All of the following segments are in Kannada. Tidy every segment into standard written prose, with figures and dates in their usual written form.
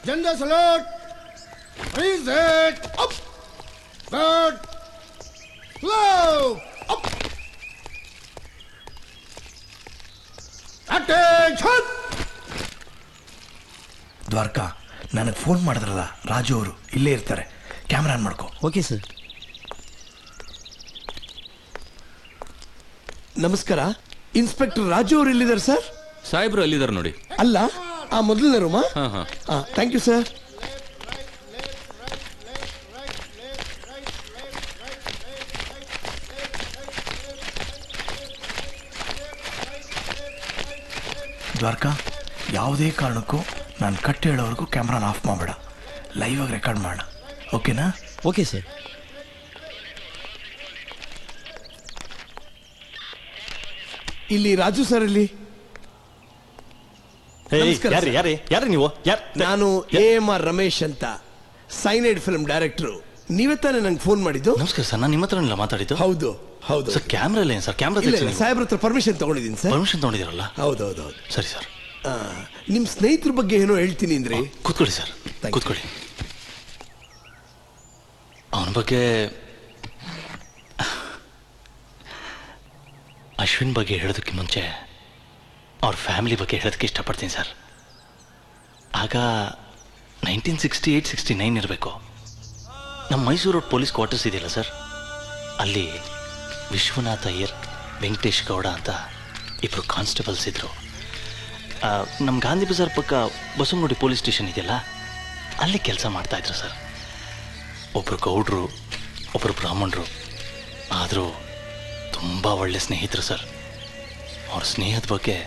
Gender salute. Raise it. Up. Good. Slow. Up. Attention. Dwarka, ನನಗೆ ಫೋನ್ ಮಾಡಿದ್ರಲ್ಲ ರಾಜು ಅವರು ಇಲ್ಲೇ ಇರ್ತಾರೆ. ಕ್ಯಾಮ್ರಾ ಆನ್ ಮಾಡ್ಕೋ. Okay sir. ನಮಸ್ಕಾರ, ಇನ್ಸ್ಪೆಕ್ಟರ್ ರಾಜು ಅವರು ಎಲ್ಲಿದ್ದಾರೆ ಸರ್? ಸಾಹೇಬ್ರು ಅಲ್ಲಿದ್ದಾರೆ ನೋಡಿ. ಅಲ್ಲ, ಆ ಮೊದಲನೇ ರೂಮಾ? Thank you sir. ದ್ವಾರಕಾ, ಯಾವುದೇ ಕಾರಣಕ್ಕೂ ನಾನು ಕಟ್ ಹೇಳೋವರೆಗೂ ಕ್ಯಾಮ್ರಾನ ಆಫ್ ಮಾಡಬೇಡ. ಲೈವ್ ಆಗಿ ರೆಕಾರ್ಡ್ ಮಾಡೋಣ, ಓಕೆನಾ? Okay sir. ಇಲ್ಲಿ ರಾಜು ಸರ್ ಇಲ್ಲಿ. ಯಾರು ನೀವು? ನಾನು AMR ರಮೇಶ್ ಅಂತ, ಸೈನೈಡ್ ಫಿಲ್ಮ್ ಡೈರೆಕ್ಟರ್. ನೀವೇ ತಾನೇ ನಂಗೆ ಫೋನ್ ಮಾಡಿದ್ದು? ನಮಸ್ಕಾರ ಸರ್, ನಾನು ನಿಮ್ಮ ಹತ್ರನೆಲ್ಲ ಮಾತಾಡಿದ್ದು. ಹೌದು ಹೌದು ಸರ್. ಕ್ಯಾಮ್ರಾ ಇಲ್ಲ ಸರ್? ಕ್ಯಾಮ್ರಾ ಸಾಹೇಬ್ರ ಹತ್ರ ಪರ್ಮಿಷನ್ ತಗೊಂಡಿದ್ದೀನಿ ಸರ್. ಪರ್ಮಿಷನ್ ತಗೊಂಡಿದ್ದೀರಲ್ಲ? ಹೌದು ಹೌದು ಹೌದು. ಸರಿ ಸರ್. ನಿಮ್ಮ ಸ್ನೇಹಿತರ ಬಗ್ಗೆ ಏನೋ ಹೇಳ್ತೀನಿ ಅಂದ್ರೆ. ಕೂತ್ಕೊಳ್ಳಿ ಸರ್, ಕೂತ್ಕೊಳ್ಳಿ. ಅವನ ಬಗ್ಗೆ, ಅಶ್ವಿನ್ ಬಗ್ಗೆ ಹೇಳೋದಕ್ಕೆ ಮುಂಚೆ ಅವ್ರ ಫ್ಯಾಮಿಲಿ ಬಗ್ಗೆ ಹೇಳೋದಕ್ಕೆ ಇಷ್ಟಪಡ್ತೀನಿ ಸರ್. ಆಗ 1968-69 ಇರಬೇಕು. ನಮ್ಮ ಮೈಸೂರು ರೋಡ್ ಪೊಲೀಸ್ ಕ್ವಾರ್ಟರ್ಸ್ ಇದೆಯಲ್ಲ ಸರ್, ಅಲ್ಲಿ ವಿಶ್ವನಾಥ್ ಅಯ್ಯರ್, ವೆಂಕಟೇಶ್ ಗೌಡ ಅಂತ ಇಬ್ಬರು ಕಾನ್ಸ್ಟೇಬಲ್ಸ್ ಇದ್ದರು. ನಮ್ಮ ಗಾಂಧಿ ಬಜಾರ್ ಪಕ್ಕ ಬಸವನಗುಡಿ ಪೊಲೀಸ್ ಸ್ಟೇಷನ್ ಇದೆಯಲ್ಲ, ಅಲ್ಲಿ ಕೆಲಸ ಮಾಡ್ತಾಯಿದ್ರು ಸರ್. ಒಬ್ಬರು ಗೌಡ್ರು, ಒಬ್ಬರು ಬ್ರಾಹ್ಮಣರು. ಆದರೂ ತುಂಬ ಒಳ್ಳೆ ಸ್ನೇಹಿತರು ಸರ್. ಅವ್ರ ಸ್ನೇಹದ ಬಗ್ಗೆ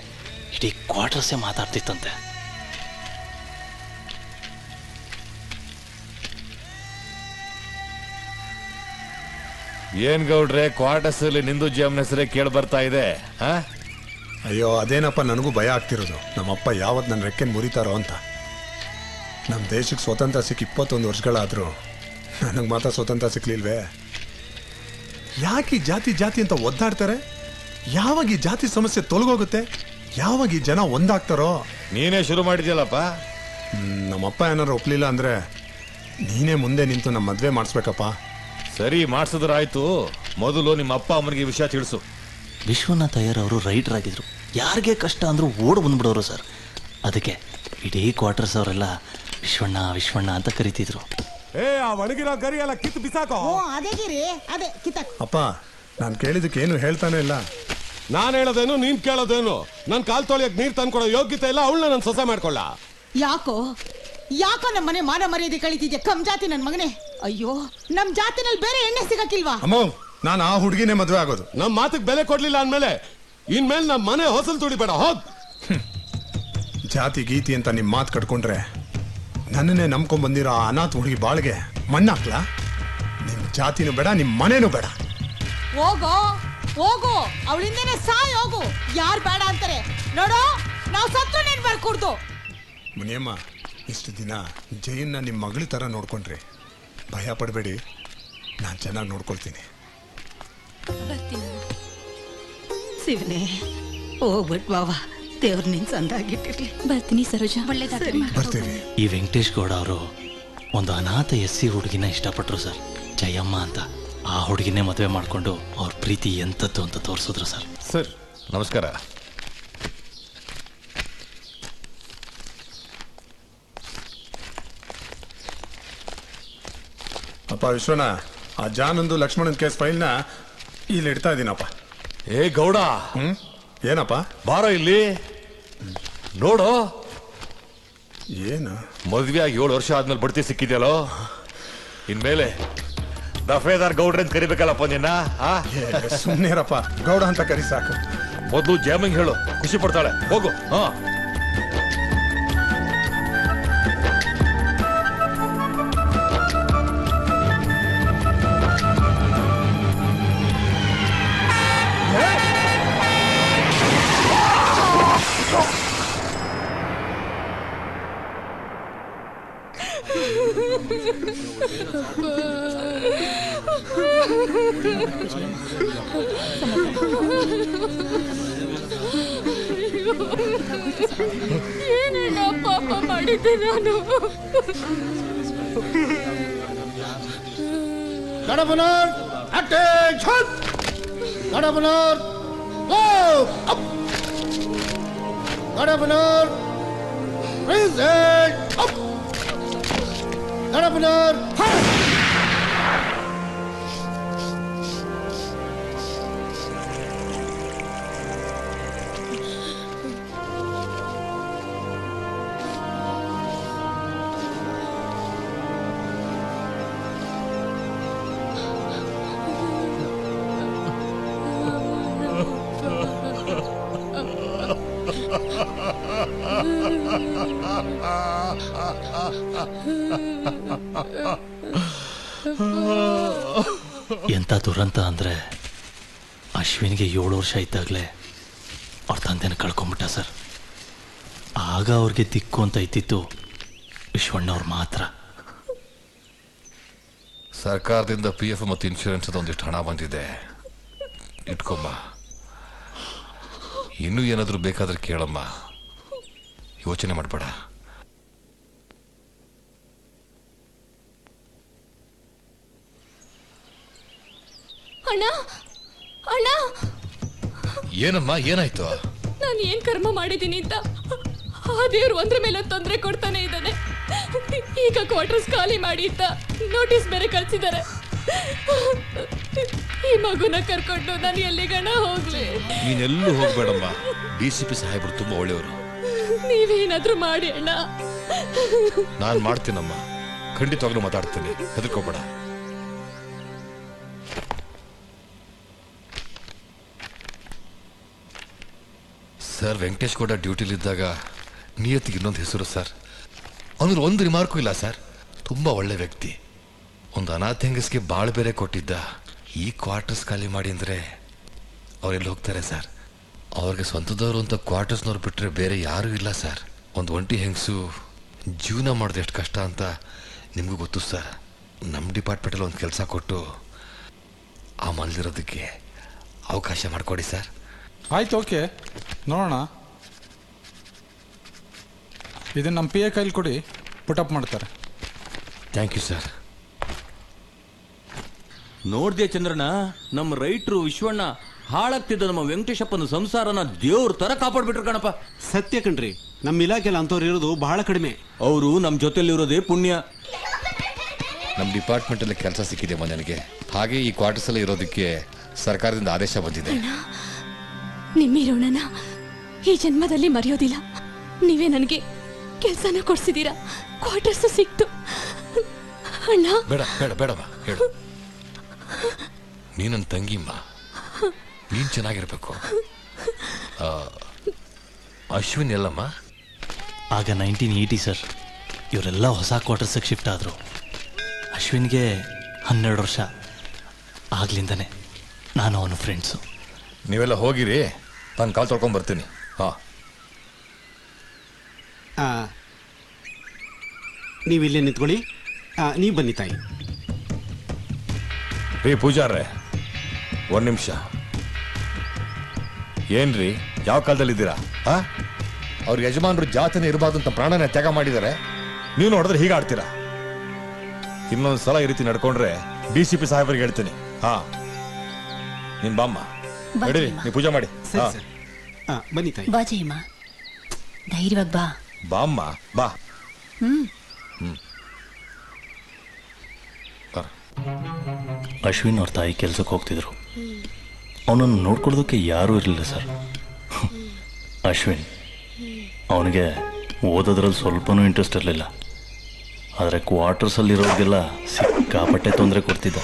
ಇಡೀ ಕ್ವಾರ್ಟರ್ಸೇ ಮಾತಾಡ್ತಿತ್ತಂತೆ. ಏನ್ ಗೌಡ್ರೆ, ಕ್ವಾರ್ಟರ್ಸ್ ಅಲ್ಲಿ ನಿಂದು ಜಿಎಂ ಹೆಸರೇ ಕೇಳಿ ಬರ್ತಾ ಇದೆ. ಅಯ್ಯೋ ಅದೇನಪ್ಪ, ನನಗೂ ಭಯ ಆಗ್ತಿರೋದು. ನಮ್ಮಪ್ಪ ಯಾವತ್ತು ನನ್ನ ರೆಕ್ಕೆನ್ ಮುರಿತಾರೋ ಅಂತ. ನಮ್ಮ ದೇಶಕ್ಕೆ ಸ್ವತಂತ್ರ ಸಿಕ್ಕಿ 21 ವರ್ಷಗಳಾದರೂ ನನಗೆ ಮಾತ್ರ ಸ್ವತಂತ್ರ ಸಿಕ್ಲಿಲ್ವೇ? ಯಾಕೆ ಜಾತಿ ಜಾತಿ ಅಂತ ಒದ್ದಾಡ್ತಾರೆ? ಯಾವಾಗ ಈ ಜಾತಿ ಸಮಸ್ಯೆ ತೊಲಗೋಗುತ್ತೆ? ಯಾವಾಗ ಈ ಜನ ಒಂದಾಗ್ತಾರೋ? ನೀನೇ ಶುರು ಮಾಡಿದ್ಯಲ್ಲಪ್ಪ. ನಮ್ಮಪ್ಪ ಏನಾರು ಒಪ್ಲಿಲ್ಲ ಅಂದರೆ ನೀನೇ ಮುಂದೆ ನಿಂತು ನಮ್ಮ ಮದುವೆ ಮಾಡಿಸ್ಬೇಕಪ್ಪ. ಸರಿ, ಮಾಡಿಸಿದ್ರಾಯ್ತು. ಮೊದಲು ನಿಮ್ಮ ಅಪ್ಪ ಅಮ್ಮನಿಗೆ ವಿಷಯ ತಿಳಿಸು. ವಿಶ್ವನಾಥ್ ಅಯ್ಯರ್ ಅವರು ರೈಟರ್ ಆಗಿದ್ರು. ಯಾರಿಗೆ ಕಷ್ಟ ಅಂದರೂ ಓಡ್ ಬಂದ್ಬಿಡೋರು ಸರ್. ಅದಕ್ಕೆ ಇಡೀ ಕ್ವಾರ್ಟರ್ಸ್ ಅವರೆಲ್ಲ ವಿಶ್ವಣ್ಣ ವಿಶ್ವಣ್ಣ ಅಂತ ಕರಿತಿದ್ರು. ಆ ಒಣಗಿರೋ ಗರಿ ಎಲ್ಲ ಕಿತ್ತು ಬಿಸಾಕೋ. ಅಪ್ಪ, ನಾನು ಕೇಳಿದಕ್ಕೆ ಏನು ಹೇಳ್ತಾನೆ ಇಲ್ಲ. ನಾನು ಹೇಳೋದೇನು, ನೀನ್ ಕೇಳೋದೇನು? ನನ್ ಕಾಲ್ ತೊಳೆಯಕ್ ನೀರ್ ತಂದ್ಕೊಡೋ ಯೋಗ್ಯತೆ ಇಲ್ಲ. ಅವಳನ್ನ ನಾನು ಸೊಸೆ ಮಾಡ್ಕೊಳ್ಳ. ಯಾಕೋ ನಮ್ಮ ಮನೆ ಮಾನ ಮರ್ಯಾದೆ ಕಳಿತಿದ್ಯಾ ಕಮ್ ಜಾತಿ ನನ್ ಮಗನೇ? ಅಯ್ಯೋ, ನಮ್ ಜಾತಿನಲ್ಲಿ ಬೇರೆ ಎಣ್ಣೆ ಸಿಗಕ್ಕಿಲ್ವಾ? ಅಮ್ಮ, ನಾನು ಆ ಹುಡುಗಿನೇ ಮದುವೆ ಆಗೋದು. ನಮ್ ಮಾತಿಗೆ ಬೆಲೆ ಕೊಡ್ಲಿಲ್ಲ ಅಂದ್ಮೇಲೆ ಇನ್ಮೇಲೆ ನಮ್ಮ ಮನೆ ಹೊಸಲು ತುಡಿಬೇಡ, ಹೋಗ್. ಜಾತಿ ಗೀತಿ ಅಂತ ನಿಮ್ ಮಾತು ಕಟ್ಕೊಂಡ್ರೆ ನನ್ನನ್ನೇ ನಂಬ್ಕೊಂಡ್ ಬಂದಿರೋ ಆ ಅನಾಥ ಹುಡುಗಿ ಬಾಳ್ಗೆ ಮಣ್ಣಾಕ್ಲಾ? ನಿಮ್ ಜಾತಿನೂ ಬೇಡ, ನಿಮ್ ಮನೇನೂ ಬೇಡ. ಹೋಗೋ ಹೋಗು, ಅವಳಿಂದನೇ ಸಾಯ್ ಹೋಗು. ಯಾರು ಬೇಡ ಅಂತಾರೆ ನೋಡು, ನಾವು ಸತ್ತು ನೆನ್ ಬರ್ಕೂಡ್ದು. ಮುನಿಯಮ್ಮ, ಇಷ್ಟು ದಿನ ಜಯನ್ನ ನಿಮ್ಮ ಮಗಳ ಥರ ನೋಡ್ಕೊಂಡ್ರಿ. ಭಯ ಪಡಬೇಡಿ, ನಾನು ಚೆನ್ನಾಗಿ ನೋಡ್ಕೊಳ್ತೀನಿ. ಶಿವನೇ, ಹೋಗ್ಬಿಟ್ ಬಾವಾ, ದೇವ್ರ ನಿನ್ ಸಂದಾಗಿಟ್ಟಿರ್ಲಿ. ಬರ್ತೀನಿ ಸರೋಜ, ಬರ್ತೀವಿ. ಈ ವೆಂಕಟೇಶ್ ಗೌಡ ಅವರು ಒಂದು ಅನಾಥ SC ಹುಡುಗಿನ ಇಷ್ಟಪಟ್ರು ಸರ್, ಜಯಮ್ಮ ಅಂತ. ಆ ಹುಡುಗಿನೇ ಮದುವೆ ಮಾಡಿಕೊಂಡು ಅವ್ರ ಪ್ರೀತಿ ಎಂಥದ್ದು ಅಂತ ತೋರಿಸಿದ್ರು ಸರ್. ಸರ್ ನಮಸ್ಕಾರ. ಅಪ್ಪ ವಿಶ್ವನ, ಆ ಜಾನಂದು ಲಕ್ಷ್ಮಣನ್ ಕೇಸ್ ಫೈಲ್ನ ಇಲ್ಲಿ ಇಡ್ತಾ ಇದ್ದೀನಪ್ಪ. ಗೌಡ. ಏನಪ್ಪ? ಬಾರೋ ಇಲ್ಲಿ ನೋಡು. ಏನು ಮದ್ವೆ ಆಗಿ 7 ವರ್ಷ ಆದ್ಮೇಲೆ ಬಡ್ತಿ ಸಿಕ್ಕಿದ್ಯಲ್ಲೋ, ಇನ್ಮೇಲೆ ದಫೇದಾರ್ ಗೌಡ್ರೆ ಅಂತ ಕರಿಬೇಕಲ್ಲಪ್ಪ ನಿನ್ನ. ಸುಮ್ಮನೆರಪ್ಪ, ಗೌಡ ಅಂತ ಕರಿ ಸಾಕು. ಮೊದಲು ಜಾಮಿಂಗ್ ಹೇಳು, ಖುಷಿ ಪಡ್ತಾಳೆ. ಹೋಗು. ಏನಣ್ಣ ಪಾಪ ಕರ್ಮ ಮಾಡಿದ್ದೆ ನಾನು. Governor, attention! Governor, go up! Governor, raise it up! Governor, fire! ಎಂಥ ದುರಂತ ಅಂದರೆ ಅಶ್ವಿನ್ಗೆ 7 ವರ್ಷ ಇದ್ದಾಗಲೇ ಅವ್ರ ತಂದೆನ ಕಳ್ಕೊಂಬಿಟ್ಟ ಸರ್. ಆಗ ಅವ್ರಿಗೆ ದಿಕ್ಕು ಅಂತ ಇದ್ದಿತ್ತು ವಿಶ್ವಣ್ಣವ್ರು ಮಾತ್ರ. ಸರ್ಕಾರದಿಂದ PF ಮತ್ತು ಇನ್ಶೂರೆನ್ಸ್ ಒಂದಿಷ್ಟು ಹಣ ಬಂದಿದೆ, ಇಟ್ಕೊಮ್ಮ. ಇನ್ನೂ ಏನಾದರೂ ಬೇಕಾದ್ರೆ ಕೇಳಮ್ಮ, ಯೋಚನೆ ಮಾಡಬೇಡ. ಅಣ್ಣ ಅಣ್ಣ, ಏನಮ್ಮ, ಏನಾಯ್ತು? ನಾನು ಏನ್ ಕರ್ಮ ಮಾಡಿದ್ದೀನಿ ಅಂತ ಆ ದೇವ್ರು ಒಂದ್ರ ಮೇಲೆ ತೊಂದರೆ ಕೊಡ್ತಾನೆ ಇದ್ದಾನೆ. ಈಗ ಕ್ವಾರ್ಟರ್ಸ್ ಖಾಲಿ ಮಾಡಿ ಅಂತ ನೋಟಿಸ್ ಬೇರೆ ಕಳ್ಸಿದ್ದಾರೆ. ಈ ಮಗುನ ಕರ್ಕೊಂಡು ನಾನು ಎಲ್ಲಿಗಣ ಹೋಗ್ಲಿ? ನೀನೆಲ್ಲೂ ಹೋಗ್ಬೇಡಮ್ಮ, DCP ಸಾಹೇಬರು ತುಂಬಾ ಒಳ್ಳೆಯವರು. ನೀವೇನಾದ್ರೂ ಮಾಡಿ ಅಣ್ಣ. ನಾನು ಮಾಡ್ತೀನಮ್ಮ, ಖಂಡಿತವಾಗ್ಲೂ ಮಾತಾಡ್ತೀನಿ, ಹೆದರ್ಕೋಬೇಡ. ಸರ್, ವೆಂಕಟೇಶ್ ಗೌಡ ಡ್ಯೂಟಿಲಿದ್ದಾಗ ನಿಯತಿಗೆ ಇನ್ನೊಂದು ಹೆಸರು ಸರ್. ಅವನು ಒಂದು ರಿಮಾರ್ಕು ಇಲ್ಲ ಸರ್, ತುಂಬ ಒಳ್ಳೆ ವ್ಯಕ್ತಿ. ಒಂದು ಅನಾಥ ಹೆಂಗಸ್ಗೆ ಬಾಳು ಬೇರೆ ಕೊಟ್ಟಿದ್ದ. ಈ ಕ್ವಾರ್ಟರ್ಸ್ ಖಾಲಿ ಮಾಡಿ ಅಂದರೆ ಅವರೆಲ್ಲಿ ಹೋಗ್ತಾರೆ ಸರ್? ಅವ್ರಿಗೆ ಸ್ವಂತದವರು ಅಂತ ಕ್ವಾರ್ಟರ್ಸ್ನವ್ರು ಬಿಟ್ಟರೆ ಬೇರೆ ಯಾರೂ ಇಲ್ಲ ಸರ್. ಒಂದು ಒಂಟಿ ಹೆಂಗಸು ಜೀವನ ಮಾಡೋದು ಎಷ್ಟು ಕಷ್ಟ ಅಂತ ನಿಮಗೂ ಗೊತ್ತು ಸರ್. ನಮ್ಮ ಡಿಪಾರ್ಟ್ಮೆಂಟಲ್ಲಿ ಒಂದು ಕೆಲಸ ಕೊಟ್ಟು ಆ ಮನೇಲಿರೋದಕ್ಕೆ ಅವಕಾಶ ಮಾಡಿಕೊಡಿ ಸರ್. ಆಯ್ತು, ಓಕೆ, ನೋಡೋಣ. ಇದನ್ನು ನಮ್ಮ PA ಕೈಲಿ ಕೊಡಿ, ಪುಟಪ್ ಮಾಡ್ತಾರೆ. Thank you sir. ನೋಡ್ದೆ ಚಂದ್ರಣ್ಣ, ನಮ್ಮ ರೈಟ್ರು ವಿಶ್ವಣ್ಣ ಹಾಳಾಗ್ತಿದ್ದ ನಮ್ಮ ವೆಂಕಟೇಶಪ್ಪನ ಸಂಸಾರನ ದೇವ್ರ ತರ ಕಾಪಾಡ್ಬಿಟ್ರು ಕಣಪ್ಪ. ಸತ್ಯ ಕಣ್ರಿ, ನಮ್ಮ ಇಲಾಖೆಯಲ್ಲಿ ಅಂತವ್ರು ಇರೋದು ಬಹಳ ಕಡಿಮೆ. ಅವರು ನಮ್ಮ ಜೊತೆಲಿರೋದೇ ಪುಣ್ಯ. ನಮ್ಮ ಡಿಪಾರ್ಟ್ಮೆಂಟಲ್ಲಿ ಕೆಲಸ ಸಿಕ್ಕಿದೆ ನನಗೆ. ಹಾಗೆ ಈ ಕ್ವಾರ್ಟರ್ಸ್ ಅಲ್ಲಿ ಇರೋದಕ್ಕೆ ಸರ್ಕಾರದಿಂದ ಆದೇಶ ಬಂದಿದೆ. ನಿಮ್ಮಿರೋಣನ ಈ ಜನ್ಮದಲ್ಲಿ ಮರೆಯೋದಿಲ್ಲ. ನೀವೇ ನನಗೆ ಕೆಲಸನ ಕೊಡ್ಸಿದ್ದೀರಾ, ಕ್ವಾರ್ಟರ್ಸ್ ಸಿಕ್ತು ಅಣ್ಣ. ಬೇಡ ಬೇಡ ಬೇಡಮ್ಮ, ಹೇಳು. ನೀನನ್ನ ತಂಗಿಮ್ಮ, ನೀನ್ ಚೆನ್ನಾಗಿರ್ಬೇಕು. ಅಶ್ವಿನ್ ಎಲ್ಲಮ್ಮ? ಆಗ 1980 ಸರ್. ಇವರೆಲ್ಲ ಹೊಸ ಕ್ವಾರ್ಟರ್ಸಿಗೆ ಶಿಫ್ಟ್ ಆದರು. ಅಶ್ವಿನ್ಗೆ 12 ವರ್ಷ. ಆಗ್ಲಿಂದನೇ ನಾನು ಅವನ ಫ್ರೆಂಡ್ಸು. ನೀವೆಲ್ಲ ಹೋಗಿರಿ, ನಾನು ಕಾಲ್ ತೊಳ್ಕೊಂಡು ಬರ್ತೀನಿ. ಹಾಂ, ನೀವು ಇಲ್ಲೇ ನಿಂತ್ಕೊಳ್ಳಿ. ನೀವು ಬನ್ನಿ ತಾಯಿ. ರೀ ಪೂಜಾರ್ರೆ, 1 ನಿಮಿಷ. ಏನ್ರಿ, ಯಾವ ಕಾಲದಲ್ಲಿದ್ದೀರಾ? ಅವ್ರ ಯಜಮಾನರು ಜಾತಿನೇ ಇರಬಾರ್ದು ಅಂತ ಪ್ರಾಣನ ತ್ಯಾಗ ಮಾಡಿದ್ದಾರೆ. ನೀವು ನೋಡಿದ್ರೆ ಹೀಗೆ ಆಡ್ತೀರಾ? ಇನ್ನೊಂದು ಸಲ ಈ ರೀತಿ ನಡ್ಕೊಂಡ್ರೆ DCP ಸಾಹೇಬರಿಗೆ ಹೇಳ್ತೀನಿ. ಹಾ, ನಿನ್ ಬಾಮ್ಮ ನಡೀರಿ, ನೀವು ಪೂಜೆ ಮಾಡಿ. ಬನ್ನಿ ತಾಯಿ. ಬಾ ಜಯಮ್ಮ, ಧೈರ್ಯವಾಗಿ ಬಾ. ಬಾಮ್ಮ ಬಾ. ಅಶ್ವಿನ್ ಅವ್ರ ತಾಯಿ ಕೆಲಸಕ್ಕೆ ಹೋಗ್ತಿದ್ರು. ಅವನನ್ನು ನೋಡ್ಕೊಳೋದಕ್ಕೆ ಯಾರೂ ಇರಲಿಲ್ಲ ಸರ್. ಅಶ್ವಿನ್ ಅವನಿಗೆ ಓದೋದ್ರಲ್ಲಿ ಸ್ವಲ್ಪನೂ ಇಂಟ್ರೆಸ್ಟ್ ಇರಲಿಲ್ಲ. ಆದರೆ ಕ್ವಾರ್ಟರ್ಸಲ್ಲಿರೋರಿಗೆಲ್ಲ ಸಿಕ್ಕಾಪಟ್ಟೆ ತೊಂದರೆ ಕೊಡ್ತಿದ್ದ.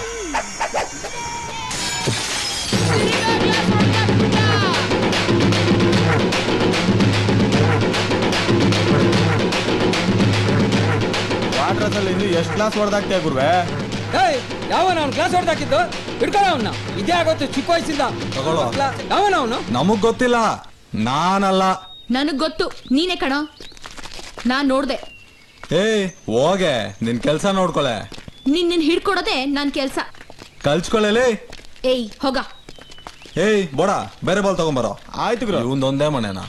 ಕ್ವಾರ್ಟರ್ಸಲ್ಲಿ ಇನ್ನು ಎಷ್ಟು ಕ್ಲಾಸ್ ಹೊಡೆದಾಗ್ತೀಯ ಗುರುವೆ? ಯಾವನ ಅವ್ನು ಕ್ಲಾಸ್ ಹೊಡೆದಾಕಿದ್ದು? ಹಿಡ್ಕೊಳ್ಳ ಅವನ್ನ. ಇದೇ ಆಗೋತ್ತು ಚಿಕ್ಕ ವಯಸ್ಸಿಂದ. ಯಾವನ ಅವನು? ನಮಗ್ ಗೊತ್ತಿಲ್ಲ, ನಾನಲ್ಲ. ನನಗ್ ಗೊತ್ತು, ನೀನೇ ಕಣ. ನಾನ್ ನೋಡ್ದೆ. ಏಯ್ ಹೋಗೆ, ನಿನ್ ಕೆಲ್ಸ ನೋಡ್ಕೊಳೆ. ನಿನ್ನ ಹಿಡ್ಕೊಡೋದೆ ನನ್ ಕೆಲ್ಸ. ಕಲ್ಚ್ಕೊಳ್ಳಲಿ. ಏಯ್ ಹೋಗ. ಏಯ್ ಬೋಡ, ಬೇರೆ ಬಾಲ್ ತಗೊಂಬರೋ. ಆಯ್ತು ಗುರು, ಇವಂದೊಂದೇ ಮನೆನಾ?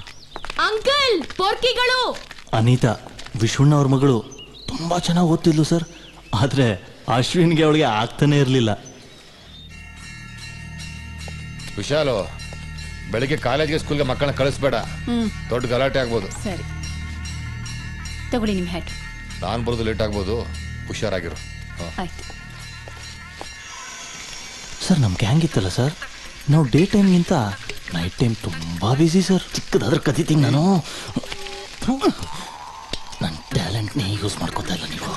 ಅಂಕಲ್, ಪೋರ್ಕಿಗಳು. ಅನಿತಾ ವಿಶ್ವಣ್ಣ ಅವ್ರ ಮಗಳು ತುಂಬ ಚೆನ್ನಾಗಿ ಓದ್ತಿದ್ಲು ಸರ್. ಆದರೆ ಅಶ್ವಿನ್ಗೆ ಅವಳಿಗೆ ಆಗ್ತಾನೆ ಇರಲಿಲ್ಲ. ವಿಶಾಲು, ಬೆಳಿಗ್ಗೆ ಕಾಲೇಜ್ಗೆ ಸ್ಕೂಲ್ಗೆ ಮಕ್ಕಳನ್ನ ಕಳಿಸ್ಬೇಡ, ದೊಡ್ಡ ಗಲಾಟೆ ಆಗ್ಬೋದು. ಸರಿ ತಗೊಳ್ಳಿ ನಿಮ್ಮ ಹ್ಯಾಟ್. ನಾನು ಬರೋದು ಲೇಟ್ ಆಗ್ಬೋದು, ಹುಷಾರಾಗಿರು. ಆಯ್ತು ಸರ್. ನಮ್ಮ ಗ್ಯಾಂಗ್ ಇತ್ತಲ್ಲ ಸರ್, ನಾವು ಡೇ ಟೈಮ್ಗಿಂತ ನೈಟ್ ಟೈಮ್ ತುಂಬ ಬ್ಯುಸಿ ಸರ್. ಚಿಕ್ಕದಾದ್ರೆ ಕದೀತೀನಿ ನಾನು. ನನ್ನ ಟ್ಯಾಲೆಂಟ್ನೇ ಯೂಸ್ ಮಾಡ್ಕೋತಾ ಇಲ್ಲ ನೀವು.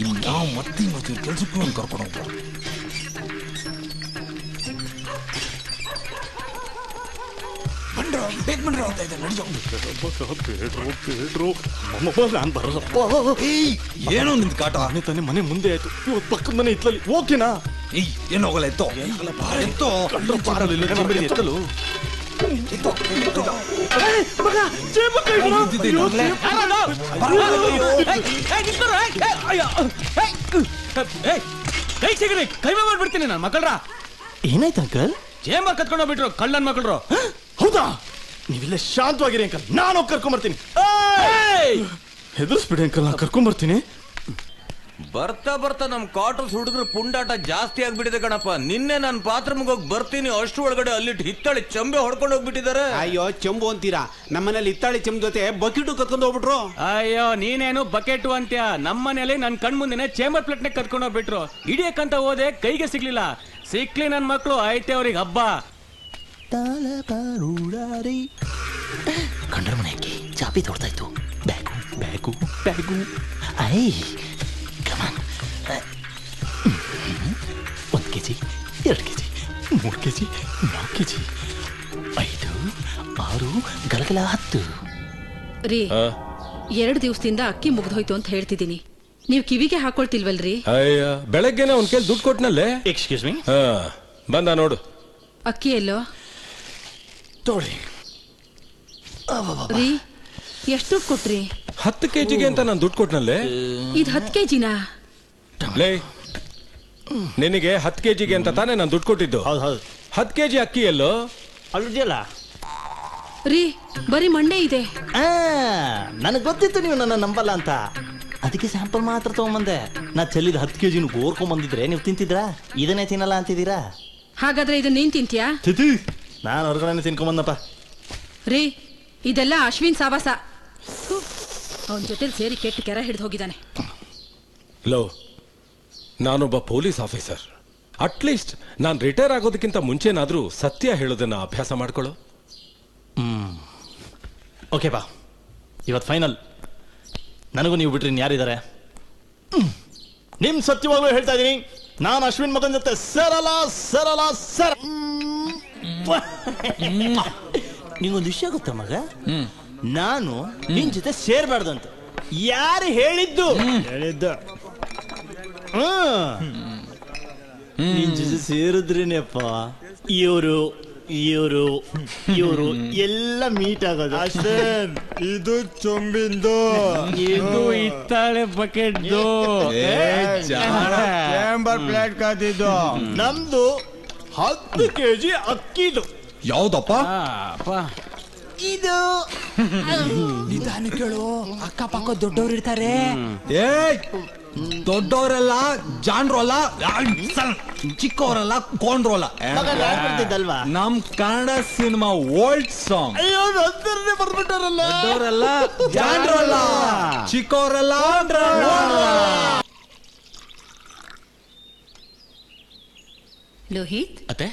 ಇಲ್ಲಿ ನಾವು ಮತ್ತೆ ಕೆಲಸಕ್ಕೂ ಒಂದು ಕರ್ಕೊಂಡು ಹೋಗ್ಬೋದು. ಏನೋ ನಿಂದ ಕಾಟ ತಾನೇ ಮನೆ ಮುಂದೆ ಆಯ್ತು, ಇವತ್ತು ಪಕ್ಕದ ಮನೆ ಇತ್ತಲ್ಲಿ ಓಕೆನಾ? ಏನು ಹೋಗಲ್ಲ ಎತ್ತೋ ಎತ್ತೋ ಎತ್ತಲು ಕೈಮ ಮಾಡ್ಬಿಡ್ತೀನಿ ನಾನು ಮಕ್ಕಳ್ರ. ಏನಾಯ್ತು ಅಂಕಲ್? ಚೇಂಬರ್ ಕತ್ಕೊಂಡು ಹೋಗ್ಬಿಟ್ರು ಕಳ್ಳನ್ ಮಕ್ಕಳ್ರು. ಹೌದಾ? ನೀವಿಲ್ಲ ಶಾಂತವಾಗಿರಿ ಅಂಕಲ್, ನಾನು ಹೋಗಿ ಕರ್ಕೊಂಬರ್ತೀನಿ. ಹೆದರ್ಸ್ಬಿಡಿ ಅಂಕಲ್, ನಾನು ಕರ್ಕೊಂಬರ್ತೀನಿ. ಬರ್ತಾ ಬರ್ತಾ ನಮ್ ಕ್ವಾರ್ಟರ್ಸ್ ಹುಡುಗರು ಪುಂಡಾಟ ಜಾಸ್ತಿ ಆಗ್ಬಿಟ್ಟಿದೆ ಕಣಪ್ಪ. ನಿನ್ನೆ ನಾನು ಬಾತ್ರೂಮ್ಗೆ ಹೋಗಿ ಬರ್ತೀನಿ, ಅಷ್ಟು ಒಳಗಡೆ ಅಲ್ಲಿಟ್ಟು ಹಿತ್ತಾಳಿ ಚಂಬೆ ಹೊಡ್ಕೊಂಡು ಹೋಗ್ಬಿಟ್ಟಿದ್ದಾರೆ. ಅಯ್ಯೋ ಚೆಂಬು ಅಂತೀರಾ, ನಮ್ಮನೇಲಿ ಹಿತ್ತಾಳಿ ಚೆಂಬು ಜೊತೆ ಬಕೆಟು ಕತ್ಕೊಂಡು ಹೋಗ್ಬಿಟ್ರು. ಅಯ್ಯೋ ನೀನೇನು ಬಕೆಟು ಅಂತ್ಯ, ನಮ್ಮನೇಲಿ ನನ್ ಕಣ್ ಮುಂದಿನ ಚೇಂಬರ್ ಪ್ಲೇಟ್ನೆ ಕತ್ಕೊಂಡು ಹೋಗ್ಬಿಟ್ರು. ಹಿಡಿಯಕ್ಕಂತ ಹೋದೆ, ಕೈಗೆ ಸಿಗ್ಲಿಲ್ಲ. ಸಿಕ್ಲಿ ನನ್ ಮಕ್ಳು, ಐತೆ ಅವ್ರಿಗೆ ಹಬ್ಬ. ಕಂಡ್ರ ಮನೆ ಹಾಕಿ ಚಾಪಿ ತೋಡ್ತಾ ಇತ್ತು. Bag bag bag I come on. 1 kg 2 kg 3 kg 4 kg 5 6 ಗಲಗಲ 10 ರೀ. 2 ದಿವಸದಿಂದ ಅಕ್ಕಿ ಮುಗ್ದೋಯ್ತು ಅಂತ ಹೇಳ್ತಿದ್ದೀನಿ, ನೀವು ಕಿವಿಗೆ ಹಾಕೊಳ್ತಿಲ್ವಲ್ರಿ? ಅಯ್ಯ, ಬೆಳಗ್ಗೆನೆ ಒಂದ್ ಕೇಳಿ ದುಡ್ಡು ಕೊಟ್ನಲ್ಲೇ. Excuse me. ಬಂದ ನೋಡು. ಅಕ್ಕಿ ಎಲ್ಲೋ ತೋಳಿ ರೀ. ಎಷ್ಟು ದುಡ್ಡು ಕೊಟ್ರಿ? 10 kgಗೆ ಅಂತ ನಾನು ದುಡ್ಡು ಕೊಟ್ನಲ್ಲೇ. ಇದು 10 kgನಾ? ಲೇ, ನಿನಗೆ 10 kgಗೆ ಅಂತ ತಾನೇ ನಾನು ದುಡ್ಡು ಕೊಟ್ಟಿದ್ದು. 10 kg ಅಕ್ಕಿ ಎಲ್ಲೋ ಅಲ್ಲ ರೀ, ಬರೀ ಮಂಡೆ ಇದೆ. ನನಗೆ ಗೊತ್ತಿತ್ತು ನೀವು ನನ್ನ ನಂಬಲ್ಲ ಅಂತ, ಅದಕ್ಕೆ ಸ್ಯಾಂಪಲ್ ಮಾತ್ರ ತಗೊಂಬಂದೆ. ನಾ ಚೆಲ್ಲಿದ 10 kg ಗೋರ್ಕೊಂಬಂದಿದ್ರೆ ನೀವು ತಿಂತಿದ್ರಾ? ಇದನ್ನೇ ತಿನ್ನಲ್ಲ ಅಂತಿದ್ದೀರಾ? ಹಾಗಾದ್ರೆ ಇದನ್ನ ನೀನ್ ತಿಂತೀಯಾ? ನಾನು ಹೊರಗಡೆ ತಿನ್ಕೊಂಬಂದಪ್ಪ. ರೀ, ಇದೆಲ್ಲ ಅಶ್ವಿನ್ ಸಾವಾಸ. ಅವನ ಜೊತೆ ಸೇರಿ ಕೆಟ್ಟ ಕೆರ ಹಿಡಿದು ಹೋಗಿದ್ದಾನೆ. ಲೋ, ನಾನೊಬ್ಬ ಪೊಲೀಸ್ ಆಫೀಸರ್. ಅಟ್ಲೀಸ್ಟ್ ನಾನು ರಿಟೈರ್ ಆಗೋದಕ್ಕಿಂತ ಮುಂಚೆನಾದ್ರೂ ಸತ್ಯ ಹೇಳೋದನ್ನ ಅಭ್ಯಾಸ ಮಾಡ್ಕೊಳ್ಳೋ. ಓಕೆ ಬಾ, ಇವತ್ತು ಫೈನಲ್. ನನಗೂ ನೀವು ಬಿಟ್ರಿ ಯಾರಿದ್ದಾರೆ? ನಿಮ್ ಸತ್ಯವಾಗ್ಲೂ ಹೇಳ್ತಾ ಇದೀನಿ, ನಾನು ಅಶ್ವಿನ್ ಮಗನ್ ಜೊತೆ ಸರಳ ಸರಳ ಸರ್. ನಿಂಗೊಂದು ವಿಷಯ ಗೊತ್ತಾ ಮಗ? ನಾನು ನಿನ್ ಜೊತೆ ಸೇರ್ಬಾರ್ದು ಅಂತ ಯಾರು ಹೇಳಿದ್ದು? ನಿನ್ ಜೊತೆ ಸೇರಿದ್ರೇನೆಪ್ಪ ಇವರು ಇವರು ಇವರು ಎಲ್ಲ ಮೀಟ್ ಆಗೋದು. ಅಶ್ವಿನ್, ಇದು ಚೊಂಬಿಂದು, ಇದು ಇತ್ತಾಳೆ ಬಕೆಟ್ದು, ಚೇಂಬರ್ ಪ್ಲೇಟ್ ಕಾದಿದ್ದು, ನಮ್ದು 10 kg ಅಕ್ಕಿದು. ಯಾವ್ದಪ್ಪ ಇದು? ನಿಧಾನ ಕೇಳು, ಅಕ್ಕಪಕ್ಕ ದೊಡ್ಡವ್ರು ಇರ್ತಾರೆ. ಏ, ದೊಡ್ಡವರೆಲ್ಲ ಜಾನ್ರು ಅಲ್ಲ, ಚಿಕ್ಕವರೆಲ್ಲ ಕೊಂಡ್ರಲ್ಲ. ನಮ್ ಕನ್ನಡ ಸಿನಿಮಾ ಓಲ್ಡ್ ಸಾಂಗ್. ಅಯ್ಯೋ, ಬರ್ಬಿಟ್ಟಾರಲ್ಲ. ದೊಡ್ಡವರೆಲ್ಲ ಜಾನ್ರು ಅಲ್ಲ, ಚಿಕ್ಕವರೆಲ್ಲ. ಲೋಹಿತ್, ಅತ್ತೆ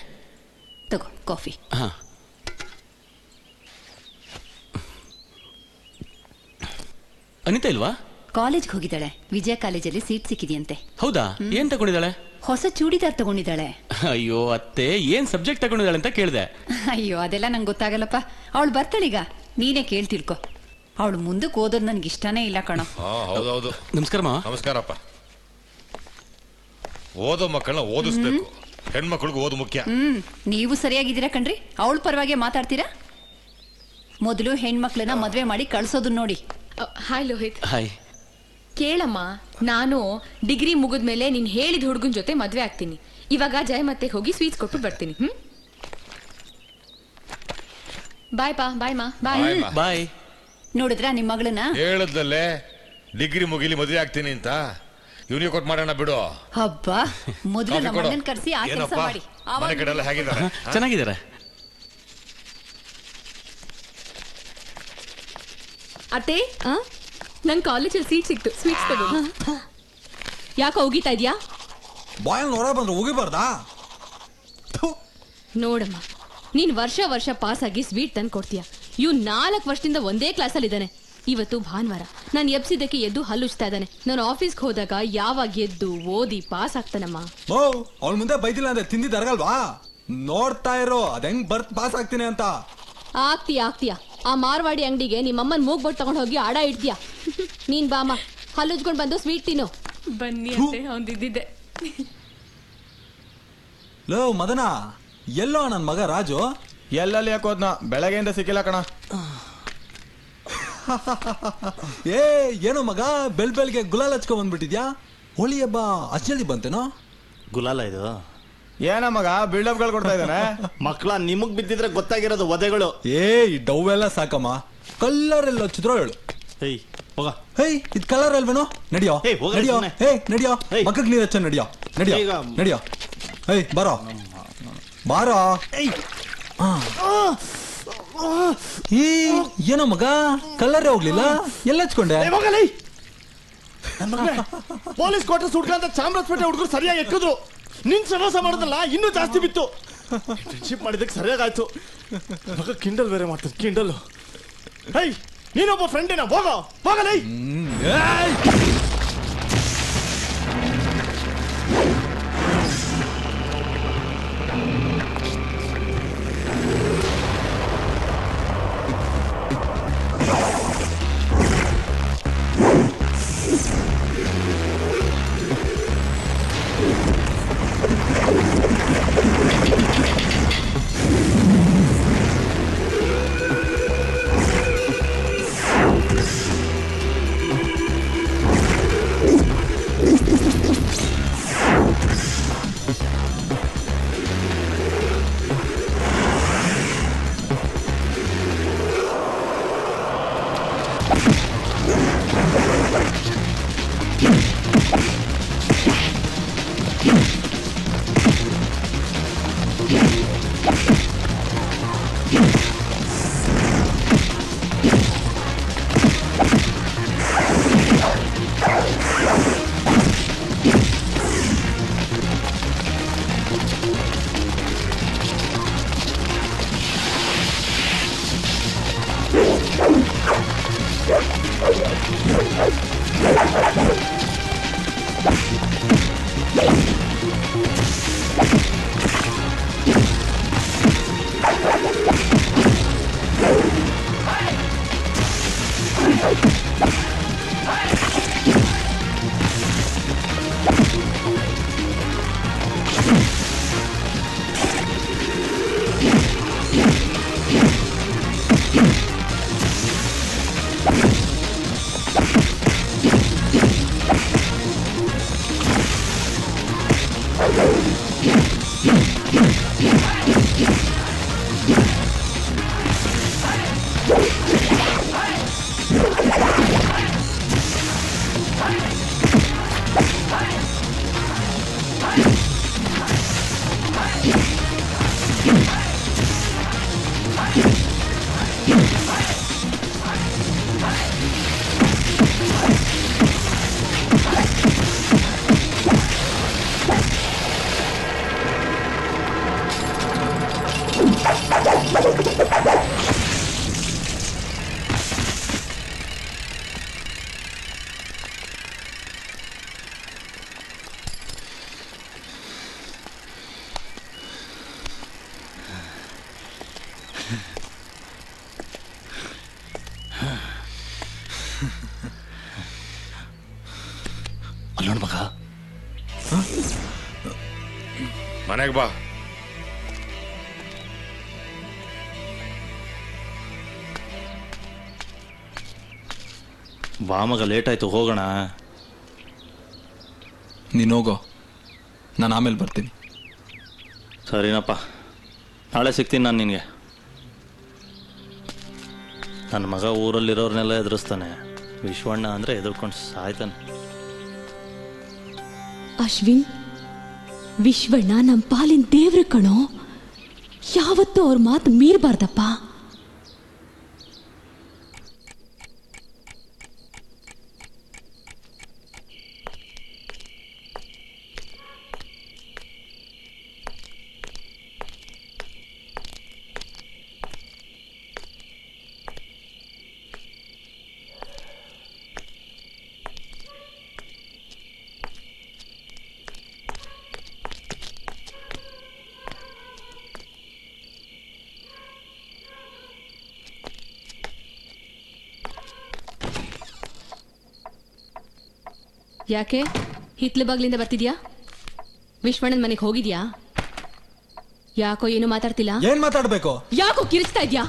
ತಗೋ ಕಾಫಿ. ಅನಿತಾ ಇಲ್ವಾ? ಕಾಲೇಜ್ಗೆ ಹೋಗಿದ್ದಾಳೆ. ವಿಜಯ ಕಾಲೇಜಲ್ಲಿ ಸೀಟ್ ಸಿಕ್ಕಿದೆಯಂತೆ. ಹೌದಾ? ಏನ್ ತಗೊಂಡಿದ್ದಾಳೆ? ಹೊಸ ಚೂಡಿದಾರ್ ತಗೊಂಡಿದ್ದಾಳೆ. ಅಯ್ಯೋ ಅತ್ತೆ, ಏನ್ ಸಬ್ಜೆಕ್ಟ್ ತಗೊಂಡಿದ್ದಾಳೆ ಅಂತ ಕೇಳಿದೆ. ಅಯ್ಯೋ, ಅದೆಲ್ಲ ನಂಗೆ ಗೊತ್ತಾಗಲ್ಲಪ್ಪ. ಅವಳು ಬರ್ತಾಳೀಗ, ನೀನೇ ಕೇಳಿ ತಿಳ್ಕೊ. ಅವಳು ಮುಂದಕ್ಕೆ ಓದೋದು ನನ್ಗೆ ಇಷ್ಟನೇ ಇಲ್ಲ ಕಣೋ. ಹೌದೌದು. ನಮಸ್ಕಾರ. ನಮಸ್ಕಾರಪ್ಪ. ಓದೋ ಮಕ್ಕಳನ್ನ ಓದಿಸ್ಬೇಕು, ಹೆಣ್ಮಕ್ಳಿಗೆ ಓದು ಮುಖ್ಯ. ನೀವು ಸರಿಯಾಗಿದ್ದೀರಾ ಕಣ್ರಿ. ಅವಳ ಪರವಾಗಿ ಮಾತಾಡ್ತೀರಾ? ಮೊದಲು ಹೆಣ್ಮಕ್ಳನ್ನ ಮದ್ವೆ ಮಾಡಿ ಕಳ್ಸೋದು ನೋಡಿ. ಹಾಯ್ ಲೋಹಿತ್. ಹಾಯ್. ಕೇಳಮ್ಮ, ನಾನು ಡಿಗ್ರಿ ಮುಗಿದ್ಮೇಲೆ ನೀನ್ ಹೇಳಿದ ಹುಡುಗನ ಜೊತೆ ಮದ್ವೆ ಆಗ್ತೀನಿ. ಇವಾಗ ಜಯ ಮತ್ತೆ ಹೋಗಿ ಸ್ವೀಟ್ಸ್ ಕೊಟ್ಟು ಬರ್ತೀನಿ. ಬಾಯ್ ಪಾ. ಬಾಯ್ ಮಾ. ಬಾಯ್ ಬಾಯ್. ನೋಡಿದ್ರ ನಿಮ್ ಮಗಳನ್ನ? ಹೇಳದಲ್ಲೇ ಡಿಗ್ರಿ ಮುಗಿಲಿ ಮದುವೆ ಆಗ್ತೀನಿ ಅಂತ ಇವನಿಗೆ ಕೊಟ್ಟು ಮಾಡೋಣ ಬಿಡು. ಹಬ್ಬ ಮೊದಲು ನಮ್ಮ ಅಣ್ಣನ್ ಕರ್ಸಿ ಆ ಕೆಲಸ ಮಾಡಿ. ಮನೆ ಕಡೆ ಎಲ್ಲ ಹೇಗಿದ್ದಾರೆ? ಚೆನ್ನಾಗಿದ್ದಾರೆ. ಅತ್ತೆ ನಂಗೆ ಕಾಲೇಜಲ್ಲಿ ಸೀಟ್ ಸಿಕ್ತು, ಸ್ವೀಟ್ಸ್ ತಗೋ. ಯಾಕೆ ಹೋಗಿತಾ ಇದ್ಯಾ? ಬಾಯಲ್ಲಿ ಹೊರ ಬಂದ್ರೆ ಹೋಗಿಬಾರ್ದಾ? ನೋಡಮ್ಮ, ನೀನ್ ವರ್ಷ ಪಾಸ್ ಆಗಿ ಸ್ವೀಟ್ ತಂದು ಕೊಡ್ತೀಯ. ಇವ್ 4 ವರ್ಷದಿಂದ ಒಂದೇ ಕ್ಲಾಸಲ್ಲಿ ಇದ್ದಾನೆ. ಇವತ್ತು ಭಾನುವಾರ ನಾನು ಎಬ್ಸಿದ್ದಕ್ಕೆ ಎದ್ದು ಹಲ್ಲುಚ್ತಾ ಇದ್ದಾನೆ. ನಾನು ಆಫೀಸ್ಗೆ ಹೋದಾಗ ಯಾವಾಗ ಎದ್ದು ಓದಿ ಪಾಸ್ ಆಗ್ತಾನಮ್ಮ. ಅವಳ ಮುಂದೆ ಬೈದಿಲ್ಲ ಅಂದ್ರೆ ತಿಂದಿದ್ದು ಅರಗಲ್ವಾ? ನೋಡ್ತಾ ಇರೋ ಅದ್ ಹೆಂಗ್ ಬರ್ತ್ ಪಾಸ್ ಆಗ್ತೀನಿ ಅಂತ. ಆಗ್ತೀಯ. ಆ ಮಾರ್ವಾಡಿ ಅಂಗಡಿಗೆ ನಿಮ್ಮಮ್ಮನ್ ಮೂಗ್ಬೊಟ್ಟು ತಗೊಂಡು ಹೋಗಿ ಆಡ ಇಡ್ತೀಯ. ನೀನ್ ಬಾಮ, ಹಲ್ಲುಜ್ಕೊಂಡ್ ಬಂದು ಸ್ವೀಟ್ ತಿನ್ನು. ಬನ್ನಿ ಅತ್ತೆ, ಹೊಂದಿದ್ದೆ. ಲೋ ಮದನ, ಎಲ್ಲೋ ನನ್ ಮಗ ರಾಜು? ಎಲ್ಲಲ್ಲಿ ಯಾಕೋದ್ನ ಬೆಳಗ್ಗೆಯಿಂದ ಸಿಕ್ಕಿಲ್ಲ ಕಣ. ಏನೋ ಮಗ ಬೆಳ್ಗೆ ಗುಲಾಲ್ ಹಚ್ಕೊಂಡ್ ಬಂದ್ಬಿಟ್ಟಿದ್ಯಾ? ಹೋಳಿ ಹಬ್ಬ ಅಷ್ಟ್ ಜಲ್ದಿ ಬಂತೇನೋ? ಗುಲಾಲ ಇದು ಏನ ಮಗ ಬಿಲ್ಡಪ್ಗಳು ಕೊಡ್ತಾ ಇದ್ದಾನೆ? ಮಕ್ಕಳ ನಿಮಗ್ ಬಿದ್ದಿದ್ರೆ ಗೊತ್ತಾಗಿರೋದು ವಧೆಗಳು. ಈ ಡವ್ ಎಲ್ಲ ಸಾಕಮ್ಮ, ಕಲರ್ ಎಲ್ಲ ಹಚ್ಚಿದ್ರೋ ಹೇಳು. ಇದ್ ಕಲರ್ ಅಲ್ವೇನೋ? ನಡಿಯೋ ಮಕ್ಕಳಿಗೆ ನೀರ್ ಹಚ್ಚ. ನಡಿಯೋ ಬರೋ ಏನೋ ಮಗ ಕಲರೇ ಹೋಗ್ಲಿಲ್ಲ, ಎಲ್ಲ ಹಚ್ಕೊಂಡೆ? ಪೊಲೀಸ್ ಕ್ವಾರ್ಟರ್ಸ್ ಹುಡ್ಕಂತ ಚಾಮರಾಜಪೇಟೆ ಹುಡುಗರು ಸರಿಯಾಗಿ ಎಕ್ಕಿದ್ರು. ನಿನ್ ಸಮಾಸ ಮಾಡೋದಲ್ಲ ಇನ್ನೂ ಜಾಸ್ತಿ ಬಿತ್ತು. ಫ್ರೆಂಡ್ಶಿಪ್ ಮಾಡಿದಕ್ಕೆ ಸರಿಯಾಗಾಯ್ತು. ಮಗ ಕಿಂಡಲ್ ಬೇರೆ ಮಾಡ್ತಾನೆ, ಕಿಂಡಲ್. ನೀನೊಬ್ಬ ಫ್ರೆಂಡೇನ? ಹೋಗಲೇ. ಅಲ್ಲೋಣ ಮಗ, ಮನೆಗೆ ಬಾ. ಬಾ ಮಗ, ಲೇಟ್ ಆಯ್ತು, ಹೋಗೋಣ. ನೀನು ಹೋಗೋ, ನಾನು ಆಮೇಲೆ ಬರ್ತೀನಿ. ಸರಿನಪ್ಪ, ನಾಳೆ ಸಿಗ್ತೀನಿ ನಾನು ನಿನಗೆ. ನನ್ನ ಮಗ ಊರಲ್ಲಿರೋರ್ನೆಲ್ಲ ಎದುರಿಸ್ತಾನೆ, ವಿಶ್ವಣ್ಣ ಅಂದ್ರೆ ಎದುರ್ಕೊಂಡು ಸಾಯ್ತಾನೆ. ಅಶ್ವಿನ್, ವಿಶ್ವಣ್ಣ ನಮ್ಮ ಪಾಲಿನ ದೇವ್ರ ಕಣೋ. ಯಾವತ್ತೂ ಅವ್ರ ಮಾತು ಮೀರಬಾರ್ದಪ್ಪ. ಯಾಕೆ ಹಿತ್ಲು ಬಾಗ್ಲಿಂದ ಬರ್ತಿದ್ಯಾ? ವಿಶ್ವಣ್ಣನ ಮನೆಗೆ ಹೋಗಿದ್ಯಾ? ಯಾಕೋ ಏನು ಮಾತಾಡ್ತಿಲ್ಲ? ಏನ್ ಮಾತಾಡ್ಬೇಕು? ಯಾಕೋ ಕಿರಿಸ್ತಾ ಇದ್ಯಾ?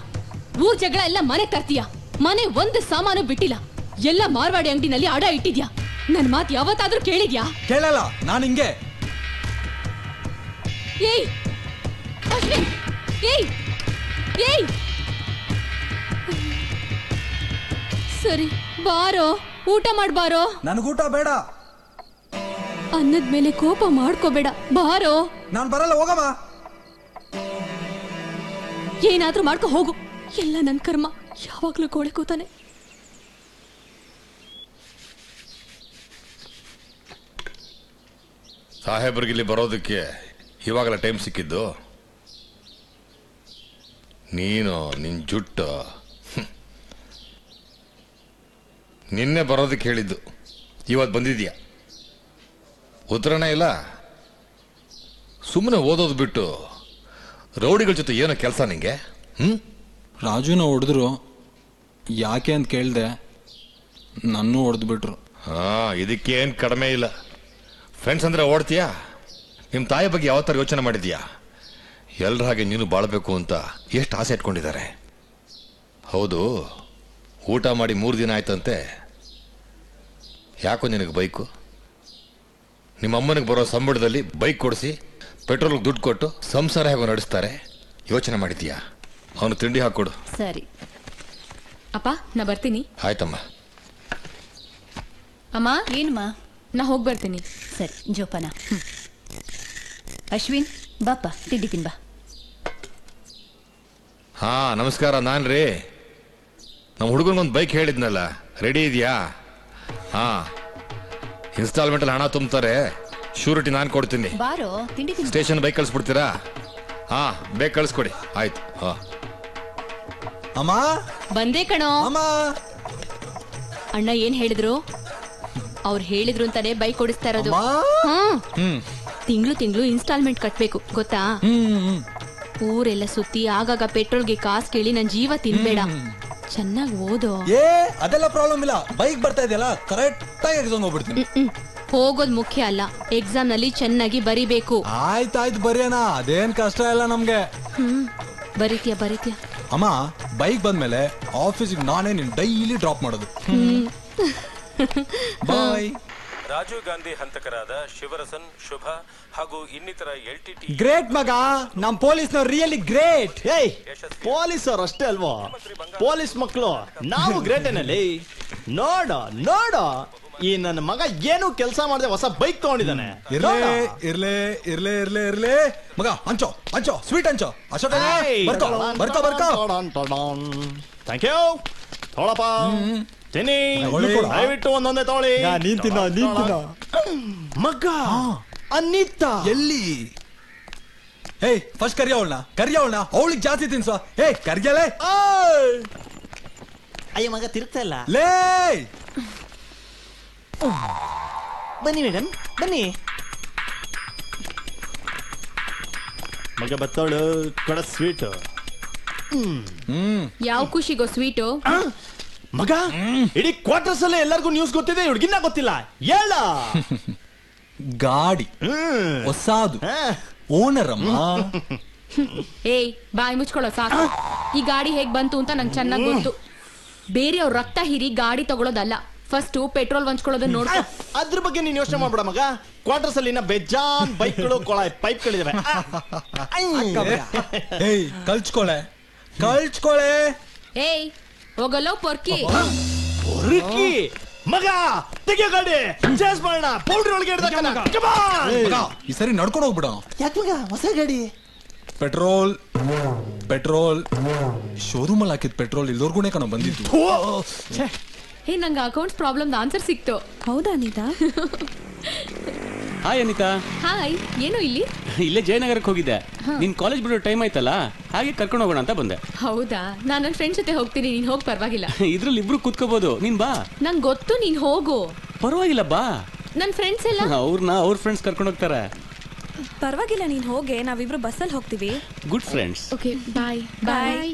ಊರ್ ಜಗಳ ಎಲ್ಲ ಮನೆ ತರ್ತೀಯಾ? ಮನೆ ಒಂದು ಸಾಮಾನು ಬಿಟ್ಟಿಲ್ಲ. ಎಲ್ಲ ಮಾರ್ವಾಡಿ ಅಂಗಡಿನಲ್ಲಿ ಅಡ ಇಟ್ಟಿದ್ಯಾ? ನನ್ ಮಾತು ಯಾವತ್ತಾದ್ರೂ ಕೇಳಿದ್ಯಾ? ಕೇಳಲ್ಲ. ನಾನು ಹಿಂಗೆ. ಏಯ್ ಅಶ್ವಿನ್, ಏಯ್ ಏಯ್, ಸರಿ ಬಾರೋ, ಊಟ ಮಾಡ್ಬಾರೋ. ನನಗೂಟ ಬೇಡ. ಅನ್ನದ ಮೇಲೆ ಕೋಪ ಮಾಡ್ಕೋಬೇಡ, ಬಾರೋ. ನಾನ್ ಬರಲ್ಲ, ಹೋಗಮ್ಮ. ಏನಾದ್ರೂ ಮಾಡ್ಕೊ ಹೋಗು. ಎಲ್ಲ ನನ್ ಕರ್ಮ, ಯಾವಾಗ್ಲೂ ಗೋಳೆ ಕೂತಾನೆ. ಸಾಹೇಬ್ರಿಗಿಲ್ಲಿ ಬರೋದಕ್ಕೆ ಇವಾಗಲ ಟೈಮ್ ಸಿಕ್ಕಿದ್ದು. ನೀನು ನಿನ್ ಜುಟ್ಟು ನಿನ್ನೆ ಬರೋದಕ್ಕೆ ಹೇಳಿದ್ದು, ಇವತ್ತು ಬಂದಿದ್ಯಾ? ಉತ್ತರನೇ ಇಲ್ಲ. ಸುಮ್ಮನೆ ಓದೋದು ಬಿಟ್ಟು ರೌಡಿಗಳ ಜೊತೆ ಏನೋ ಕೆಲಸ ನಿಂಗೆ? ರಾಜುನ ಹೊಡೆದ್ರು, ಯಾಕೆ ಅಂತ ಕೇಳ್ದೆ, ನನ್ನೂ ಹೊಡೆದು ಬಿಟ್ರು. ಇದಕ್ಕೇನು ಕಡಿಮೆ ಇಲ್ಲ. ಫ್ರೆಂಡ್ಸ್ ಅಂದ್ರೆ ಓಡ್ತೀಯಾ? ನಿಮ್ಮ ತಾಯಿ ಬಗ್ಗೆ ಯಾವ ಥರ ಯೋಚನೆ ಮಾಡಿದ್ಯಾ? ಎಲ್ಲರ ಹಾಗೆ ನೀನು ಬಾಳ್ಬೇಕು ಅಂತ ಎಷ್ಟು ಆಸೆ ಇಟ್ಕೊಂಡಿದ್ದಾರೆ. ಹೌದು, ಊಟ ಮಾಡಿ 3 ದಿನ ಆಯ್ತಂತೆ. ಯಾಕೋ ನಿನಗೆ ಬೈಕು? ನಿಮ್ಮ ಅಮ್ಮನಿಗೆ ಬರೋ ಸಂಬಳದಲ್ಲಿ ಬೈಕ್ ಕೊಡಿಸಿ ಪೆಟ್ರೋಲ್ಗೆ ದುಡ್ಡು ಕೊಟ್ಟು ಸಂಸಾರ ಹೇಗೋ ನಡೆಸ್ತಾರೆ. ಯೋಚನೆ ಮಾಡಿದ್ಯಾ? ಅವನು ತಿಂಡಿ ಹಾಕೊಡು. ಸರಿ ಅಪ್ಪ, ನಾ ಬರ್ತೀನಿ. ಆಯ್ತಮ್ಮ. ಅಮ್ಮ, ಏನಮ್ಮ? ನಾ ಹೋಗಿ ಬರ್ತೀನಿ. ಸರಿ, ಜೋಪಾನ. ಅಶ್ವಿನ್, ಬಾಪ ತಿಂಡಿ ತಿನ್ಬಾ. ಹಾ, ನಮಸ್ಕಾರ. ನಾನು ರೀ, ನಮ್ಮ ಹುಡುಗನಿಗೊಂದು ಬೈಕ್ ಹೇಳಿದ್ನಲ್ಲ, ರೆಡಿ ಇದೆಯಾ? ಹಾ, ಇನ್ಸ್ಟಾಲ್ಮೆಂಟಲ್ಲಿ ಹಣ ತುಂಬ್ತಾರೆ. ಶ್ಯೂರಿಟಿ ನಾನು ಕೊಡ್ತೀನಿ. ಬಾರೋ, ತಿಂಡಿ ತಿನ್ಬಾ. Station bike ಕಳಿಸ್ಬಿಡ್ತೀರಾ? ಹಾ, ಬೇಗ ಕಳಿಸ್ಕೊಡಿ. ಆಯ್ತು. ಹಾ ಅಮ್ಮ, ಬಂದೆ ಕಣೋ. ಅಮ್ಮ, ಅಣ್ಣ ಏನ್ ಹೇಳಿದ್ರು? ಅವ್ರು ಹೇಳಿದ್ರು ಅಂತಾನೆ ಬೈಕ್ ಕೊಡಿಸ್ತಾ ಇರೋದು. ತಿಂಗಳು ಇನ್ಸ್ಟಾಲ್ಮೆಂಟ್ ಕಟ್ಬೇಕು, ಗೊತ್ತಾ? ಊರೆಲ್ಲ ಸುತ್ತಿ ಆಗಾಗ ಪೆಟ್ರೋಲ್ಗೆ ಕಾಸು ಕೇಳಿ ನನ್ ಜೀವ ತಿನ್ಬೇಡ. ಚೆನ್ನಾಗಿ ಓದೋ. ಅದೆಲ್ಲ ಪ್ರಾಬ್ಲಮ್ ಇಲ್ಲ. ಬೈಕ್ ಬರ್ತಾ ಇದೆಯಲ್ಲ, ಕರೆಕ್ಟ್ ಆಗಿ ಎಕ್ಸಾಮ್ ಹೋಗ್ಬಿಡ್ತೀನಿ. ಹೋಗೋದ್ ಮುಖ್ಯ ಅಲ್ಲ, ಎಕ್ಸಾಮ್ ನಲ್ಲಿ ಚೆನ್ನಾಗಿ ಬರಿಬೇಕು. ಆಯ್ತಾಯ್ತು, ಬರೆಯೋಣ. ಅದೇನ್ ಕಷ್ಟ ಇಲ್ಲ ನಮ್ಗೆ. ಬರೀತೀಯ. ಅಮ್ಮ, ಬೈಕ್ ಬಂದ್ಮೇಲೆ ಆಫೀಸಿಗೆ ನಾನೇ ನಿನ್ ಡೈಲಿ ಡ್ರಾಪ್ ಮಾಡೋದು. ಬಾಯ್. ರಾಜೀವ್ ಗಾಂಧಿ ಹಂತಕರಾದ ಶಿವರಸನ್, ಶುಭ ಹಾಗೂ ಇನ್ನಿತರ LTT ಗ್ರೇಟ್ ಮಗ, ನಮ್ ಪೊಲೀಸ್ನವ್ರು ರಿಯಲಿ ಗ್ರೇಟ್. ಏಯ್, ಪೊಲೀಸ್ ಅವ್ರು ಅಷ್ಟೇ ಅಲ್ವಾ? ಪೊಲೀಸ್ ಮಕ್ಕಳು ನಾವು ಗ್ರೇಟ್ ಏನಲ್ಲಿ. ನೋಡ ಈ ನನ್ನ ಮಗ ಏನು ಕೆಲಸ ಮಾಡದೆ ಹೊಸ ಬೈಕ್ ತಗೊಂಡಿದ್ದಾನೆ. ಇರ್ಲೇ ಮಗ, ಹಂಚೋ ಸ್ವೀಟ್ ಹಂಚೋ. ಅಶೋಕ, ಬರ್ಕೋ. Thank you. ತೊಳಪ್ಪ, ತಿನ್ನಿ. ದಯವಿಟ್ಟು ಒಂದೊಂದೇ ತೊಗೊಳ್ಳಿ. ನೀನ್ ತಿನ್ನ. ಮಗ ಅನಿತಾ ಎಲ್ಲಿ? ಏಯ್, ಫಸ್ಟ್ ಕರಿಯವಳನ್ನ ಅವಳಿಗೆ ಜಾಸ್ತಿ ತಿನ್ಸೋ. ಏಯ್, ಕರ್ಗ್ಯಾಲೆ. ಅಯ್ಯ ಮಗ, ತಿರುಗ್ತಾ ಇಲ್ಲ. ಲೇ, ಬನ್ನಿ ಮೇಡಮ್, ಬನ್ನಿ. ಮಗ ಬತ್ತವಳು, ಕೊಡ ಸ್ವೀಟ್. ಯಾವ ಖುಷಿಗೋ ಸ್ವೀಟು? ಮಗ, ಇಡೀ ಕ್ವಾರ್ಟರ್ಸ್ ಅಲ್ಲೇ ಎಲ್ಲರಿಗೂ ನ್ಯೂಸ್ ಗೊತ್ತಿದೆ, ಹುಡುಗಿನ ಗೊತ್ತಿಲ್ಲ. ಹೇಳ. ಗಾಡಿ ಹೊಸಾದು, ಓನರ್ ಅಮ್ಮ. ಏಯ್, ಬಾಯಿ ಮುಚ್ಕೊಳ್ಳೋ ಸಾಕು. ಈ ಗಾಡಿ ಹೇಗ್ ಬಂತು ಅಂತ ನಂಗೆ ಚೆನ್ನಾಗಿ ಗೊತ್ತು. ಬೇರೆಯವ್ರ ರಕ್ತ ಹೀರಿ ಗಾಡಿ ತಗೊಳ್ಳೋದಲ್ಲ, ಫಸ್ಟ್ ಪೆಟ್ರೋಲ್ ಹಂಚ್ಕೊಳ್ಳೋದನ್ನ ನೋಡ್ಕೊ. ಅದ್ರ ಬಗ್ಗೆ ನೀನ್ ಯೋಚನೆ ಮಾಡ್ಬೇಡ ಮಗ. ಕ್ವಾರ್ಟರ್ಸ್ ಅಲ್ಲಿ ಬೇಜಾನ್ ಬೈಕ್ಗಳು, ಪೈಪ್ಗಳಿದಾವೆ. ಏಯ್, ಕಳ್ಚ್ಕೊಳೆ. ಏಯ್, ಹೋಗಲ್ಲೋ ಪೊರ್ಕಿ. ಮಗ ತೆಗಿಯ ಗಾಡಿ ಚೇಸ್ ಮಾಡೋಣ ಪೌಡ್ರಿ ಒಳಗೆ ಈ ಸರಿ ನಡ್ಕೊಂಡು ಹೋಗ್ಬಿಡ. ಯಾಕೆ ಮಗ ಹೊಸ ಗಾಡಿ ಪೆಟ್ರೋಲ್ ಪೆಟ್ರೋಲ್ ಶೋರೂಮ್ ಅಲ್ಲಿ ಹಾಕಿದ್ ಪೆಟ್ರೋಲ್ ಇಲ್ಲೋರ್ಗುಣೆ ಕಣ ಬಂದಿದ್ದು. ಹೇ ನಂಗೆ ಅಕೌಂಟ್ಸ್ ಪ್ರಾಬ್ಲಮ್ ಆನ್ಸರ್ ಸಿಕ್ತು. ಹೌದಾ ಅನಿತಾ? ಹಾಯ್ ಅನಿತಾ. ಹಾಯ್, ಏನು ಇಲ್ಲಿ? ಇಲ್ಲೇ ಜಯನಗರಕ್ಕೆ ಹೋಗಿದ್ದೆ. ನಿನ್ ಕಾಲೇಜ್ ಬಿಡೋ ಟೈಮ್ ಆಯ್ತಲ್ಲ, ಹಾಗೆ ಕರ್ಕೊಂಡು ಹೋಗೋಣ ಅಂತ ಬಂದೆ. ಹೌದಾ? ನಾನು ನನ್ನ ಫ್ರೆಂಡ್ಸ್ ಜೊತೆ ಹೋಗ್ತೀನಿ, ನೀನ್ ಹೋಗಿ ಪರವಾಗಿಲ್ಲ. ಇದ್ರಲ್ಲಿ ಇಬ್ರು ಕೂತ್ಕೋಬಹುದು, ನೀನ್ ಬಾ. ನಂಗೆ ಗೊತ್ತು, ನೀನ್ ಹೋಗು. ಪರವಾಗಿಲ್ಲ ಬಾ. ನನ್ನ ಫ್ರೆಂಡ್ಸ್ ಎಲ್ಲ ಅವ್ರ ಫ್ರೆಂಡ್ಸ್ ಕರ್ಕೊಂಡು ಹೋಗ್ತಾರೆ. ಪರವಾಗಿಲ್ಲ, ನೀನ್ ಹೋಗೆ, ನಾವಿಬ್ರು ಬಸ್ಸಲ್ಲಿ ಹೋಗ್ತೀವಿ. Good friends. Okay bye. Bye.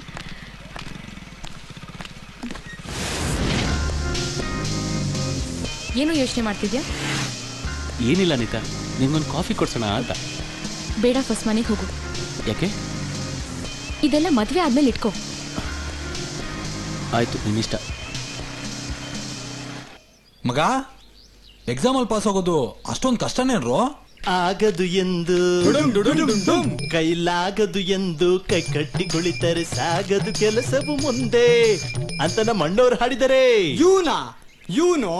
ಏನು ಯೋಚನೆ ಮಾಡ್ತಿದ್ಯಾ? ಏನಿಲ್ಲ ಅನಿತಾ, ನಿಮ್ಗೊಂದು ಕಾಫಿ ಕೊಡ್ಸೋಣ ಅಂತ. ಬೇಡ, ಫಸ್ಟ್ ಮನೆಗೆ ಹೋಗು. ಯಾಕೆ? ಇದೆಲ್ಲ ಮದುವೆ ಆದ್ಮೇಲೆ ಇಟ್ಕೋ. ಆಯ್ತು, ನಿನ್ನಿಷ್ಟ. ಮಗ, ಎಕ್ಸಾಮ್ ಅಲ್ಲಿ ಪಾಸ್ ಆಗೋದು ಅಷ್ಟೊಂದು ಕಷ್ಟನೇನ್ರೋ? ಆಗದು ಎಂದು ಕೈಲಾಗದು ಎಂದು ಕೈ ಕಟ್ಟಿ ಕುಳಿತರೆ ಸಾಗದು ಕೆಲಸವು ಮುಂದೆ ಅಂತ ನಮ್ಮ ಅಣ್ಣವ್ರು ಹಾಡಿದರೆ. ಇವನು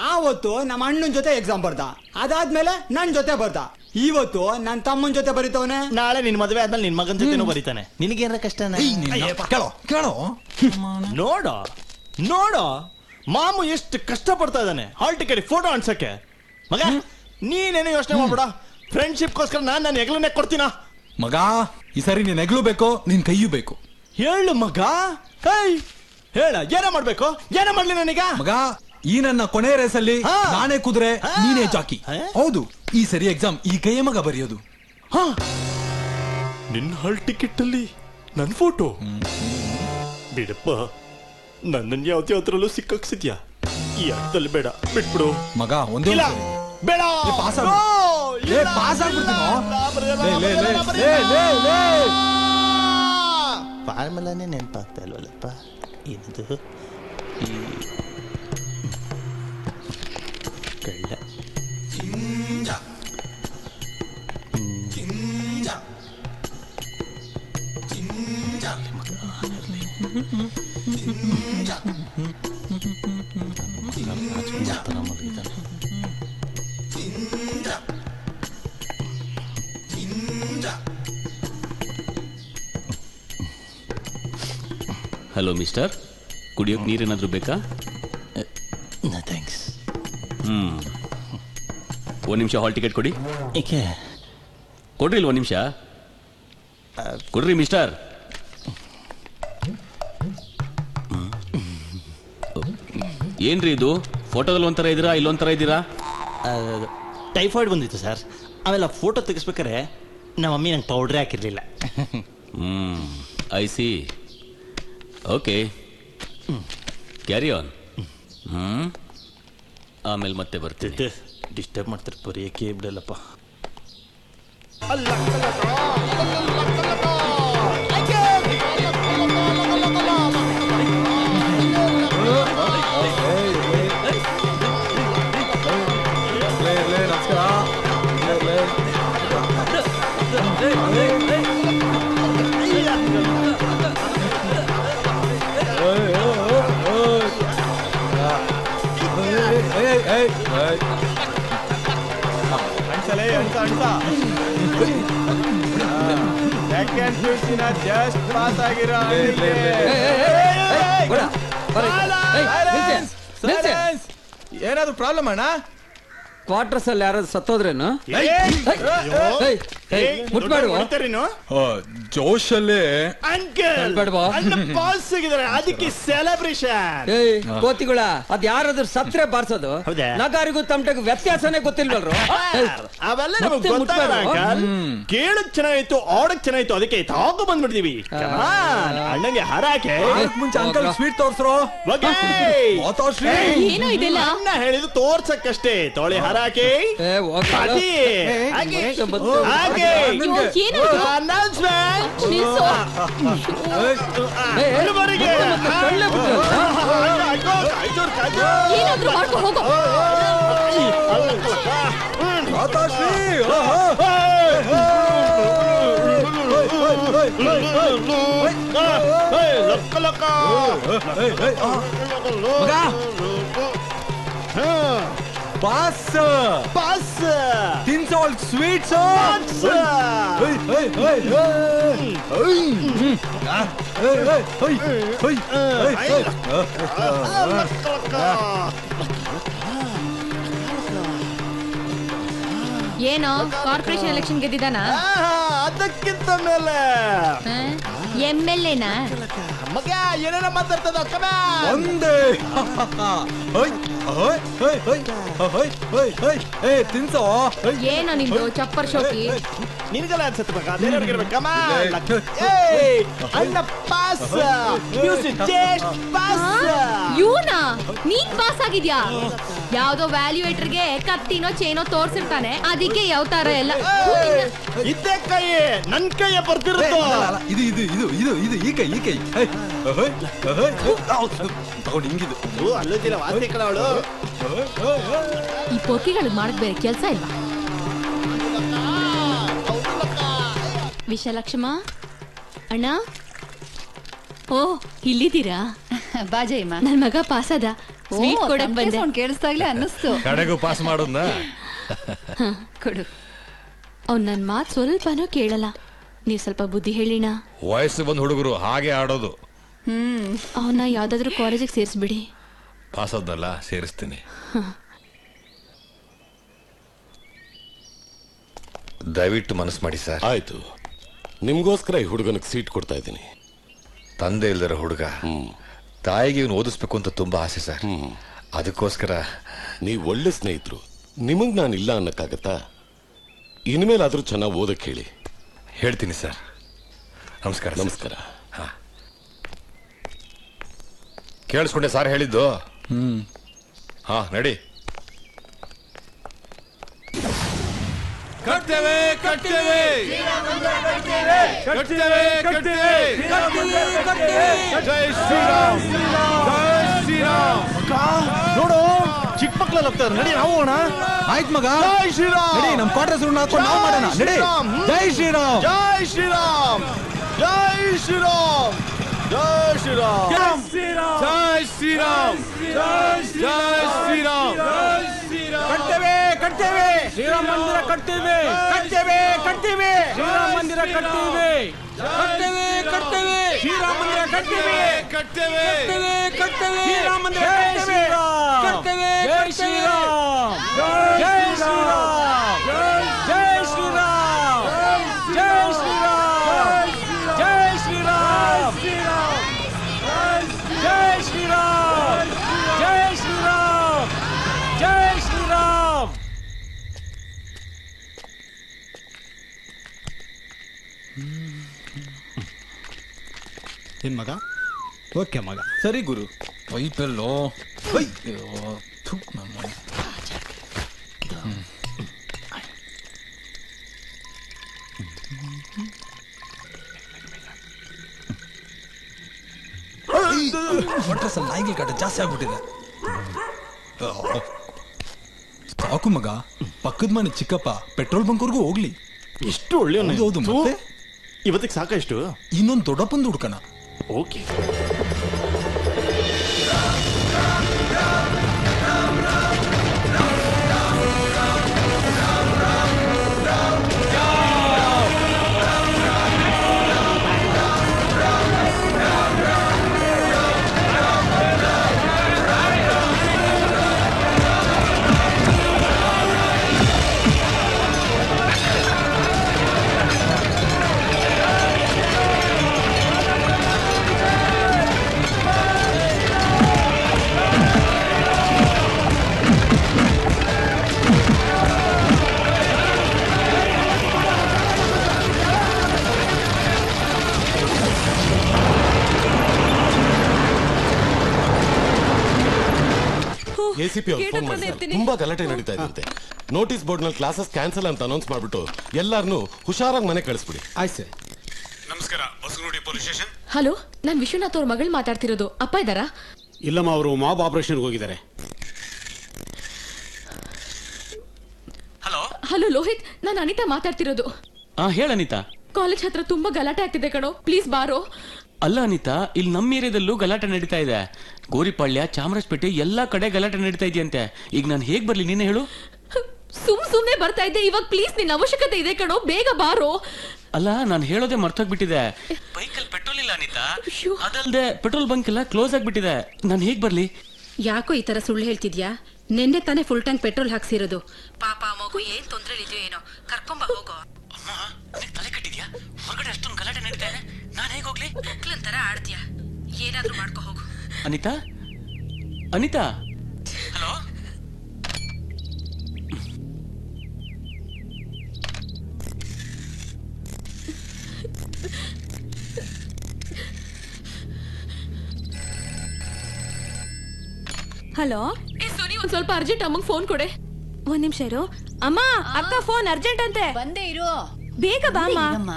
ಆವತ್ತು ನಮ್ಮ ಅಣ್ಣನ ಜೊತೆ ಎಕ್ಸಾಮ್ ಬರ್ದ, ಅದಾದ್ಮೇಲೆ ನನ್ ಜೊತೆ ಬರ್ದ, ಇವತ್ತು ನನ್ನ ತಮ್ಮನ ಜೊತೆ ಬರೀತವನೆ. ನಾಳೆ ನಿನ್ ಮದುವೆ ಆದ್ಮೇಲೆ ನಿನ್ ಮಗನ ಜೊತೆನೂ ಬರೀತಾನೆ. ನಿನಗೇನ ಕಷ್ಟ? ಕೇಳೋ ನೋಡೋ ನೋಡೋ ಮಾಮು ಎಷ್ಟು ಕಷ್ಟ ಪಡ್ತಾ ಇದ್ದಾನೆ ಹಾಲ್ ಟಿಕೆಟ್ ಫೋಟೋ ಅನ್ಸಕ್ಕೆ. ಮಗ ನೀನೇನು ಯೋಚನೆ ಮಾಡ್ಬೇಡ, ಫ್ರೆಂಡ್ಶಿಪ್ಗೋಸ್ಕರ ನಾನು ಹೆಗ್ಲನ್ನೇ ಕೊಡ್ತೀನ. ಮಗ, ಈ ಸರಿ ನೀನ್ ಹೆಗ್ಲು ಬೇಕು, ನಿನ್ ಕೈಯೂ ಬೇಕು. ಹೇಳು ಮಗ. ಹೇಳ, ಏನ ಮಾಡ್ಬೇಕು? ಏನ ಮಾಡ್ಲಿ ನನಗ? ಮಗ, ಈ ನನ್ನ ಕೊನೆ ರೇಸಲ್ಲಿ ನಾನೇ ಕುದುರೆ, ನೀನೇ ಜಾಕಿ. ಹೌದು, ಈ ಸರಿ ಎಕ್ಸಾಮ್ ಈ ಕೈಯ ಮಗ ಬರೆಯೋದು. ನಿನ್ನ ಹಾಲ್ ಟಿಕೆಟ್ ಅಲ್ಲಿ ನನ್ ಫೋಟೋ ಬಿಡಪ್ಪ. ನನ್ನನ್ ಯಾವ್ದ್ರಲ್ಲೂ ಸಿಕ್ಕಾಕ್ಸಿದ್ಯಾ? ಈ ಅರ್ಥದಲ್ಲಿ ಬೇಡ, ಬಿಟ್ಬಿಡು ಮಗ. ಒಂದೇ ಬೇಡ, ಫಾರ್ಮುಲಾನೇ ನೆನಪಾಗ್ತಾ ಇಲ್ವಲ್ಲಪ್ಪ. ಇದು ಕಳ್ಳ. ಹಲೋ ಮಿಸ್ಟರ್, ಕುಡಿಯೋಕೆ ನೀರೇನಾದ್ರೂ ಬೇಕಾ? ಥ್ಯಾಂಕ್ಸ್. ಒಂದು ನಿಮಿಷ ಹಾಲ್ ಟಿಕೆಟ್ ಕೊಡಿ. ಏಕೆ ಕೊಡ್ರಿ, ಒಂದು ನಿಮಿಷ ಕೊಡ್ರಿ ಮಿಸ್ಟರ್. ಏನ್ರಿ ಇದು? ಫೋಟೋದಲ್ಲಿ ಒಂಥರ ಇದ್ದೀರಾ, ಇಲ್ಲೊಂಥರ ಇದ್ದೀರಾ? ಟೈಫಾಯ್ಡ್ ಬಂದಿತ್ತು ಸರ್. ಆಮೇಲೆ ಫೋಟೋ ತೆಗಿಸ್ಬೇಕಾರೆ ನಮ್ಮ ಮಮ್ಮಿ ನಂಗೆ ಪೌಡ್ರೇ ಹಾಕಿರ್ಲಿಲ್ಲ. I see. Okay, carry on. ಆಮೇಲೆ ಮತ್ತೆ ಬರ್ತಿದ್ದೆ. ಡಿಸ್ಟರ್ಬ್ ಮಾಡ್ತಾರೆ, ಬರೆಯಕ್ಕೆ ಬಿಡಲ್ಲಪ್ಪ. ಜಸ್ಟ್ ಪಾಸ್ ಆಗಿರೋ ಏನಾದ್ರು ಪ್ರಾಬ್ಲಮ್ ಅಣ್ಣ? ಕ್ವಾರ್ಟರ್ಸ್ ಅಲ್ಲಿ ಯಾರಾದ್ರು ಸತ್ತೋದ್ರೇನು? ಜೋಶಲ್ಲೇ ಅದಕ್ಕೆ ಸೆಲೆಬ್ರೇಷನ್. ಕೋತಿಗಳ ಅದ್ ಯಾರಾದ್ರೂ ಸತ್ರೆ ಬಾರ್ಸೋದು, ನಗಾರಿಗೂ ತಮಟೆಗೂ ವ್ಯತ್ಯಾಸನೇ ಗೊತ್ತಿಲ್ವಲ್ರು? ಅವೆಲ್ಲ ಕೇಳಕ್ ಚೆನ್ನಾಗಿತ್ತು, ಆಡಕ್ ಚೆನ್ನಾಗಿತ್ತು, ಅದಕ್ಕೆ ತಾಕು ಬಂದ್ಬಿಡ್ತೀವಿ. ಅಣ್ಣಂಗೆ ಹಾರಾಕೆ ಮುಂಚೆ ಅಂಕಲ್ ಸ್ವೀಟ್ ತೋರ್ಸ್ರೋ. ಏನೋ ಇದೆಲ್ಲ ಅಣ್ಣ ಹೇಳಿದ್ದು ತೋರ್ಸಕ್ಕಷ್ಟೇ. ತೊಳೆ ಹಾರಾಕೆ ಪಾಸ್ ಪಾಸ್ ತಿನ್ಸೋ ಸ್ವೀಟ್ಸ್ ಏನೋ ಕಾರ್ಪೊರೇಷನ್ ಎಲೆಕ್ಷನ್ ಗೆದ್ದಿದ್ದಾನ? ಅದಕ್ಕಿಂತ ಮೇಲೆ MLA-ನಾ? ಮಗ ಏನೇನ ಮಾತಾಡ್ತದ ಒಂದೇ ತಿನ್ಸೋ ಏನೋ ನಿಮ್ದು ಚಪ್ಪರ್ ಶೋಕಿ? ನಿನ್ಗೆಲ್ಲ ಅನ್ಸುತ್ತೆ ಮಗ ಬೇರೆಯವ್ರಿಗಿರ್ಬೇಕಮ್ಮ. ಅಣ್ಣ ಪಾಸ್ ಮ್ಯೂಸಿಕ್ ಪಾಸ್. ಇವನಾ ನೀನ್ ಪಾಸ್ ಆಗಿದ್ಯಾ? ಯಾವ್ದೋ ವ್ಯಾಲ್ಯೂಯೇಟರ್ಗೆ ಕತ್ತಿನೋ ಚೈನೋ ತೋರ್ಸಿರ್ತಾನೆ, ಅದಕ್ಕೆ ಯಾವ ತರ ಎಲ್ಲ ಇದ್ದೇ ಕೈ ನನ್ ಕೈಯ ಬರ್ತಿರುತ್ತೋ. ಇದು ಇದು ಇದು ಇದು ಇದು ಈ ಕೈ ತಗೊಂಡು ಹಿಂಗಿದು ಅಲ್ಲೋದಿಲ್ಲ ವಾಸಿ ಕಳವಳು. ಈ ಪೊಕ್ಕಿಗಳಿಗೆ ಮಾಡಕ್ ಬೇರೆ ಕೆಲ್ಸ ಇಲ್ವಾ? ವಿಶಾಲಕ್ಷ್ಮ ಅಣ್ಣ, ಓ ಇಲ್ಲಿದ್ದೀರಾ? ಬಾಜಯ್ಯಮ್ಮ, ನನ್ ಮಗ ಪಾಸ್ ಅದ, ಸ್ವೀಟ್ ಕೊಡಕ್ ಬಂದೆ. ಕೇಳಿಸ್ದಾಗ್ಲೇ ಅನ್ನಿಸ್ತು. ಕಡೆಗೂ ಪಾಸ್ ಮಾಡೋದ್ನ ಕೊಡು. ಅವ್ನ್ ನನ್ ಮಾತ್ ಸ್ವಲ್ಪನೂ ಕೇಳಲ್ಲ, ನೀವ್ ಸ್ವಲ್ಪ ಬುದ್ಧಿ ಹೇಳಿಣ. ವಯಸ್ಸು ಬಂದ್ ಹುಡುಗರು ಹಾಗೆ ಆಡೋದು. ಅವನ್ನ ಯಾವ್ದಾದ್ರು ಕಾಲೇಜಿಗೆ ಸೇರಿಸ್ಬಿಡಿ. ಪಾಸ್ ಆದ್ನಲ್ಲ ಸೇರಿಸ್ತೀನಿ. ದಯವಿಟ್ಟು ಮನಸ್ಸು ಮಾಡಿ ಸರ್. ಆಯ್ತು, ನಿಮ್ಗೋಸ್ಕರ ಈ ಹುಡುಗನಿಗೆ ಸೀಟ್ ಕೊಡ್ತಾ ಇದ್ದೀನಿ. ತಂದೆ ಇಲ್ದಿರೋ ಹುಡುಗ, ತಾಯಿಗೆ ಇವನು ಓದಿಸ್ಬೇಕು ಅಂತ ತುಂಬಾ ಆಸೆ ಸರ್. ಅದಕ್ಕೋಸ್ಕರ ನೀವು ಒಳ್ಳೆ ಸ್ನೇಹಿತರು, ನಿಮಗ್ ನಾನು ಇಲ್ಲ ಅನ್ನಕ್ಕಾಗತ್ತಾ? ಇನ್ಮೇಲಾದ್ರೂ ಚೆನ್ನಾಗಿ ಓದಕ್ಕೆ ಹೇಳಿ. ಹೇಳ್ತೀನಿ ಸರ್. ನಮಸ್ಕಾರ. ನಮಸ್ಕಾರ. ಕೇಳಿಸ್ಕೊಂಡೆ ಸರ್ ಹೇಳಿದ್ದು? ಹಾ ನಡಿ. ಕಟ್ತೇವೆ ಕಟ್ತೇವೆ ಕಟ್ತೇವೆ ಕಟ್ತೇವೆ ಜೈ ಶ್ರೀರಾಮ್ ಜೈ ಶ್ರೀರಾಮ್. ನೋಡು ಚಿಕ್ಕ ಮಕ್ಳೆಲ್ಲ ಹೋಗ್ತಾರೆ, ನಡಿ ನಾವು ಹೋಗೋಣ. ಆಯ್ತು ಮಗ, ಜೈ ಶ್ರೀರಾಮ್. ನಡಿ ನಮ್ ಕ್ವಾರ್ಟರ್ಸ್ ಹಾಕೊಂಡು ನಾವು ಮಾಡೋಣ. ನಡಿ. ಜೈ ಶ್ರೀರಾಮ್ ಜೈ ಶ್ರೀರಾಮ್ ಜೈ ಶ್ರೀರಾಮ್ ಜೈ ಶ್ರೀರಾಮ್ ಜೈ ಶ್ರೀರಾಮ್ ಜೈ ಶ್ರೀರಾಮ್. ಕಟ್ತೇವೆ ಕಟ್ತೇವೆ ಶ್ರೀರಾಮ ಮಂದಿರ ಕಟ್ತೇವೆ ಕಟ್ತೇವೆ ಕಟ್ತೇವೆ ಶ್ರೀರಾಮ ಮಂದಿರ ಕಟ್ತೇವೆ ಕಟ್ತೇವೆ ಕಟ್ತೇವೆ ಶ್ರೀರಾಮ ಮಂದಿರ ಕಟ್ತೇವೆ ಕಟ್ತೇವೆ ಕಟ್ತೇವೆ ಶ್ರೀರಾಮ ಮಂದಿರ ಕಟ್ತೇವೆ ಜೈ ಶ್ರೀರಾಮ್ ಜೈ ಶ್ರೀರಾಮ್ ಜೈ ಶ್ರೀರಾಮ್ ಜೈ ಶ್ರೀರಾಮ್ ಜೈ ಶ್ರೀರಾಮ್ ಜೈ ಶ್ರೀರಾಮ್ ಜೈ ಶ್ರೀರಾಮ್ ಜೈ ಶ್ರೀರಾಮ್. ಏನ್ ಮಗ? ಓಕೆ ಮಗ. ಸರಿ ಗುರು. ಪೈಪೆಲ್ಲೋ ನಾಯಿಗೆ ಕಾಟ ಜಾಸ್ತಿ ಆಗ್ಬಿಟ್ಟಿದೆ. ಸಾಕು ಮಗ, ಪಕ್ಕದ ಮನೆ ಚಿಕ್ಕಪ್ಪ ಪೆಟ್ರೋಲ್ ಬಂಕ್ವರೆಗೂ ಹೋಗ್ಲಿ. ಎಷ್ಟು ಒಳ್ಳೆ ಹೌದು. ಮತ್ತೆ ಇವತ್ತಿಗೆ ಸಾಕಷ್ಟು ಇನ್ನೊಂದು ದೊಡ್ಡಪ್ಪಂದು ಹುಡ್ಕಣ. ಓಕೆ. ಎಸಿಪಿ ಅವ್ರು ಫೋನ್ ಮಾಡಿದ್ದಾರೆ. ತುಂಬಾ ಗಲಾಟೆ ನಡೀತಾ ಇರುತ್ತೆ. ನೋಟಿಸ್ ಬೋರ್ಡ್ ನಲ್ಲಿ ಕ್ಲಾಸಸ್ ಕ್ಯಾನ್ಸಲ್ ಅಂತ ಅನೌನ್ಸ್ ಮಾಡ್ಬಿಟ್ಟು ಎಲ್ಲಾರನು ಹುಷಾರಾಗಿ ಮನೆ ಕಳಿಸ್ಬಿಡಿ. ಆಯ್ತು ಸರ್. ನಮಸ್ಕಾರ, ಹೊಸಗುಡಿ ಪೊಲೀಸ್ ಸ್ಟೇಷನ್. ಹಲೋ, ನಾನ್ ವಿಶ್ವನಾಥ್ ಅವ್ರ ಮಗಳು ಮಾತಾಡ್ತಿರೋದು. ಅಪ್ಪ ಇದ್ದಾರಾ? ಇಲ್ಲಮ್ಮ, ಅವರು ಮಾಬ್ ಆಪರೇಷನ್ಗೆ ಹೋಗಿದ್ದಾರೆ. ಹಲೋ ಲೋಹಿತ್, ನಾನು ಅನಿತಾ ಮಾತಾಡ್ತಿರೋದು. ಹೇಳ ಅನಿತಾ. ಕಾಲೇಜ್ ಹತ್ರ ತುಂಬಾ ಗಲಾಟೆ ಆಗ್ತಿದೆ ಕಣೋ, ಪ್ಲೀಸ್ ಬಾರೋ. ಅಲ್ಲ ಅನಿತಾ, ಇಲ್ಲಿ ನಮ್ಮ ಏರಿಯಾದಲ್ಲೂ ಗಲಾಟೆ ನಡೀತಾ ಇದೆ. ಗೋರಿಪಾಳ್ಯ, ಚಾಮರಾಜಪೇಟೆ ಎಲ್ಲಾ ಕಡೆ ಗಲಾಟೆ ನಡೀತಾ ಇದೆಯಂತೆ. ಈಗ ನಾನು ಹೇಗ್ ಬರ್ಲಿ ನೀನೇ ಹೇಳು? ಸುಮ್ನೆ ಬರ್ತಾ ಇದ್ದೆ, ಇವಾಗ ಪ್ಲೀಸ್ ನಿನ್ನ ಅವಶ್ಯಕತೆ ಇದೆ ಕಣೋ, ಬೇಗ ಬಾರೋ. ಅಲ್ಲ, ನಾನು ಹೇಳೋದೇ ಮರ್ತೋಗ್ಬಿಟ್ಟಿದೆ. ಬೈಕಲ್ಲಿ ಪೆಟ್ರೋಲ್ ಇಲ್ಲ ಅನಿತಾ, ಅದಲ್ದೆ ಪೆಟ್ರೋಲ್ ಬಂಕ್ ಎಲ್ಲ ಕ್ಲೋಸ್ ಆಗ್ಬಿಟ್ಟಿದೆ. ನಾನು ಹೇಗ್ ಬರ್ಲಿ? ಯಾಕೋ ಈ ತರ ಸುಳ್ಳು ಹೇಳ್ತಿದ್ಯಾ? ನಿನ್ನೆ ತಾನೇ ಫುಲ್ ಟ್ಯಾಂಕ್ ಪೆಟ್ರೋಲ್ ಹಾಕ್ಸಿರೋದು. ಪಾಪ ಮಗು ಏನ್ ತೊಂದ್ರೆ ಇದೆಯೋ ಏನೋ, ಕರ್ಕೊಂಬ ಹೋಗೋ. ತಲೆ ಕಟ್ಟಿದ್ಯಾ? ಹೊರಗಡೆ ಅಷ್ಟೊಂದು ಗಲಾಟೆ ನಡೀತಾ ಇದೆ, ನಾನು ಹೇಗೆ ಹೋಗ್ಲಿ? ಮಕ್ಳನ್ ತರ ಆಡ್ತೀಯಾ? ಏನಾದ್ರೂ ಮಾಡ್ಕೊ ಹೋಗು. ಅನಿತಾ, ಅನಿತಾ, ಹಲೋ. ಹಲೋ. ಸೋನಿ, ಒಂದ್ ಸ್ವಲ್ಪ ಅರ್ಜೆಂಟ್ ಅಮ್ಮಂಗ್ ಫೋನ್ ಕೊಡೆ. ಒಂದ್ ನಿಮಿಷ ಇರು. ಅಮ್ಮ, ಅಕ್ಕ ಫೋನ್ ಅರ್ಜೆಂಟ್ ಅಂತೆ. ಬಂದೇ ಇರು, ಬೇಗ ಬಾ ಅಮ್ಮ.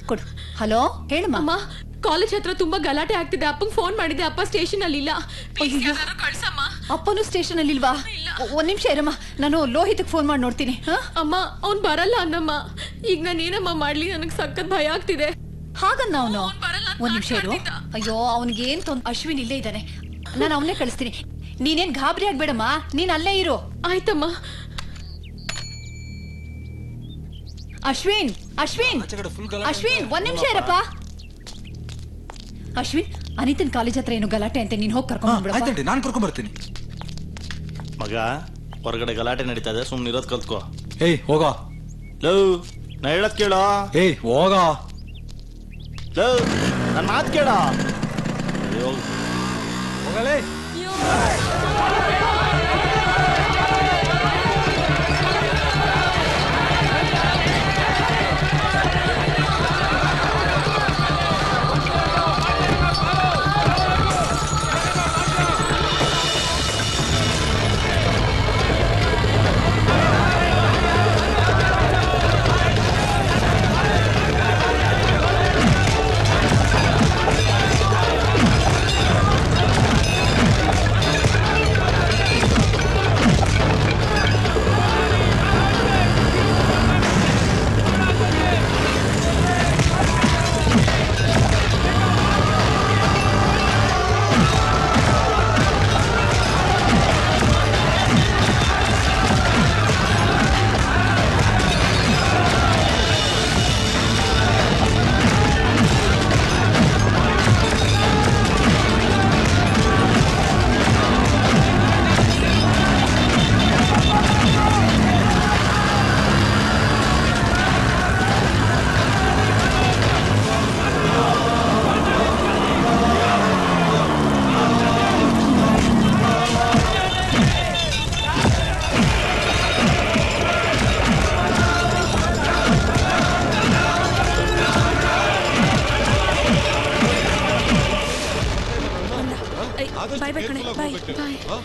ಕೊಡು. ಹಲೋ, ಹೇಳಮ್ಮ. ಅಮ್ಮ, ಕಾಲೇಜ್ ಹತ್ರ ತುಂಬಾ ಗಲಾಟೆ ಆಗ್ತಿದೆ, ಅಪ್ಪಂಗ್ ಫೋನ್ ಮಾಡಿದೆ, ಅಪ್ಪ ಸ್ಟೇಷನ್ ಅಲ್ಲಿ ಇಲ್ಲ. ಕಳ್ಸಮ್ಮ. ಅಪ್ಪನು ಸ್ಟೇಷನ್ ಅಲ್ಲಿ ಇಲ್ವಾ? ಒಂದ್ ನಿಮಿಷ ಇರಮ್ಮ, ನಾನು ಲೋಹಿತಕ್ ಫೋನ್ ಮಾಡಿ ನೋಡ್ತೀನಿ. ಅಮ್ಮ, ಅವ್ನ್ ಬರಲ್ಲ ಅನ್ನಮ್ಮ. ಈಗ ನಾನು ಏನಮ್ಮ ಮಾಡ್ಲಿ, ನನಗ್ ಸಖತ್ ಭಯ ಆಗ್ತಿದೆ. ಹಾಗನ್ನ ಅವನು ಒಂದ್ ನಿಮಿಷ ಇರು. ಅಯ್ಯೋ, ಅವನಿಗೇನ್ ಅಶ್ವಿನ್ ಇಲ್ಲೇ ಇದ್ದಾನೆ, ನಾನು ಅವನ್ನೇ ಕಳಿಸ್ತೀನಿ. ನೀನೇನ್ ಗಾಬರಿ ಆಗ್ಬೇಡಮ್ಮ, ನೀನ್ ಅಲ್ಲೇ ಇರು. ಆಯ್ತಮ್ಮ. ಅಶ್ವಿನ್, ಅಶ್ವಿನ್, ಅಶ್ವಿನ್, ಒಂದ್ ನಿಮಿಷ ಇರಪ್ಪ. ಅಶ್ವಿನ್, ಅನಿತನ್ ಕಾಲೇಜ್ ಹತ್ರ ಏನು ಗಲಾಟೆ ಅಂತ, ನೀನ್ ಹೋಗಿ ಕರ್ಕೊಂಡ್ ನಾನು ಕರ್ಕೊಂಡ್ ಬರ್ತೀನಿ. ಮಗ, ಹೊರಗಡೆ ಗಲಾಟೆ ನಡೀತಾ ಇದೆ, ಸುಮ್ನೆ ಇರೋದ್ ಕಲ್ತ್ಕೋ. ಏಯ್ ಹೋಗ. ಲವ್, ನಾ ಹೇಳದ್ ಕೇಳೋ. ಏಯ್ ಹೋಗ. ಲವ್, ನನ್ ಮಾತ್ ಕೇಳ. ಹೋಗಲೇ.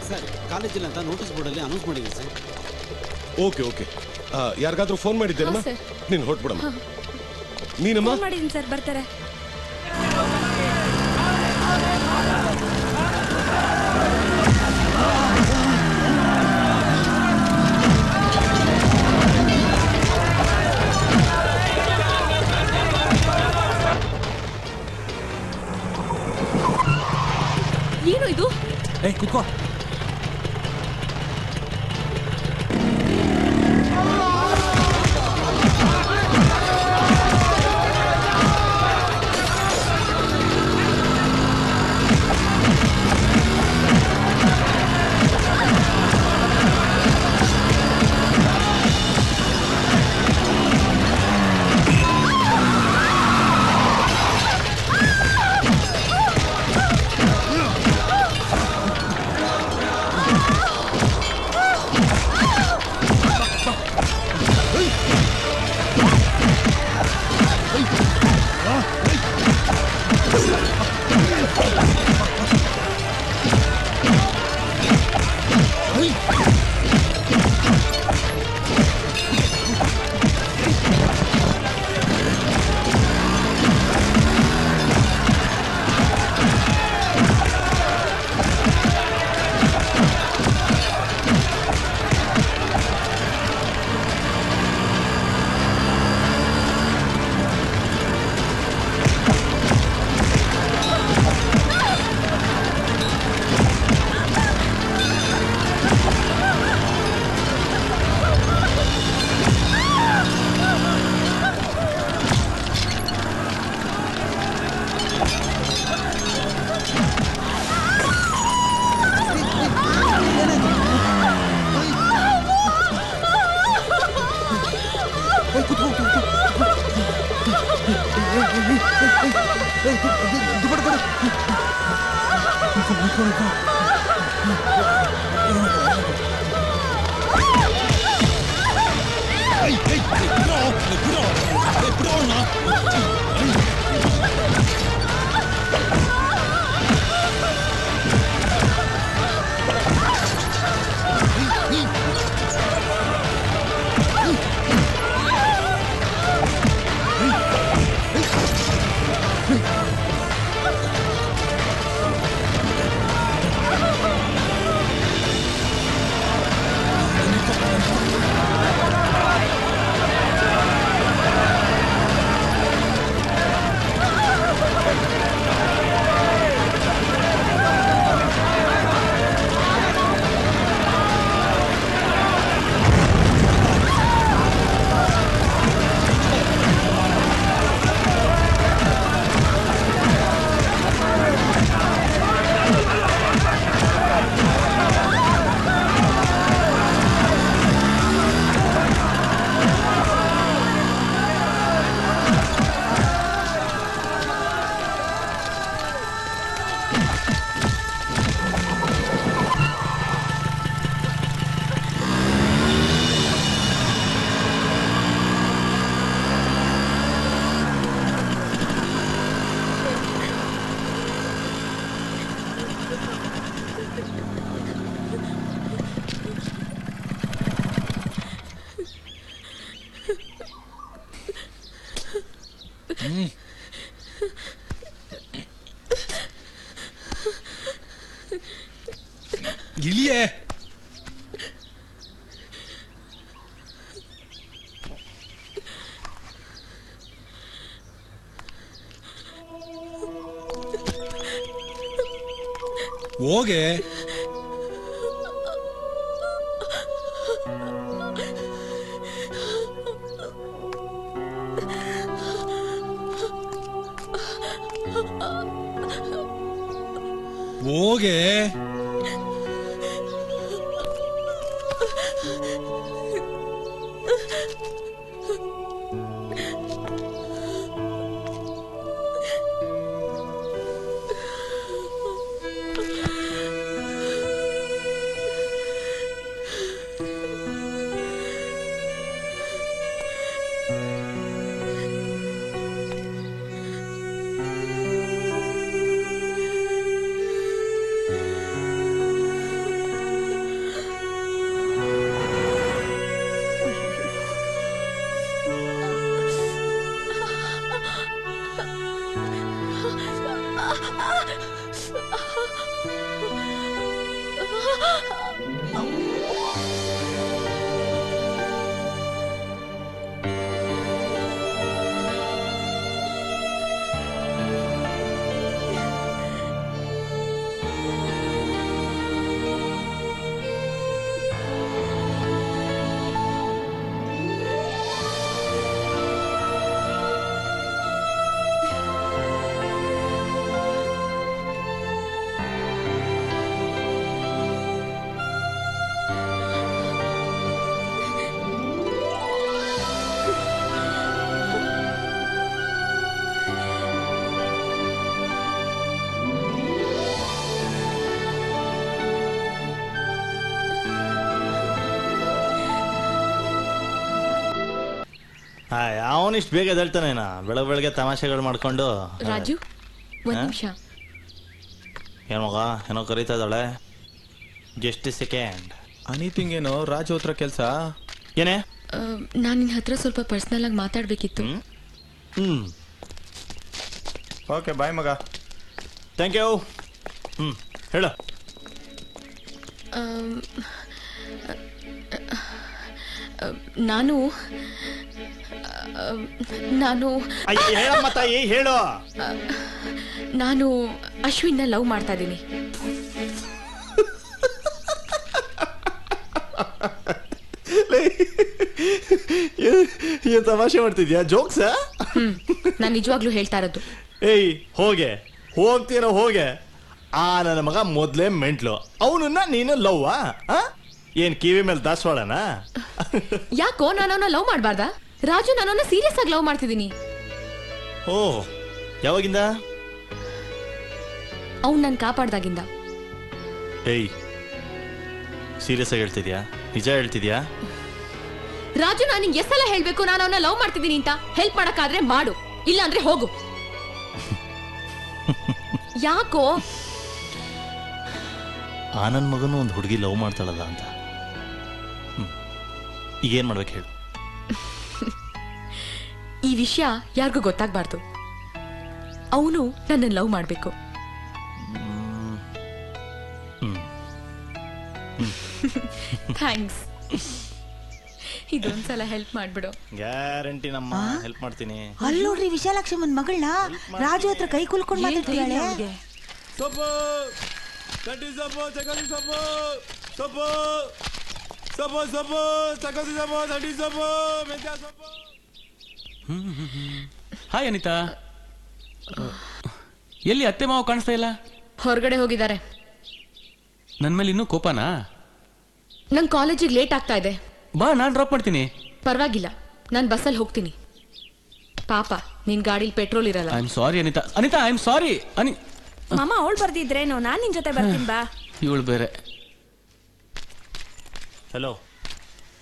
ಸರ್, ಕಾಲೇಜಿಲ್ಲ ಅಂತ ನೋಟಿಸ್ ಬೋರ್ಡಲ್ಲಿ ಅನೌನ್ಸ್ ಮಾಡಿದ್ದೀನಿ ಸರ್. Okay okay. ಯಾರಿಗಾದ್ರೂ ಫೋನ್ ಮಾಡಿದ್ದೇನಮ್ಮ? ನೀನು ಹೊರಟ್ಬಿಡಮ್ಮ. ನೀನಮ್ಮ? ಮಾಡಿದ್ದೀನಿ ಸರ್, ಬರ್ತಾರೆ. ಏನು ಇದು? ಏಯ್ ಕುತ್ಕೋ. ಇಲ್ಲಿಯೇ ಹೋಗೆ ಹೋಗೆ ಅವನಿಷ್ಟು ಬೇಗ ಎದ್ದೇಳ್ತಾನೇನ ಬೆಳಗ್ಗೆ ತಮಾಷೆಗಳು ಮಾಡ್ಕೊಂಡು. ರಾಜು ಒಂದ್ ನಿಮಿಷ. ಏನ್ ಮಗ ಏನೋ ಕರೀತಾ ಇದ್ದಾಳೆ. Just second. ಅನಿಥಿಂಗ್ ಏನೋ ರಾಜು ಹತ್ರ ಕೆಲಸ ಏನೇ? ನಾನು ನಿನ್ನ ಹತ್ರ ಸ್ವಲ್ಪ ಪರ್ಸನಲ್ ಆಗಿ ಮಾತಾಡ್ಬೇಕಿತ್ತು. ಓಕೆ ಬಾಯ್ ಮಗ. Thank you. ಹೇಳು. ನಾನು ಹೇಳಮ್ಮ ತಾಯಿ ಹೇಳು. ನಾನು ಅಶ್ವಿನ್ನ ಲವ್ ಮಾಡ್ತಾ ಇದ್ದೀನಿ. ಏನ್ ತಮಾಷೆ ಮಾಡ್ತಿದ್ಯಾ? ಜೋಕ್ಸ? ನಾನು ನಿಜವಾಗ್ಲೂ ಹೇಳ್ತಾ ಇರೋದು. ಏಯ್ ಹೋಗೆ ಹೋಗ್ತೀನೋ ಹೋಗೆ. ನನ್ನ ಮಗ ಮೊದ್ಲೇ ಮೆಂಟ್ಲು. ಅವನನ್ನ ನೀನು ಲವ್ವಾ? ಏನ್ ಕಿವಿ ಮೇಲೆ ದಾಸವಾಳನ? ಯಾಕೋ ನಾನು ಲವ್ ಮಾಡ್ಬಾರ್ದಾ? ರಾಜು ನಾನು ಸೀರಿಯಸ್ ಆಗಿ ಲವ್ ಮಾಡ್ತಿದ್ದೀನಿ. ಓ ಯಾವಾಗಿಂದ? ಅವ್ನು ನಾನು ಕಾಪಾಡ್ದಾಗಿಂದ. ಏಯ್, ಸೀರಿಯಸ್ ಆಗಿ ಹೇಳ್ತಿದ್ಯಾ? ನಿಜ ಹೇಳ್ತಿದ್ಯಾ? ರಾಜು, ನಾನು ನಿಂಗೆ ಎಷ್ಟೆಲ್ಲ ಹೇಳ್ಬೇಕು ನಾನು ಅವನ್ನ ಲವ್ ಮಾಡ್ತಿದ್ದೀನಿ ಅಂತ? ಹೆಲ್ಪ್ ಮಾಡಕ್ಕಾದ್ರೆ ಮಾಡು, ಇಲ್ಲ ಅಂದ್ರೆ ಹೋಗು. ಯಾಕೋ? ಆ ನನ್ನ ಮಗನೂ ಒಂದು ಹುಡುಗಿ ಲವ್ ಮಾಡ್ತಾಳಲ್ಲ ಅಂತ. ಈಗೇನ್ ಮಾಡ್ಬೇಕು ಹೇಳು? ಈ ವಿಷಯ ಯಾರಿಗೂ ಗೊತ್ತಾಗ್ಬಾರ್ದು. ಅವನು ನನ್ನನ್ನು ಲವ್ ಮಾಡ್ಬೇಕು. ಥ್ಯಾಂಕ್ಸ್. ಇದೊಂದ್ಸಲ ಹೆಲ್ಪ್ ಮಾಡ್ಬಿಡು. ಗ್ಯಾರಂಟಿ ನಮ್ಮ ಹೆಲ್ಪ್ ಮಾಡ್ತೀನಿ. ಅಲ್ಲಿ ನೋಡ್ರಿ ವಿಶಾಲಾಕ್ಷಮ್ಮನ್ ಮಗಳನ್ನ ರಾಜು ಹತ್ರ ಕೈ ಕುಲ್ಕೊಂಡು ಮಾತಾಡ್ತಿದ್ದಾಳೆ. ಸೊಪ್ಪು, ಕಡ್ಡಿ ಸೊಪ್ಪು, ಚಕಲಿ ಸೊಪ್ಪು, ಸೊಪ್ಪು, ಸೊಪ್ಪು, ಸೊಪ್ಪು, ಚಕಲಿ ಸೊಪ್ಪು, ಕಡ್ಡಿ ಸೊಪ್ಪು, ಮೆಂತ್ಯ ಸೊಪ್ಪು. ಹಾಯ್ ಅನಿತಾ, ಎಲ್ಲಿ ಅತ್ತೆ ಮಾವ ಕಾಣಿಸ್ತಾ ಇಲ್ಲ? ಹೊರಗಡೆ ಹೋಗಿದ್ದಾರೆ. ನನ್ ಮೇಲೆ ಇನ್ನೂ ಕೋಪನಾ? ನಂಗೆ ಕಾಲೇಜಿಗೆ ಲೇಟ್ ಆಗ್ತಾ ಇದೆ. ಬಾ, ನಾನ್ ಡ್ರಾಪ್ ಮಾಡ್ತೀನಿ. ಪರವಾಗಿಲ್ಲ, ನಾನು ಬಸ್ಸಲ್ಲಿ ಹೋಗ್ತೀನಿ. ಪಾಪ ನಿನ್ ಗಾಡಿಲಿ ಪೆಟ್ರೋಲ್ ಇರಲ್ಲ. I am sorry Anita. Anita, I am sorry. ಮಾಮ, ಅವಳು ಬರ್ದಿದ್ರೇನೋ, ನಾನ್ ನಿನ್ ಜೊತೆ ಬರ್ತೀನಿ ಬಾ. ಇವಳು ಬೇರೆ. ಹಲೋ,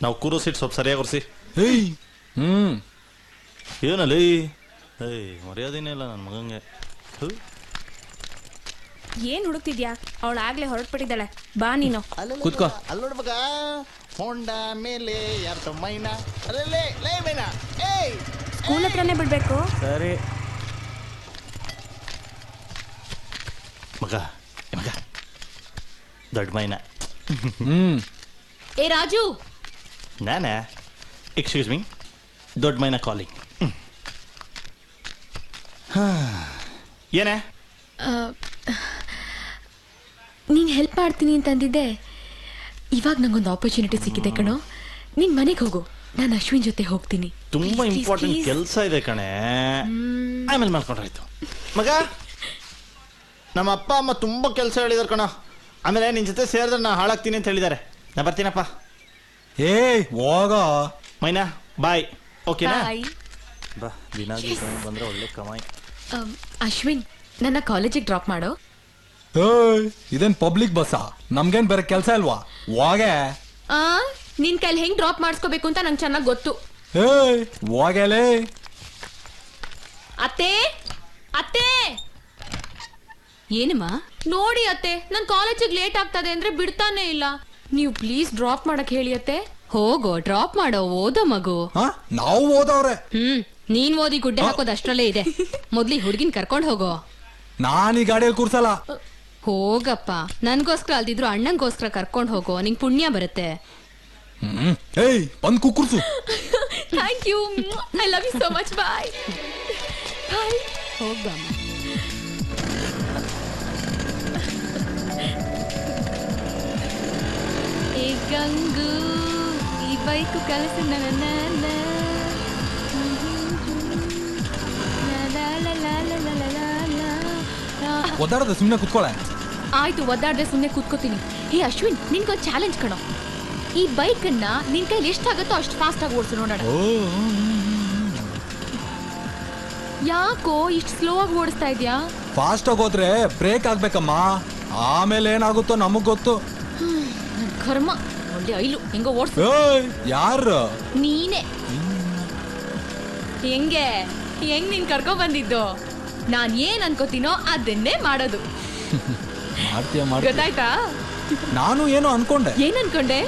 ನಾವು ಕೂರೋ ಸೀಟ್ ಸ್ವಲ್ಪ ಸರಿಯಾಗಿ ಒರೆಸಿ. ಏನಲ್ಲಿ ಮರ್ಯಾದೆನೇ ಇಲ್ಲ ನನ್ನ ಮಗಂಗೆ. ಏನ್ ಹುಡುಕ್ತಿದ್ಯಾ? ಅವಳು ಆಗ್ಲೇ ಹೊರಟ್ಬಿಟ್ಟಿದ್ದಾಳೆ. ಬಾ ನೀನು. ಕೂತ್ಕೋ. ಅಲ್ಲಿ ನೋಡ್ಬೇಕ, ಹೊಂಡ ಮೇಲೆ ಯಾರ ಮೈನಾ, ಅಲ್ಲೇ ಲೇ ಮೈನಾ. ಏಯ್, ಸ್ಕೂಲ್ ಹತ್ರನೇ ಬಿಡ್ಬೇಕು. ಸರಿ ಮಗ, ಮಗ ದೊಡ್ಡ ಮೈನಾ. ಏ ರಾಜು, ನಾನೇ? ಎಕ್ಸ್ಕ್ಯೂಸ್ ಮೀ, ದೊಡ್ಡ ಮೈನಾ ಕಾಲಿಂಗ್. ಏನೇ? ನೀನ್ ಹೆಲ್ಪ್ ಮಾಡ್ತೀನಿ ಅಂತಂದಿದ್ದೆ. ಇವಾಗ ನಂಗೊಂದು ಆಪರ್ಚುನಿಟಿ ಸಿಕ್ಕಿದೆ ಕಣೋ. ನೀನ್ ಮನೆಗೆ ಹೋಗು, ನಾನು ಅಶ್ವಿನ್ ಜೊತೆ ಹೋಗ್ತೀನಿ. ತುಂಬಾ ಇಂಪಾರ್ಟೆಂಟ್ ಕೆಲಸ ಇದೆ ಕಣೆ, ಆಮೇಲೆ ಮಾಡ್ಕೊಂಡ್ರಾಯ್ತು. ಮಗ, ನಮ್ಮ ಅಪ್ಪ ಅಮ್ಮ ತುಂಬಾ ಕೆಲಸ ಹೇಳಿದಾರೆ ಕಣ. ಆಮೇಲೆ ನಿನ್ ಜೊತೆ ಸೇರಿದ್ರೆ ನಾ ಹಾಳಾಗ್ತೀನಿ ಅಂತ ಹೇಳಿದ್ದಾರೆ. ನಾ ಬರ್ತೀನಪ್ಪ. ಏಯ್ ಹೋಗ ಮೈನಾ, ಬಾಯ್. ಓಕೆನಾ? ಬಾ, ದಿನಾಗಿ ಬಂದ್ರೆ ಒಳ್ಳೆ ಕಮಾಯಿ. ಅಶ್ವಿನ್, ನನ್ನ ಕಾಲೇಜಿಗೆ ಡ್ರಾಪ್ ಮಾಡೋ. ಇದೇನ್ ಪಬ್ಲಿಕ್ ಬಸ್ಸಾ? ನಮ್ಗೇನ್ ಬೇರೆ ಕೆಲಸ ಇಲ್ವಾ? ಹೋಗೆ. ನಿನ್ ಕೈಲಿ ಹೆಂಗ್ ಡ್ರಾಪ್ ಮಾಡಿಸ್ಕೋಬೇಕು ಅಂತ ನಂಗೆ ಚೆನ್ನಾಗಿ ಗೊತ್ತು. ಹೋಗಲೇ. ಅತ್ತೆ, ಅತ್ತೆ. ಏನಮ್ಮ? ನೋಡಿ ಅತ್ತೆ, ನನ್ ಕಾಲೇಜಿಗೆ ಲೇಟ್ ಆಗ್ತದೆ ಅಂದ್ರೆ ಬಿಡ್ತಾನೆ ಇಲ್ಲ. ನೀವು ಪ್ಲೀಸ್ ಡ್ರಾಪ್ ಮಾಡಕ್ ಹೇಳಿ ಅತ್ತೆ. ಹೋಗೋ, ಡ್ರಾಪ್ ಮಾಡೋ, ಓದೋ ಮಗು. ನಾವು ಓದವ್ರೆ. ನೀನ್ ಓದಿ ಗುಡ್ಡೆ ಹಾಕೋದು ಅಷ್ಟ್ರಲ್ಲೇ ಇದೆ. ಮೊದ್ಲಿ ಹುಡ್ಗಿನ್ ಕರ್ಕೊಂಡ್ ಹೋಗೋ. ನಾನ್ ಈ ಗಾಡಿಯಲ್ಲಿ ಕೂರ್ಸಲ್ಲ. ಹೋಗಪ್ಪ, ನನ್ಗೋಸ್ಕರ ಅಲ್ದಿದ್ರು ಅಣ್ಣಂಗೋಸ್ಕರ ಕರ್ಕೊಂಡ್ ಹೋಗೋ, ನಿಂಗ್ ಪುಣ್ಯ ಬರುತ್ತೆ. ಏಯ್, ಬಂದ್ ಕುಕ್ಕುರ್ಸು. Thank you, I love you so much. Bye bye. ಹೋಗ್ಬಮ್ಮ. ಏ ಗಂಗು, ಈ ಬೈಕು ಕಲಿಸು ನನ್ನ. ಒದ್ದಾಡದ ಸುಮ್ಮನೆ ಕುತ್ಕೊಳ್ಳೆ. ಆಯ್ತು, ಒದ್ದಾಡದೆ ಸುಮ್ಮನೆ ಕೂತ್ಕೋತೀನಿ. ಹೇ ಅಶ್ವಿನ್, ನಿನ್ಗೊಂದು ಚಾಲೆಂಜ್ ಕಣೋ. ಈ ಬೈಕ್ ಅನ್ನ ನಿನ್ ಕೈಲಿ ಎಷ್ಟಾಗತ್ತೋ ಅಷ್ಟು ಫಾಸ್ಟ್ ಆಗಿ ಓಡಿಸು ನೋಡೋಣ. ಯಾಕೋ ಇಷ್ಟು ಸ್ಲೋ ಆಗಿ ಓಡಿಸ್ತಾ ಇದ್ಯಾ? ಫಾಸ್ಟ್ ಆಗಿ ಹೋದ್ರೆ ಬ್ರೇಕ್ ಆಗ್ಬೇಕಮ್ಮ, ಆಮೇಲೆ ಏನಾಗುತ್ತೋ ನಮಗ್ ಗೊತ್ತು. ನನ್ ಕರ್ಮ, ಒಳ್ಳೆ ಐಲು. ಹೆಂಗೋ ಓಡಿಸು. ಯಾರು? ನೀನೆ. ಹೆಂಗ್ ನೀನ್ ಕರ್ಕೊ ಬಂದಿದ್ದು? ನಾನ್ ಏನ್ ಅನ್ಕೋತೀನೋ ಅದನ್ನೇ ಮಾಡೋದು. ಮಾಡ್ತೀಯ? ಗೊತ್ತಾಯ್ತಾ? ನಾನು ಏನೋ ಅನ್ಕೊಂಡೆ. ಏನ್ ಅನ್ಕೊಂಡೆ?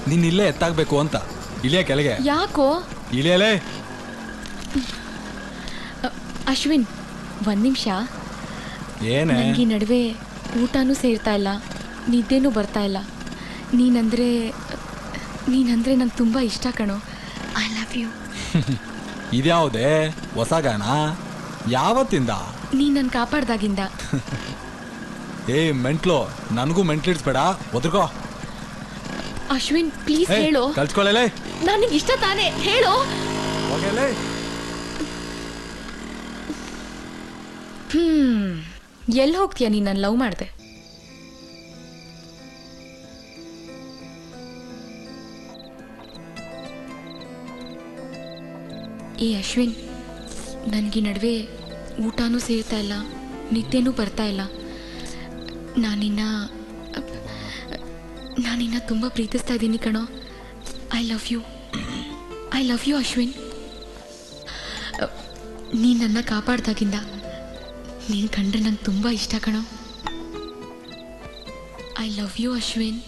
ನೀನ್ ಇಲ್ಲೇ ಎತ್ತಾಗ್ಬೇಕು ಅಂತ. ಇಳಿಯ ಕೆಳಗೆ. ಯಾಕೋ? ಇಳಿಯಲೇ. ಅಶ್ವಿನ್, ಒಂದ್ ನಿಮಿಷ. ಏನೇ? ನಂಗೆ ಈ ನಡುವೆ ಊಟನೂ ಸೇರ್ತಾ ಇಲ್ಲ, ನಿದ್ದೆನೂ ಬರ್ತಾ ಇಲ್ಲ. ನೀನಂದ್ರೆ ನಂಗೆ ತುಂಬಾ ಇಷ್ಟ ಕಣೋ. I love you. ಇದ್ಯಾವುದೇ ಹೊಸ ಗಾನ? ಯಾವತ್ತಿಂದ? ನೀನ್ ನನ್ ಕಾಪಾಡ್ದಾಗಿಂದ. ಮೆಂಟ್ಲು, ನನಗೂ ಮೆಂಟ್ಲಿಡ್ಸ್ಬೇಡ, ಒದ್ರಕೋ. ಅಶ್ವಿನ್ ಪ್ಲೀಸ್ ಹೇಳು. ಕಲ್ತ್ಕೊಳ್ಳಲೇ. ನನಗೆ ಇಷ್ಟ ತಾನೇ, ಹೇಳು. ಎಲ್ಲಿ ಹೋಗ್ತೀಯ? ನೀನ್ ನನ್ನ ಲವ್ ಮಾಡ್ದೆ. ಏ ಅಶ್ವಿನ್, ನನಗೆ ನಡುವೆ ಊಟನೂ ಸೇರ್ತಾ ಇಲ್ಲ, ನಿದ್ದೆನೂ ಬರ್ತಾ ಇಲ್ಲ. ನಾನಿನ್ನ ತುಂಬ ಪ್ರೀತಿಸ್ತಾ ಇದ್ದೀನಿ ಕಣೋ. I love you Ashwin. ನೀನು ನನ್ನ ಕಾಪಾಡ್ದಾಗಿಂದ ನೀನು ಕಂಡ್ರೆ ನಂಗೆ ತುಂಬ ಇಷ್ಟ ಕಣೋ. I love you Ashwin.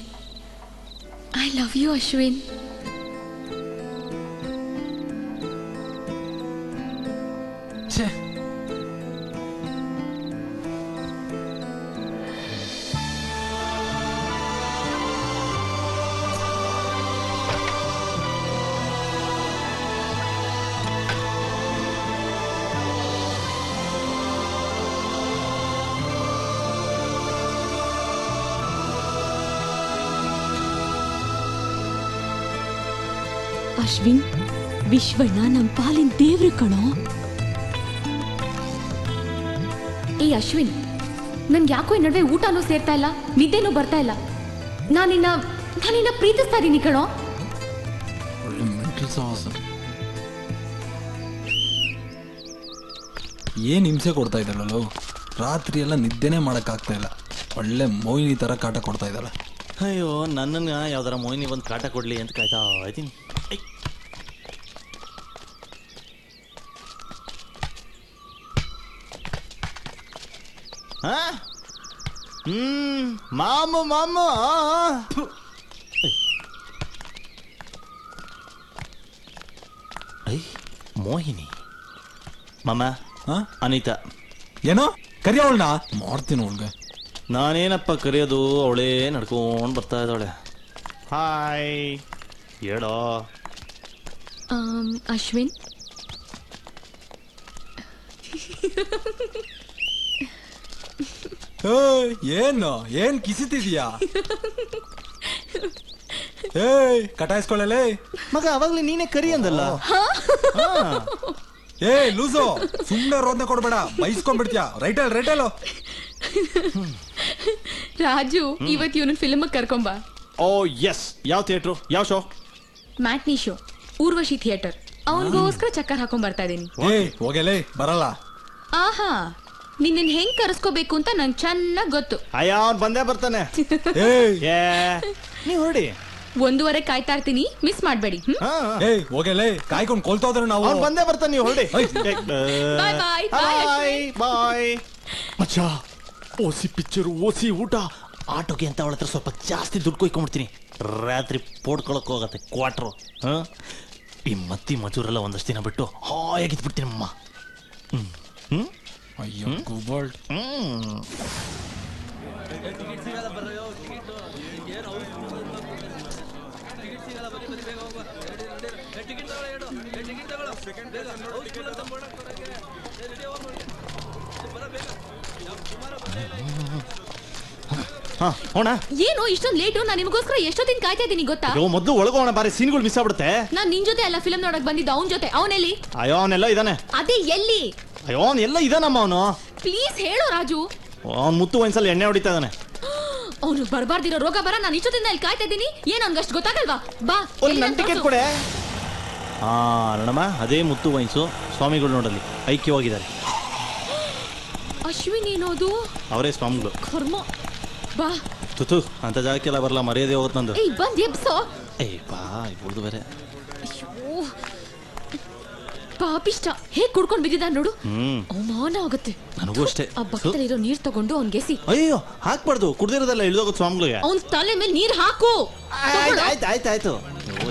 Ashwin, Vishwanna ನಮ್ಮ ಪಾಲಿನ ದೇವ್ರು ಕಣೋ. ಏ ಅಶ್ವಿನ್, ನನ್ಗೆ ಯಾಕೋ ಈ ನಡುವೆ ಊಟನೂ ಸೇರ್ತಾ ಇಲ್ಲ, ನಿದ್ದೆನೂ ಬರ್ತಾ ಇಲ್ಲ. ನಾನಿನ್ನ ಪ್ರೀತಿಸ್ತಾ ಇದ್ದೀನಿ ಕಣೋ. ಏನ್ ಹಿಂಸೆ ಕೊಡ್ತಾ ಇದ್ದಾಳಲ್ಲೋ, ರಾತ್ರಿ ಎಲ್ಲ ನಿದ್ದೆನೇ ಮಾಡಕ್ಕಾಗ್ತಾ ಇಲ್ಲ. ಒಳ್ಳೆ ಮೋಹಿನಿ ತರ ಕಾಟ ಕೊಡ್ತಾ ಇದ್ದಾಳೆ. ಅಯ್ಯೋ, ನನ್ನನ್ನು ಯಾವ್ದಾರ ಮೋಹಿನಿ ಬಂದು ಕಾಟ ಕೊಡ್ಲಿ ಅಂತ ಕಾಯ್ತಾ ಇದ್ದೀನಿ. ಮಾಮು ಮೋಹಿನಿ ಮಾಮ, ಅನಿತಾ ಏನೋ ಕರಿಯ ಅವಳನ್ನ ಮಾಡ್ತೀನಿ. ಅವಳಿಗೆ ನಾನೇನಪ್ಪ ಕರೆಯೋದು, ಅವಳೇ ನಡ್ಕೊಂಡು ಬರ್ತಾ ಇದ್ದಾಳೆ. ಹಾಯ್ ಹೇಳೋ ಅಶ್ವಿನ್. ಏನ್ ಕಿಸಿತಿದ್ಯಾ? ಕಟಾಯಿಸ್ಕೊಳ್ಳಲೇ ಮಗ, ಅವಾಗ್ಲೇ ನೀನೇ ಕರಿ ಅಂದಲ್ಲ. ಲೂಸೋ, ಸುಮ್ನೆ ರೋದ್ನ ಕೊಡ್ಬೇಡ, ಬೈಸ್ಕೊಂಡ್ಬಿಡ್ತೀಯ. ರೈಟಲ್ ರಾಜು, ಇವತ್ತು ಇವನು ಫಿಲ್ಮ್ ಕರ್ಕೊಂಬ. Oh yes. ಯಾವ ಥಿಯೇಟ್ರು, ಯಾವ show? Matinee show, Urvashi theatre. ಅವನಿಗೋಸ್ಕರ ಚಕ್ಕರ್ ಹಾಕೊಂಡ್ ಬರ್ತಾ ಇದೀನಿ. ಹೋಗಲೇ ಬರಲ್ಲ. ಆಹಾ, ನಿನ್ನ ಹೆಂಗ್ ಕರೆಸ್ಕೋಬೇಕು ಅಂತ ನಂಗೆ ಚೆನ್ನಾಗ್ ಗೊತ್ತು. ಅಯ್ಯ, ಅವ್ನು ಬಂದೇ ಬರ್ತಾನೆ. ನೀ ಹೊರಡಿ. 1:15 ಕಾಯ್ತಾ ಇರ್ತೀನಿ, ಮಿಸ್ ಮಾಡ್ಬೇಡಿ. ಹೋಗಲೇ, ಕಾಯ್ಕೊಂಡು ಕೊಲ್ತೋದ್ರೆ ನಾವು. ಅವ್ನು ಬಂದೇ ಬರ್ತಾನೆ, ನೀವು ಹೊರಡಿ. ಬಾಯ್. ಮಚ್ಚಾ, ಓಸಿ ಪಿಕ್ಚರು, ಓಸಿ ಊಟ, ಆಟೋಗೆ ಅಂತ ಅವಳ ಹತ್ರ ಸ್ವಲ್ಪ ಜಾಸ್ತಿ ದುಡ್ಡು ಕೊಯ್ಕೊಂಡ್ಬಿಡ್ತೀನಿ. ರಾತ್ರಿ ಪೋಡ್ಕೊಳಕ್ ಹೋಗತ್ತೆ ಕ್ವಾಟ್ರು. ಈ ಮತ್ತಿ ಮಜೂರೆಲ್ಲ ಒಂದಷ್ಟು ದಿನ ಬಿಟ್ಟು ಹಾಯಾಗಿದ್ಬಿಡ್ತೀನಿ ಅಮ್ಮ. ಅಯ್ಯೋ ಗೂಬಲ್ಡ್. ಏನು ಇಷ್ಟೊಂದು ಲೇಟು? ನಾನು ನಿಮಗೋಸ್ಕರ ಎಷ್ಟೊತ್ತಿನ ಕಾಯ್ತಾ ಇದ್ದೀನಿ ಗೊತ್ತಾ? ಮೊದಲು ಒಳಗೋಣ, ಬಾರಿ ಸೀನ್ಗಳು ಮಿಸ್ ಆಗ್ಬಿಡುತ್ತೆ. ನಾನು ನಿನ್ ಜೊತೆ ಎಲ್ಲ ಫಿಲ್ಮ್ ನೋಡಕ್ ಬಂದಿದ್ದ, ಅವನ ಜೊತೆ. ಅವನೆಲ್ಲಿ? ಅಯ್ಯೋ, ಅವನೆಲ್ಲ ಇದಾನೆ. ಅದೇ ಎಲ್ಲಿ? ಅಯ್ಯೋ, ಅವನೆಲ್ಲ ಇದಾನಮ್ಮ. ಅವನು ಪ್ಲೀಸ್ ಹೇಳು ರಾಜು. ಅವ್ನು ಮುತ್ತು ಒಂದ್ಸಲ ಎಣ್ಣೆ ಹೊಡಿತಾ ಇದ್ದಾನೆ. ಅವ್ನು ಬರ್ಬಾರ್ದಿರೋ ರೋಗ ಬರ. ನಾನು ಇಷ್ಟೊತ್ತಿಂದ ಇಲ್ಲಿ ಕಾಯ್ತಾ ಇದ್ದೀನಿ. ಏನ್ ಅವ್ನಿಗಷ್ಟು ಗೊತ್ತಾಗಲ್ವಾ? ಬಾ, ನನ್ನ ಟಿಕೆಟ್ ಕೊಡೆ. ನೋಡಮ್ಮ, ಅದೇ ಮುತ್ತು ವಯಸ್ಸು ಸ್ವಾಮಿಗಳು ನೋಡಲ್ಲಿ ಐಕ್ಯವಾಗಿದ್ದಾರೆ. ಅಶ್ವಿನ್ ಏನೋದು? ಅವರೇ ಸ್ವಾಮಿಗಳು. ಕರ್ಮ. ಬಾ. ತುತು ಅಂತ ಜಾಗಕ್ಕೆಲ್ಲ ಬರಲ್ಲ, ಮರ್ಯಾದೆ ಹೋಗುತ್ತೆ ನಂದು. ಬಂದ್ ಎಬ್ಸೋ. ಬಾ, ಇವ್ರದು ಬೇರೆ. ಪಾಪಿಷ್ಟ ಹೇಗ್ ಕುಡ್ಕೊಂಡ್ ಬಿದ್ದಿದ್ದ ನೋಡು. ಅವಮಾನ ಆಗುತ್ತೆ. ನನಗೂ ಅಷ್ಟೇ. ಆ ಬಕೆಟಲ್ಲಿರೋ ನೀರ್ ತಗೊಂಡು ಅವ್ನ್ಗೆಸಿ. ಅಯ್ಯೋ, ಹಾಕ್ಬಾರ್ದು, ಕುಡ್ದಿರೋದಲ್ಲ ಇಳಿದೋಗುತ್ತೆ ಸ್ವಾಮಿಗಳಿಗೆ. ಅವ್ನ್ ತಲೆ ಮೇಲೆ ನೀರ್ ಹಾಕು. ಆಯ್ತಾಯ್ತು.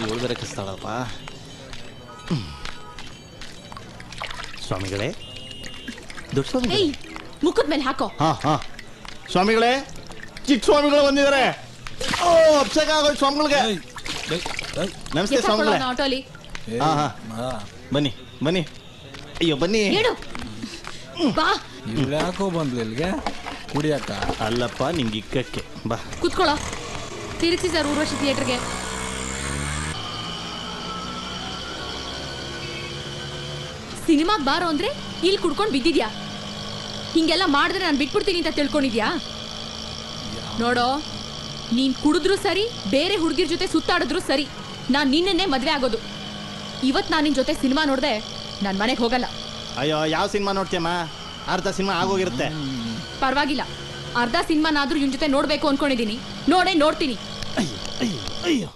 ಇವಳು ಬೇರೆ ಕಸ್ತಾಳಪ್ಪ. ಸ್ವಾಮಿಗಳೇ, ದೊಡ್ಡ ಸ್ವಾಮಿ ಮುಖದ ಮೇಲೆ ಹಾಕೋ. ಸ್ವಾಮಿಗಳೇ, ಚಿಕ್ಕ ಸ್ವಾಮಿಗಳು ಬಂದಿದ್ದಾರೆ. ಅಭಿಷೇಕ ಆಗೋದು ಸ್ವಾಮಿಗಳಿಗೆ. ನಮಸ್ತೆ ಸ್ವಾಮಿಗಳೇ. ಆಟೋಲಿ ಬನ್ನಿ ಬನ್ನಿ. ಅಯ್ಯೋ ಬನ್ನಿ. ಬಾ. ಯಾಕೋ ಬಂದ್ಲು ಇಲ್ಲಿಗೆ ಕುಡಿಯಕ್ಕ? ಅಲ್ಲಪ್ಪ, ನಿಂಗೆ ಇಕ್ಕಕ್ಕೆ. ಬಾ ಕುತ್ಕೊಳ್ಳೋ. ತಿರುಗಿಸಿ ಸರ್ ಊರ್ವಶಿ ಥಿಯೇಟರ್ಗೆ. ಸಿನಿಮಾಗ್ ಬಾರೋ ಅಂದ್ರೆ ಇಲ್ಲಿ ಕುಡ್ಕೊಂಡು ಬಿದ್ದಿದ್ಯಾ? ಹಿಂಗೆಲ್ಲ ಮಾಡಿದ್ರೆ ನಾನು ಬಿಟ್ಬಿಡ್ತೀನಿ ಅಂತ ತಿಳ್ಕೊಂಡಿದ್ಯಾ? ನೋಡೋ, ನೀನ್ ಕುಡಿದ್ರು ಸರಿ, ಬೇರೆ ಹುಡುಗಿರ್ ಜೊತೆ ಸುತ್ತಾಡಿದ್ರು ಸರಿ, ನಾನ್ ನಿನ್ನೇ ಮದ್ವೆ ಆಗೋದು. ಇವತ್ ನಾನು ನಿನ್ ಜೊತೆ ಸಿನಿಮಾ ನೋಡ್ದೆ, ನಾನು ಮನೆಗೆ ಹೋಗಲ್ಲ. ಅಯ್ಯೋ ಯಾವ ಸಿನಿಮಾ ನೋಡ್ತೀಯಮ್ಮ? ಅರ್ಧ ಸಿನಿಮಾ ಆಗೋಗಿರುತ್ತೆ. ಪರವಾಗಿಲ್ಲ, ಅರ್ಧ ಸಿನಿಮಾನಾದ್ರೂ ಇವನ್ ಜೊತೆ ನೋಡ್ಬೇಕು ಅನ್ಕೊಂಡಿದೀನಿ. ನೋಡ್ತೀನಿ. ಅಯ್ಯೋ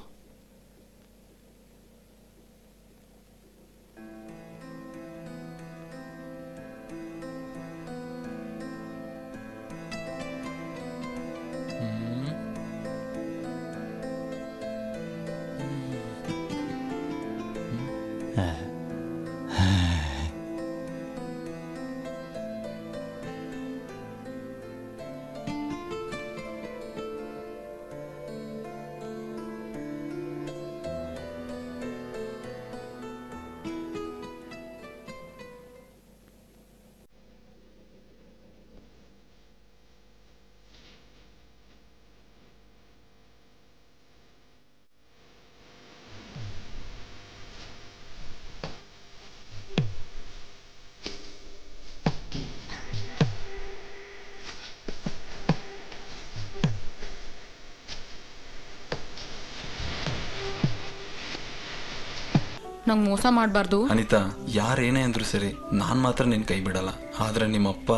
ನಂಗೆ ಮೋಸ ಮಾಡಬಾರ್ದು. ಅನಿತಾ, ಯಾರೇನೇ ಅಂದ್ರು ಸರಿ, ನಾನ್ ಮಾತ್ರ ನಿನ್ ಕೈ ಬಿಡಲ್ಲ. ಆದ್ರೆ ನಿಮ್ಮಪ್ಪ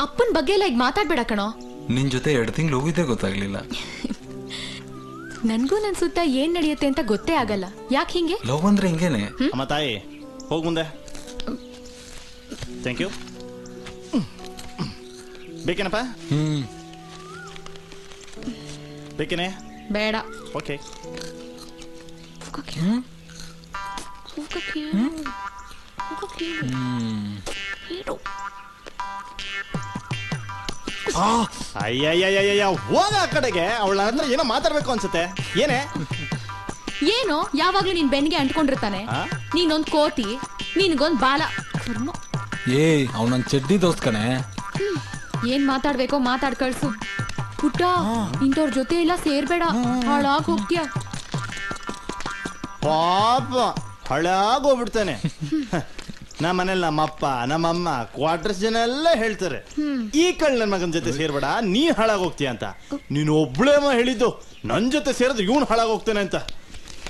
ಅಪ್ಪನ ಬಗ್ಗೆ ಎಲ್ಲ ಈಗ ಮಾತಾಡ್ಬೇಡ ಕಣೋ. ನಿನ್ ಜೊತೆ 2 ತಿಂಗಳು ಹೋಗಿದ್ದೆ ಗೊತ್ತಾಗ್ಲಿಲ್ಲ. ನನ್ಗೂ ನನ್ ಸುತ್ತ ಏನ್ ನಡೆಯುತ್ತೆ ಅಂತ ಗೊತ್ತೇ ಆಗಲ್ಲ. ಯಾಕೆ ಹಿಂಗೆ? ಲವ್ ಅಂದ್ರೆ ಹಿಂಗೇನೆ. ಅಮ್ಮ ತಾಯಿ, ಹೋಗ್ ಮುಂದೆ. Thank you. ಬೇಕೇನಪ್ಪ? ಬೇಕೇನೆ? ಬೇಡ. ಓಕೆ. ಅಯ್ಯಯ್ಯಯ್ಯ, ಹೋಗ ಆ ಕಡೆಗೆ. ಅವಳ ಹತ್ರ ಏನೋ ಮಾತಾಡ್ಬೇಕು ಅನ್ಸುತ್ತೆ. ಏನೇ ಏನೋ ಯಾವಾಗ್ಲೂ ನಿನ್ ಬೆನ್ನಿಗೆ ಅಂಟ್ಕೊಂಡಿರ್ತಾನೆ. ನೀನೊಂದ್ ಕೋತಿ, ನಿನ್ಗೊಂದ್ ಬಾಲ. ಅವನೊಂದ್ ಚಡ್ಡಿ ದೋಸ್ತ್ ಕಣೆ. ಏನ್ ಮಾತಾಡ್ಬೇಕೋ ಮಾತಾಡ್ ಕಳ್ಸು. ಪುಟ್ಟ, ಇಂಥವ್ರ ಜೊತೆ ಎಲ್ಲ ಸೇರ್ಬೇಡ, ಹಾಳಾಗ್ ಹೋಗ್ತೀಯ. ಪಾಪ ಹಳಾಗೋಗ್ಬಿಡ್ತಾನೆ. ನಮ್ಮ ಮನೇಲಿ ನಮ್ಮಪ್ಪ ನಮ್ಮಮ್ಮ ಕ್ವಾರ್ಟರ್ಸ್ ಜನ ಎಲ್ಲ ಹೇಳ್ತಾರೆ, ಈ ಕಳ್ ನನ್ನ ಮಗನ ಜೊತೆ ಸೇರ್ಬೇಡ, ನೀ ಹಾಳಾಗೋಗ್ತೀಯ ಅಂತ. ನೀನು ಒಬ್ಳೇಮ ಹೇಳಿದ್ದು, ನನ್ ಜೊತೆ ಸೇರಿದ್ರೆ ಇವನು ಹಾಳಾಗೋಗ್ತಾನೆ ಅಂತ.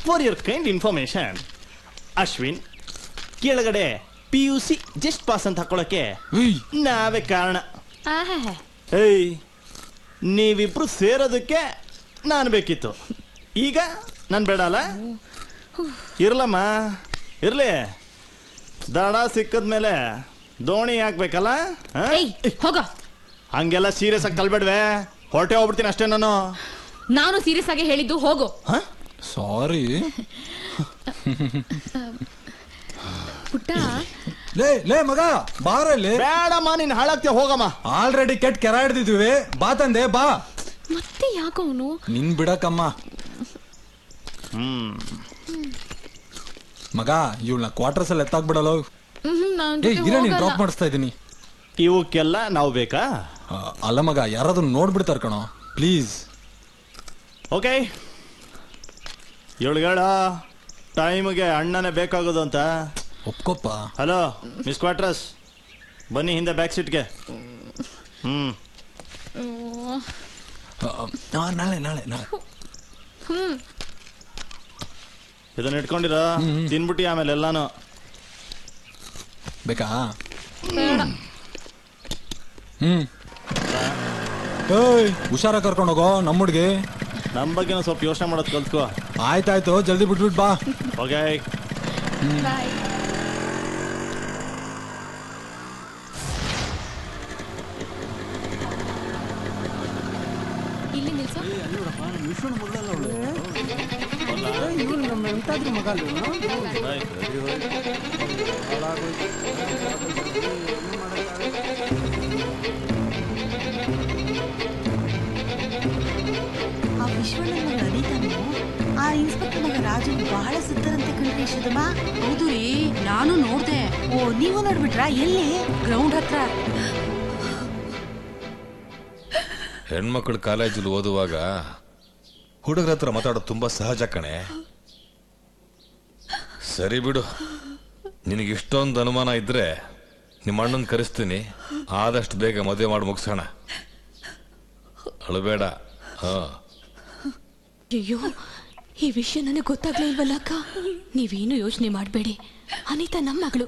For your kind information, Ashwin ಕೆಳಗಡೆ PUC ಜಸ್ಟ್ ಪಾಸ್ ಅಂತ ಹಾಕೊಳಕ್ಕೆ ನಾವೇ ಕಾರಣ. ಏಯ್, ನೀವಿಬ್ರು ಸೇರೋದಕ್ಕೆ ನಾನು ಬೇಕಿತ್ತು. ಈಗ ನಾನು ಬೇಡ ಅಲ್ಲ? ಇರ್ಲಮ್ಮ, ಇರ್ಲಿ. ದಡ ಸಿಕ್ಕದ್ಮೇಲೆ ದೋಣಿ ಹಾಕ್ಬೇಕಲ್ಲ. ಹೋಗ. ಹಂಗೆಲ್ಲ ಸೀರಿಯಸ್ ಆಗಿ ಕಲ್ಬೇಡ್ವೆ, ಹೊರಟೆ ಹೋಗ್ಬಿಡ್ತೀನಿ ಅಷ್ಟೇ. ನಾನು ಸೀರಿಯಸ್ ಆಗಿ ಹೇಳಿದ್ದು ಹೋಗು. ಸಾರಿ. ಪುಟ್ಟ, ಲೇ ಮಗ ಬಾರಲ್ಲಿ. ಬೇಡಮ್ಮ, ನೀನ್ ಹಾಳಾಗ್ತೀಯ, ಹೋಗಮ್ಮ. ಆಲ್ರೆಡಿ ಕೆಟ್ಟ ಕೆರ ಹಿಡ್ದಿದ್ವಿ. ಬಾ ತಂದೆ ಬಾ. ಮತ್ತೆ ಯಾಕೋ ಅವನು ನಿನ್ ಬಿಡಕಮ್ಮ. ಮಗ ಇವಳನ್ನ ಕ್ವಾರ್ಟರ್ಸ್ ಅಲ್ಲಿ ಎತ್ತಾಕ್ಬಿಡಲ್ಲ. ನೀನ್ ಡ್ರಾಪ್ ಮಾಡಿಸ್ತಾ ಇದೀನಿ. ಇವಕ್ಕೆಲ್ಲ ನಾವು ಬೇಕಾ? ಅಲ್ಲ ಮಗ, ಯಾರಾದ್ರೂ ನೋಡ್ಬಿಡ್ತಾರ ಕಣೋ, ಪ್ಲೀಸ್. ಓಕೆ, ಇವಳುಗಳ ಟೈಮ್ಗೆ ಅಣ್ಣನೇ ಬೇಕಾಗೋದು ಅಂತ ಒಪ್ಕೊಪ್ಪ. ಹಲೋ ಮಿಸ್ ಕ್ವಾರ್ಟರ್ಸ್, ಬನ್ನಿ ಹಿಂದೆ ಬ್ಯಾಕ್ ಸೀಟ್ಗೆ. ನಾಳೆ ನಾಳೆ ನಾಳೆ ಇದನ್ನ ಇಟ್ಕೊಂಡಿರೋ, ತಿನ್ಬಿಟ್ಟಿ ಆಮೇಲೆ ಎಲ್ಲಾನು. ಬೇಕಾ? ಹುಷಾರ ಕರ್ಕೊಂಡು ಹೋಗೋ ನಮ್ಮ ಹುಡ್ಗಿ. ನಮ್ಮ ಬಗ್ಗೆ ಸ್ವಲ್ಪ ಯೋಚನೆ ಮಾಡೋದು ಕಲ್ತ್ಕೋ. ಆಯ್ತಾಯ್ತು, ಜಲ್ದಿ ಬಿಟ್ಬಿಟ್ ಬಾ. ಓಕೆ. ಇಲ್ಲಿ ನಿಲ್ಸೋ. ನಮ್ಮ ಎಂತಾದ್ರೂ ಮಗ ಆ ವಿಶ್ವಣ್ಣ ಅನಿತಾನು ಆ ಇನ್ಸ್ಪೆಕ್ಟರ್ ಮಗ ರಾಜು ಬಹಳ ಸುತ್ತರಂತೆ ಕಣ್ರಿ ಯಶೋದಮ್ಮ. ಹೌದು ರೀ, ನಾನು ನೋಡ್ದೆ. ಓ, ನೀವು ನೋಡ್ಬಿಟ್ರಾ? ಎಲ್ಲಿ? ಗ್ರೌಂಡ್ ಹತ್ರ. ಹೆಣ್ಮಕ್ಳು ಕಾಲೇಜಲ್ಲಿ ಓದುವಾಗ ಹುಡುಗರ ಹತ್ರ ಮಾತಾಡೋದು ತುಂಬಾ ಸಹಜ ಕಣೆ. ಸರಿ ಬಿಡು, ನಿನಗೆ ಇಷ್ಟೊಂದು ಅನುಮಾನ ಇದ್ರೆ ನಿಮ್ಮ ಅಣ್ಣನ ಕರೆಸ್ತೀನಿ, ಆದಷ್ಟು ಬೇಗ ಮದುವೆ ಮಾಡಿ ಮುಗಿಸೋಣ. ಅಳಬೇಡ. ಅಯ್ಯೋ, ಈ ವಿಷಯ ನನಗೆ ಗೊತ್ತಾಗ್ಲೇ ಇಲ್ವಲ್ಲ ಅಕ್ಕ. ನೀವೇನು ಯೋಚನೆ ಮಾಡಬೇಡಿ. ಅನಿತಾ ನಮ್ಮ ಮಗಳು.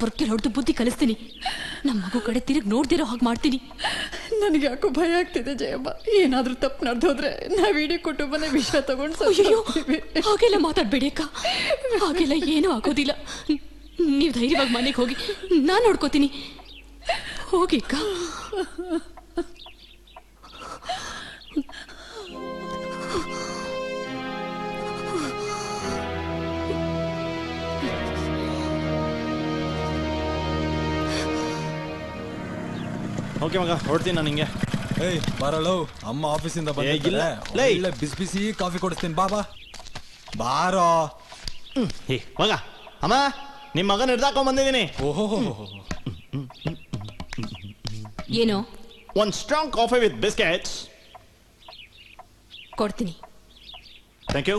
ಪೊರ್ಕೆ ಹೊಡೆದು ಬುದ್ಧಿ ಕಲಿಸ್ತೀನಿ. ನಮ್ಮ ಮಗು ಕಡೆ ತಿರುಗಿ ನೋಡ್ದಿರೋ ಹಾಗೆ ಮಾಡ್ತೀನಿ. ನನಗೆ ಯಾಕೋ ಭಯ ಆಗ್ತಿದೆ ಜಯಮ್ಮ. ಏನಾದ್ರೂ ತಪ್ಪು ನಡೆದೋದ್ರೆ ನಾವು ಇಡೀ ಕುಟುಂಬನ ವಿಷಯ ತಗೊಂಡು ಹಾಗೆಲ್ಲ ಮಾತಾಡ್ಬೇಡಿ ಅಕ್ಕ. ಹಾಗೆಲ್ಲ ಏನೂ ಆಗೋದಿಲ್ಲ. ನೀವು ಧೈರ್ಯವಾಗಿ ಮನೆಗೆ ಹೋಗಿ, ನಾನು ನೋಡ್ಕೋತೀನಿ. ಹೋಗಿ ಅಕ್ಕ. ಓಕೆ ಮಗ, ಹೊಡ್ತೀನಿ ನಾನು ಹಿಂಗೆ. ಏಯ್ ಬರಲು, ಅಮ್ಮ ಆಫೀಸಿಂದ ಬಂದಿಲ್ಲ. ಬಿಸಿ ಬಿಸಿ ಕಾಫಿ ಕೊಡಿಸ್ತೀನಿ. ಬಾ ಬಾ ಬಾರೋ. ಮಗ, ಅಮ್ಮ ನಿಮ್ಮ ಮಗನ ಹಿಡ್ದಾಕೊಂಡ್ ಬಂದಿದ್ದೀನಿ. ಓಹೋ, ಏನು? ಒಂದು ಸ್ಟ್ರಾಂಗ್ ಕಾಫಿ ವಿತ್ ಬಿಸ್ಕೆಟ್ಸ್ ಕೊಡ್ತೀನಿ. Thank you.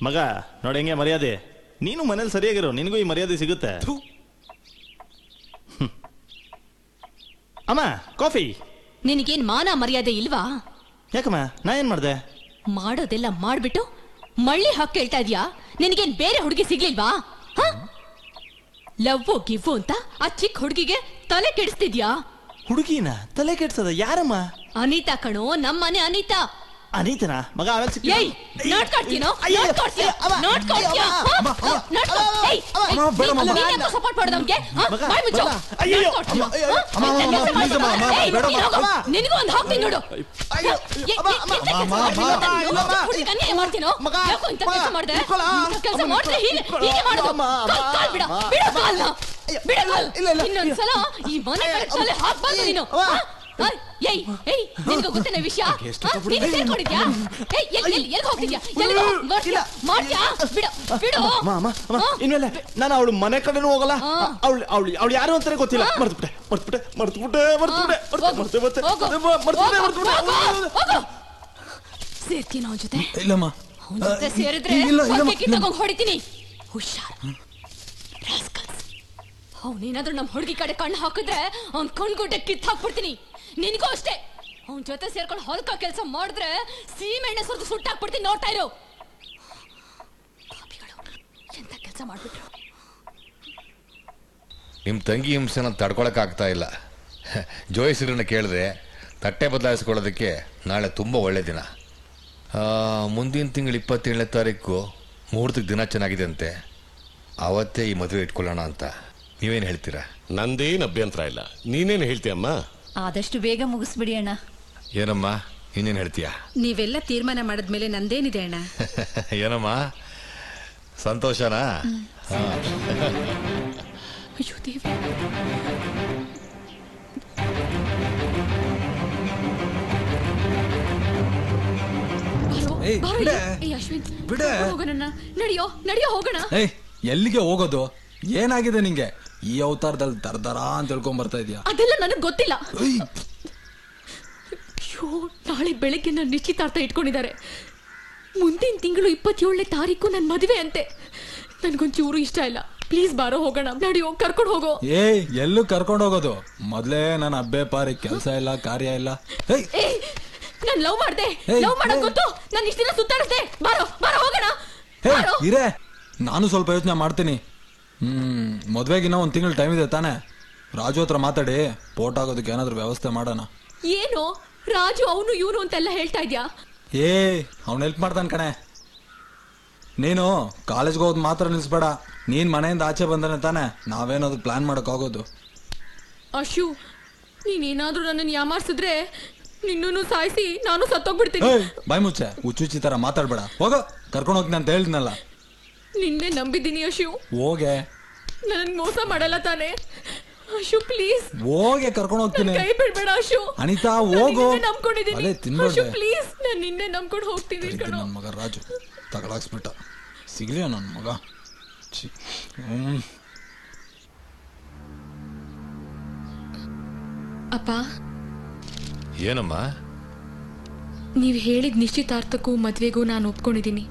ಮಗ ನೋಡಿ ಹೆಂಗೆ ಮರ್ಯಾದೆ. ನೀನು ಮನೇಲಿ ಸರಿಯಾಗಿರೋ, ನಿನಗೂ ಈ ಮರ್ಯಾದೆ ಸಿಗುತ್ತೆ. ಅಮ್ಮ ಕಾಫಿ. ನಿನಗೇನ್ ಮಾನ ಮರ್ಯಾದೆ ಇಲ್ವಾ? ಯಾಕಮ್ಮ, ನಾ ಏನ್ ಮಾಡ್ದೆ? ಮಾಡೋದೆಲ್ಲ ಮಾಡ್ಬಿಟ್ಟು ಮಳ್ಳಿ ಹಾಕಿ ಕೇಳ್ತಾ ಇದ್ಯಾ? ನಿನಗೇನ್ ಬೇರೆ ಹುಡುಗಿ ಸಿಗ್ಲಿಲ್ವಾ? ಲವ್ವೋ ಗಿವ್ವೋ ಅಂತ ಆ ಚಿಕ್ಕ ಹುಡುಗಿಗೆ ತಲೆ ಕೆಡಿಸ್ತಿದ್ಯಾ? ಹುಡುಗಿನ ತಲೆ ಕೆಡ್ಸದ ಯಾರಮ್ಮ? ಅನಿತಾ ಕಣೋ, ನಮ್ಮನೆ ಅನಿತಾ. ಅನಿತನ ಮಗ ಆಮೇಲೆ ಸಪೋರ್ಟ್ ಮಾಡೋದವ್ಗೆ ನಿನಗೂ ಒಂದು ಹಾಕ್ತೀನಿ ನೋಡು. ಮಾಡ್ತೀನೋ ಮಾಡಿದೆ ಕೆಲಸ ಮಾಡ್ರೆ ಹೀಗೆ ಮಾಡೋದು. ಇನ್ನೊಂದ್ಸಲ ಈ ಮನೆ ಕಡೆ ಹಾಕ್ಬಾರ್ದು ನೀನು. ನಿನ್ಗೂ ಗೊತ್ತೇನ ವಿಷಯ? ಇನ್ಮೇಲೆ ನಾನು ಅವಳು ಮನೆ ಕಡೆನೂ ಹೋಗಲ್ಲ. ಅವಳು ಯಾರು ಅಂತಾನೆ ಗೊತ್ತಿಲ್ಲ. ಸೇರ್ತೀನಿ ಅವನ ಜೊತೆ. ಇಲ್ಲಮ್ಮ, ಅವನ ಜೊತೆ ಸೇರಿದ್ರೆ ಹೊಡಿತೀನಿ. ಹುಷಾರ್. ಅವನೇನಾದ್ರೂ ನಮ್ಮ ಹುಡುಗಿ ಕಡೆ ಕಣ್ಣು ಹಾಕಿದ್ರೆ ಅವ್ನ ಕಣ್ಗುಡ್ಡೆ ಕಿತ್ತು ಹಾಕ್ಬಿಡ್ತೀನಿ. ನಿನಗೂ ಅಷ್ಟೇ. ಅವನ ಜೊತೆ ಸೇರ್ಕೊಂಡು ಹೊಲಕ ಕೆಲಸ ಮಾಡಿದ್ರೆ ಸೀಮೆಣ್ಣೆ ಸುರಿದು ಸುಟ್ಟಾಕ್ಬಿಡ್ತೀನಿ. ನೋಡ್ತಾ ಇರೋ ಎಂತ ಕೆಲಸ ಮಾಡ್ಬಿಟ್ರು. ನಿಮ್ಮ ತಂಗಿ ಹಿಂಸೆನ ತಡ್ಕೊಳಕ್ ಆಗ್ತಾ ಇಲ್ಲ. ಜೋಯಿಸ್ರನ್ನ ಕೇಳಿದ್ರೆ ತಟ್ಟೆ ಬದಲಾಯಿಸ್ಕೊಳ್ಳೋದಕ್ಕೆ ನಾಳೆ ತುಂಬ ಒಳ್ಳೆ ದಿನ. ಮುಂದಿನ ತಿಂಗಳು 27ನೇ ತಾರೀಕು ಮುಹೂರ್ತಕ್ಕೆ ದಿನ ಚೆನ್ನಾಗಿದೆ ಅಂತೆ. ಆವತ್ತೇ ಈ ಮದುವೆ ಇಟ್ಕೊಳ್ಳೋಣ ಅಂತ. ನೀವೇನು ಹೇಳ್ತೀರಾ? ನಂದೇನು ಅಭ್ಯಂತರ ಇಲ್ಲ. ನೀನೇನು ಹೇಳ್ತೀಯಮ್ಮ? ಆದಷ್ಟು ಬೇಗ ಮುಗಿಸ್ಬಿಡಿ ಅಣ್ಣ. ಏನಮ್ಮ, ಇನ್ನೇನು ಹೇಳ್ತೀಯಾ? ನೀವೆಲ್ಲ ತೀರ್ಮಾನ ಮಾಡಿದ್ಮೇಲೆ ನಂದೇನಿದೆ ಅಣ್ಣ. ಏನಮ್ಮ, ಸಂತೋಷನಾ? ಅಯ್ಯೋ ದೇವ. ನಡಿಯೋ ನಡಿಯೋ ಹೋಗೋಣ. ಎಲ್ಲಿಗೆ ಹೋಗೋದು? ಏನಾಗಿದೆ ನಿಂಗೆ? ಈ ಅವತಾರದಲ್ಲಿ ದರ್ದರ ಅಂತ ಹೇಳ್ಕೊಂಡ್ ಬರ್ತಾ ಇದೀಯಾ? ಅದೆಲ್ಲ ನನಗೆ ಗೊತ್ತಿಲ್ಲ. ಅಯ್ಯೋ, ನಾಳೆ ಬೆಳಗ್ಗೆ ನಾನು ನಿಶ್ಚಿತಾರ್ಥ ಇಟ್ಕೊಂಡಿದ್ದಾರೆ. ಮುಂದಿನ ತಿಂಗಳು 27ನೇ ತಾರೀಕು ನನ್ನ ಮದುವೆ ಅಂತೆ. ನನ್ಗೊಂಚೂರು ಇಷ್ಟ ಇಲ್ಲ. ಪ್ಲೀಸ್ ಬಾರೋ ಹೋಗೋಣ. ನಡಿಯೋ, ಕರ್ಕೊಂಡು ಹೋಗೋ. ಎಲ್ಲೂ ಕರ್ಕೊಂಡು ಹೋಗೋದು? ಮೊದ್ಲೇ ನನ್ನ ಅಬ್ಬೆ ಪಾರಿ ಕೆಲಸ ಇಲ್ಲ, ಕಾರ್ಯ ಇಲ್ಲ. ನಾನು ಲವ್ ಮಾಡ್ದೆ. ಲವ್ ಮಾಡೋದು ಗೊತ್ತು. ನಾನು ಇಷ್ಟ ದಿನ ಸುತ್ತಾಡಿಸ್ದೆ. ಬಾರೋ ಬಾರೋ ಹೋಗೋಣ. ಇರೇ, ನಾನು ಸ್ವಲ್ಪ ಯೋಚನೆ ಮಾಡ್ತೀನಿ. ಮದ್ವೆಗಿನ್ನ 1 ತಿಂಗಳು ಟೈಮ್ ಇದೆ ತಾನೆ? ರಾಜು ಹತ್ರ ಮಾತಾಡಿ ಪೋಟ್ ಆಗೋದಕ್ಕೆ ಏನಾದ್ರು ವ್ಯವಸ್ಥೆ ಮಾಡೋಣ. ಏನು ರಾಜು ಅವನು ಇವನು ಅಂತೆಲ್ಲ ಹೇಳ್ತಾ ಇದ್ಯಾ? ಅವ್ನು ಹೆಲ್ಪ್ ಮಾಡ್ತಾನೆ ಕಣೆ. ನೀನು ಕಾಲೇಜ್ಗೆ ಹೋದ್ ಮಾತ್ರ ನಿಲ್ಸ್ಬೇಡ. ನೀನ್ ಮನೆಯಿಂದ ಆಚೆ ಬಂದಾನೆ ತಾನೆ ನಾವೇನಾದ್ರು ಪ್ಲಾನ್ ಮಾಡಕ್ ಆಗೋದು. ಅಶು, ನೀನೇನಾದ್ರೂ ನನ್ನನ್ನು ಯಾಮಾರ್ಸಿದ್ರೆ ನಿನ್ನೂ ಸಾಯಿಸಿ ನಾನು ಸತ್ತೋಗ್ಬಿಡ್ತೀನಿ. ಬಾಯ್ ಮುಚ್ಚೆ, ಹುಚ್ಚುಚ್ಚಿ ತರ ಮಾತಾಡ್ಬೇಡ. ಹೋಗೋ, ಕರ್ಕೊಂಡು ಹೋಗ್ತೀನಿ ಅಂತ ಹೇಳಿದ್ನಲ್ಲ. ನಿನ್ನೆ ನಂಬಿದ್ದೀನಿ ಅಶು. ಹೋಗೆ, ನನ್ ಮೋಸ ಮಾಡಲ್ಲ ತಾನೆ ಅಶು? ಪ್ಲೀಸ್ ಹೋಗೆ, ಕರ್ಕೊಂಡು ಹೋಗ್ತೀನಿ. ಕೈ ಬಿಡ್ಬೇಡ ಅಶು. ಅನಿತಾ ಹೋಗೋ, ನಂಬ್ಕೊಂಡಿದ್ದೀನಿ ಅಶು. ಪ್ಲೀಸ್, ನಾನು ನಿನ್ನೆ ನಂಬ್ಕೊಂಡು ಹೋಗ್ತೀನಿ. ನನ್ನ ಮಗ ರಾಜು ತಗಲಾಕ್ಸ್ಬಿಟ್ಟ. ಸಿಗ್ಲಿಯ ನನ್ನ ಮಗ. ಅಪ್ಪ. ಏನಮ್ಮ? ನೀವು ಹೇಳಿದ ನಿಶ್ಚಿತಾರ್ಥಕ್ಕೂ ಮದ್ವೆಗೂ ನಾನು ಒಪ್ಕೊಂಡಿದ್ದೀನಿ.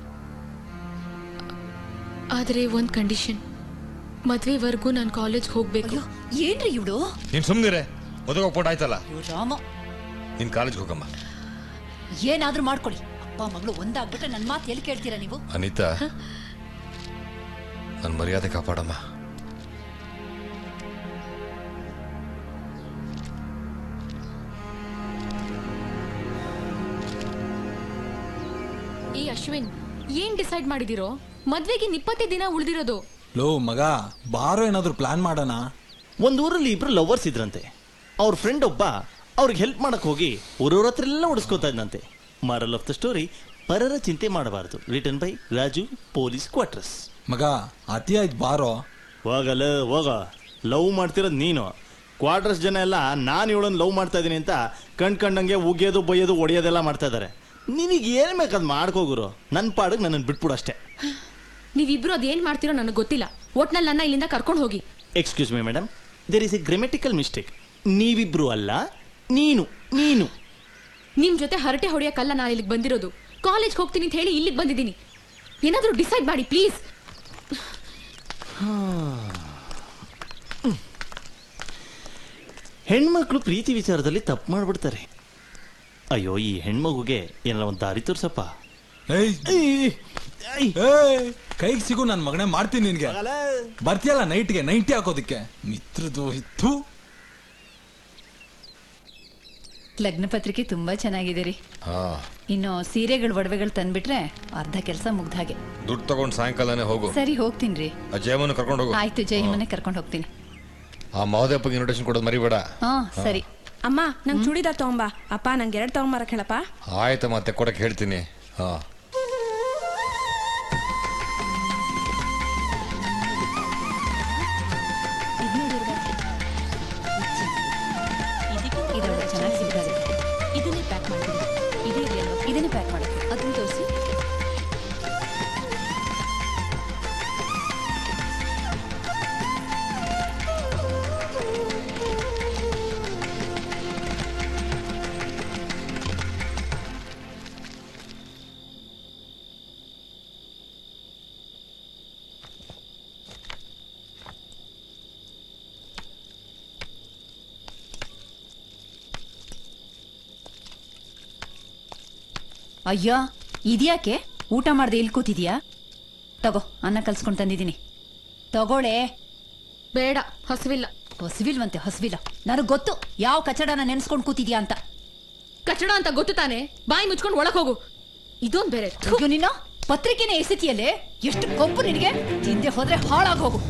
ಆದರೆ ಒಂದು ಕಂಡೀಷನ್. ಮದ್ವೆವರೆಗೂ ನಾನು ಕಾಲೇಜ್ ಹೋಗ್ಬೇಕು. ಏನ್ರಿ ಇವಳು? ನೀನ್ ಸುಮ್ನಿರೆ. ಮದುವೆ ಹೋಗ್ಬಿಟ್ಟು ಆಯ್ತಲ್ಲ. ರಾಮ, ನೀನ್ ಕಾಲೇಜ್ ಹೋಗಮ್ಮ. ಏನಾದ್ರೂ ಮಾಡ್ಕೊಳ್ಳಿ. ಮಗಳು ಒಂದಾಗ್ಬಿಟ್ರೆ ನನ್ನ ಮಾತು ಎಲ್ಲಿ ಕೇಳ್ತೀರಾ ನೀವು? ಅನಿತಾ, ನನ್ನ ಮರ್ಯಾದೆ ಕಾಪಾಡಮ್ಮ. ಏ ಅಶ್ವಿನ್, ಏನ್ ಡಿಸೈಡ್ ಮಾಡಿದಿರೋ? ಮದ್ವೆಗೆ 20 ದಿನ ಉಳಿದಿರೋದು. ಲೋ ಮಗ, ಬಾರೋ ಏನಾದ್ರು ಪ್ಲಾನ್ ಮಾಡೋಣ. ಒಂದೂರಲ್ಲಿ ಇಬ್ರು ಲವರ್ಸ್ ಇದ್ರಂತೆ. ಅವ್ರ ಫ್ರೆಂಡ್ ಒಬ್ಬ ಅವ್ರಿಗೆ ಹೆಲ್ಪ್ ಮಾಡಕ್ ಹೋಗಿ ಊರವ್ರ ಹತ್ರ ಎಲ್ಲ ಉಡಿಸ್ಕೋತಾ ಇದ್ದಂತೆ. ಮಾರಲ್ ಆಫ್ ದ ಸ್ಟೋರಿ, ಪರರ ಚಿಂತೆ ಮಾಡಬಾರದು. Return by Raju, police quarters. ಮಗ ಅತಿ ಆಯ್ತು, ಬಾರೋ. ಹೋಗಲ್ಲ ಹೋಗ. ಲವ್ ಮಾಡ್ತಿರೋದು ನೀನು. ಕ್ವಾರ್ಟರ್ಸ್ ಜನ ಎಲ್ಲ ನಾನು ಇವಳನ್ನು ಲವ್ ಮಾಡ್ತಾ ಇದ್ದೀನಿ ಅಂತ ಕಂಡಂಗೆ ಉಗಿಯೋದು ಬೈಯೋದು ಒಡೆಯೋದೆಲ್ಲ ಮಾಡ್ತಾ ಇದ್ದಾರೆ. ನಿನಗೆ ಏನ್ ಬೇಕಾದ್ ಮಾಡ್ಕೋಗುರು. ನನ್ನ ಪಾಡಿಗೆ ನನ್ನನ್ನು ಬಿಟ್ಬಿಡು ಅಷ್ಟೇ. ನೀವಿಬ್ರು ಅದೇನ್ ಮಾಡ್ತಿರೋ ನನಗೆ ಗೊತ್ತಿಲ್ಲ. ಒಟ್ನಲ್ಲಿ ನನ್ನ ಇಲ್ಲಿಂದ ಕರ್ಕೊಂಡು ಹೋಗಿ. Excuse me madam, there is a grammatical mistake. ನೀವಿಬ್ರು ಅಲ್ಲ, ನೀನು. ನಿಮ್ ಜೊತೆ ಹರಟೆ ಹೊಡೆಯಕ್ಕಲ್ಲ ನಾನು ಇಲ್ಲಿಗೆ ಬಂದಿರೋದು. ಕಾಲೇಜ್ಗೆ ಹೋಗ್ತೀನಿ ಅಂತ ಹೇಳಿ ಇಲ್ಲಿಗೆ ಬಂದಿದ್ದೀನಿ. ಏನಾದರೂ ಡಿಸೈಡ್ ಮಾಡಿ ಪ್ಲೀಸ್. ಹೆಣ್ಮಕ್ಳು ಪ್ರೀತಿ ವಿಚಾರದಲ್ಲಿ ತಪ್ಪು ಮಾಡ್ಬಿಡ್ತಾರೆ. ಅಯ್ಯೋ, ಈ ಹೆಣ್ಮಗುಗೆ ಏನಾರ ಒಂದು ದಾರಿ ತೋರ್ಸಪ್ಪ. ಕೈಗೆ ಸಿಗು, ನನ್ನ ಮಗನೇ ಮಾಡ್ತೀನಿ ನಿನ್ಗೆ. ಬರ್ತೀಯಲ್ಲ ನೈಟ್ಗೆ ನೈಟಿ ಹಾಕೋದಿಕ್ಕೆ ಮಿತ್ರದು ಇತ್ತು. ಲಗ್ನ ಪತ್ರಿಕೆ ತುಂಬಾ ಚೆನ್ನಾಗಿದೆ ರೀ. ಇನ್ನು ಸೀರೆಗಳು ಒಡವೆಗಳು ತಂದ್ಬಿಟ್ರೆ ಅರ್ಧ ಕೆಲಸ ಮುಗ್ದ ಹಾಗೆ. ದುಡ್ಡು ತಗೊಂಡು ಸಾಯಂಕಾಲನೇ ಹೋಗು. ಸರಿ, ಹೋಗ್ತೀನಿ ರೀ. ಜಯಮನ್ನ ಕರ್ಕೊಂಡು ಹೋಗು. ಆಯ್ತು, ಜಯಮನ್ನೇ ಕರ್ಕೊಂಡು ಹೋಗ್ತೀನಿ. ಆ ಮಹೋದಯಪ್ಪಗೆ ಇನ್ವಿಟೇಷನ್ ಕೊಡೋದು ಮರಿಬೇಡ. ಸರಿ. ಅಮ್ಮ, ನಂಗೆ ಚೂಡಿದಾರ್ ತಗೊಂಬಾ. ಅಪ್ಪ, ನಂಗೆ 2 ತಗೊಂಬರಕ್ ಹೇಳಪ್ಪ. ಆಯ್ತು, ಮತ್ತೆ ಕೊಡಕ್ಕೆ ಹೇಳ್ತೀನಿ. ಚೆನ್ನಾಗಿ ಸಿಗ್ತದೆ. ಇದನ್ನೇ ಪ್ಯಾಕ್ ಮಾಡ್ತೀನಿ. ಇದನ್ನೇ ಪ್ಯಾಕ್ ಮಾಡಿ ಅದನ್ನು ತೋರಿಸಿ. ಅಯ್ಯೋ, ಇದ್ಯಾಕೆ ಊಟ ಮಾಡ್ದೆ ಇಲ್ಲಿ ಕೂತಿದ್ಯಾ? ತಗೋ, ಅನ್ನ ಕಲ್ಸ್ಕೊಂಡು ತಂದಿದ್ದೀನಿ, ತಗೋಳೆ. ಬೇಡ, ಹಸುವಿಲ್ಲ. ಹಸುವಿಲ್ವಂತೆ, ಹಸುವಿಲ್ಲ. ನನಗೆ ಗೊತ್ತು ಯಾವ ಕಚಡನ ನೆನ್ಸ್ಕೊಂಡು ಕೂತಿದ್ಯಾ ಅಂತ. ಕಚಡ ಅಂತ ಗೊತ್ತು ತಾನೆ? ಬಾಯಿ ಮುಚ್ಕೊಂಡು ಒಳಗೆ ಹೋಗು. ಇದೊಂದು ಬೇರೆ. ನಿನ್ನ ಪತ್ರಿಕೆನೇ ಎಸೆತಿಯಲ್ಲೇ, ಎಷ್ಟು ಕೊಬ್ಬು ನಿನಗೆ. ತಿಂದೆ ಹೋದ್ರೆ ಹಾಳಾಗಿ ಹೋಗು.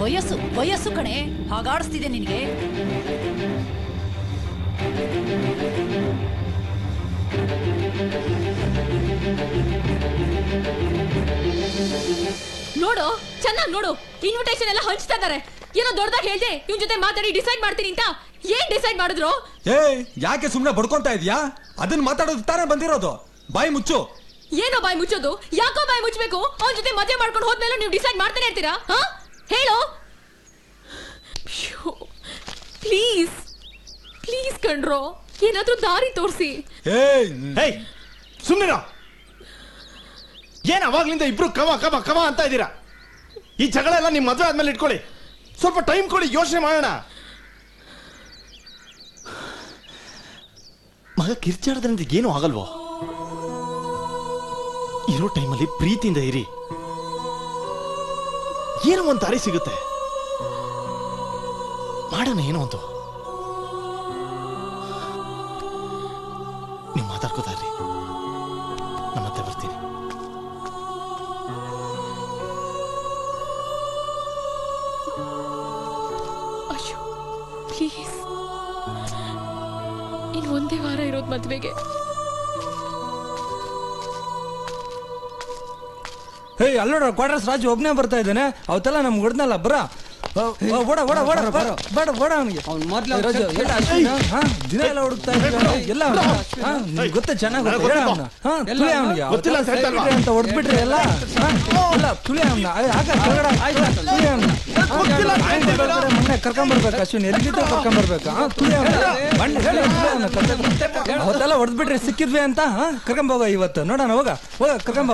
ವಯಸ್ಸು ವಯಸ್ಸು ಕಣೆ, ಹಾಗಾಡಿಸ್ತಿದೆ ನಿನಗೆ. ನೋಡು, ಚೆನ್ನಾಗಿ ನೋಡು. ಇನ್ವಿಟೇಷನ್ ಎಲ್ಲ ಹಂಚ್ತಾ ಇದಾರೆ. ಏನೋ ದೊಡ್ಡದಾಗಿ ಹೇಳ್ದೆ ಇವನ್ ಜೊತೆ ಮಾತಾಡಿ ಡಿಸೈಡ್ ಮಾಡ್ತೀನಿ ಅಂತ. ಏನ್ ಡಿಸೈಡ್ ಮಾಡಿದ್ರು? ಯಾಕೆ ಸುಮ್ನೆ ಬಡ್ಕೊಂತಾ ಇದ್ಯಾ? ಅದನ್ನ ಮಾತಾಡೋದು ತಾನೇ ಬಂದಿರೋದು. ಬಾಯಿ ಮುಚ್ಚು. ಏನೋ ಬಾಯಿ ಮುಚ್ಚೋದು? ಯಾಕೋ ಬಾಯಿ ಮುಚ್ಚಬೇಕು? ಅವನ ಜೊತೆ ಮದುವೆ ಮಾಡ್ಕೊಂಡು ಹೋದ್ಮೇಲೆ ನೀವು ಡಿಸೈಡ್ ಮಾಡ್ತಾನೆ ಇರ್ತೀರಾ? ಹೇಳು ಪ್ಲೀಸ್. ಪ್ಲೀಸ್ ಕಣ್ರೋ, ಏನಾದ್ರೂ ದಾರಿ ತೋರಿಸಿ. ಸುಮ್ಮನೆ ಏನ್ ಅವಾಗ್ಲಿಂದ ಇಬ್ರು ಕವ ಕವ ಕವ ಅಂತ ಇದ್ದೀರಾ? ಈ ಜಗಳ ಎಲ್ಲ ನಿಮ್ ಮದುವೆ ಆದ್ಮೇಲೆ ಇಟ್ಕೊಳ್ಳಿ. ಸ್ವಲ್ಪ ಟೈಮ್ ಕೊಡಿ, ಯೋಚನೆ ಮಾಡೋಣ. ಮಗ ಕಿರ್ಚಾಡದ್ರಿಂದ ಏನೂ ಆಗಲ್ವೋ? ಇರೋ ಟೈಮಲ್ಲಿ ಪ್ರೀತಿಯಿಂದ ಇರಿ, ಏನೋ ಒಂದು ದಾರಿ ಸಿಗುತ್ತೆ. ಮಾಡೋಣ ಏನೋ ಒಂದು. ನೀವು ಮಾತಾಡ್ಕೋತಾ ಇರಿ, ನಮ್ಮ ಮತ್ತೆ ಬರ್ತೀನಿ. ಅಯ್ಯೋ ಪ್ಲೀಸ್, ಇನ್ನು ಒಂದೇ ವಾರ ಇರೋದು ಮದ್ವೆಗೆ. ಅಲ್ಲೋಡ ಕ್ವಾರ್ಟರ್ಸ್ ರಾಜು ಒಬ್ನೇ ಬರ್ತಾ ಇದ್ದಾನೆ. ಅವತ್ತೆಲ್ಲ ನಮ್ಗೆ ಹೊಡೆದ್ನಲ್ಲ, ಬರ ಓಡ ಓಡ ಓಡ ಬೇಡ ಓಡ ಅವನಿಗೆ. ದಿನ ಎಲ್ಲ ಹುಡುಕ್ತಾ ಇದ್ದೀವಿ ಎಲ್ಲ. ಗೊತ್ತ ಚೆನ್ನಾಗಿ ಅಂತ ಹೊಡೆದ್ಬಿಟ್ರಿ ಎಲ್ಲ. ತುಳಿ ಅವನ್ನ ಮೊನ್ನೆ ಕರ್ಕೊಂಬರ್ಬೇಕು. ಅಶ್ವಿನ್ ಎಲ್ಲಿದ್ದು ಕರ್ಕೊಂಬರ್ಬೇಕು. ತುಳಿ ಅವನ್ನ ಅವತ್ತೆಲ್ಲ ಹೊಡೆದ್ಬಿಟ್ರಿ ಸಿಕ್ಕಿದ್ವಿ ಅಂತ. ಕರ್ಕೊಂಬೋಗ ಇವತ್ತು ನೋಡೋಣ. ಹೋಗ ಹೋಗ ಕರ್ಕೊಂಬ.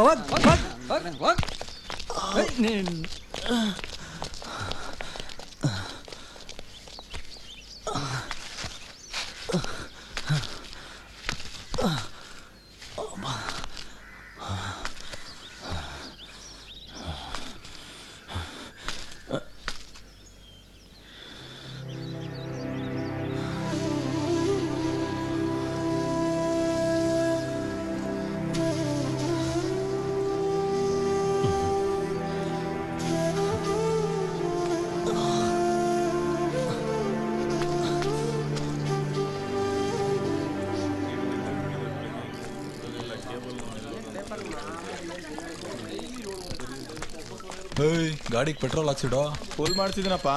ಗಾಡಿಗೆ ಪೆಟ್ರೋಲ್ ಹಾಕ್ಸಿಡೋ. ಫುಲ್ ಮಾಡ್ತಿದ್ದೀನಪ್ಪ.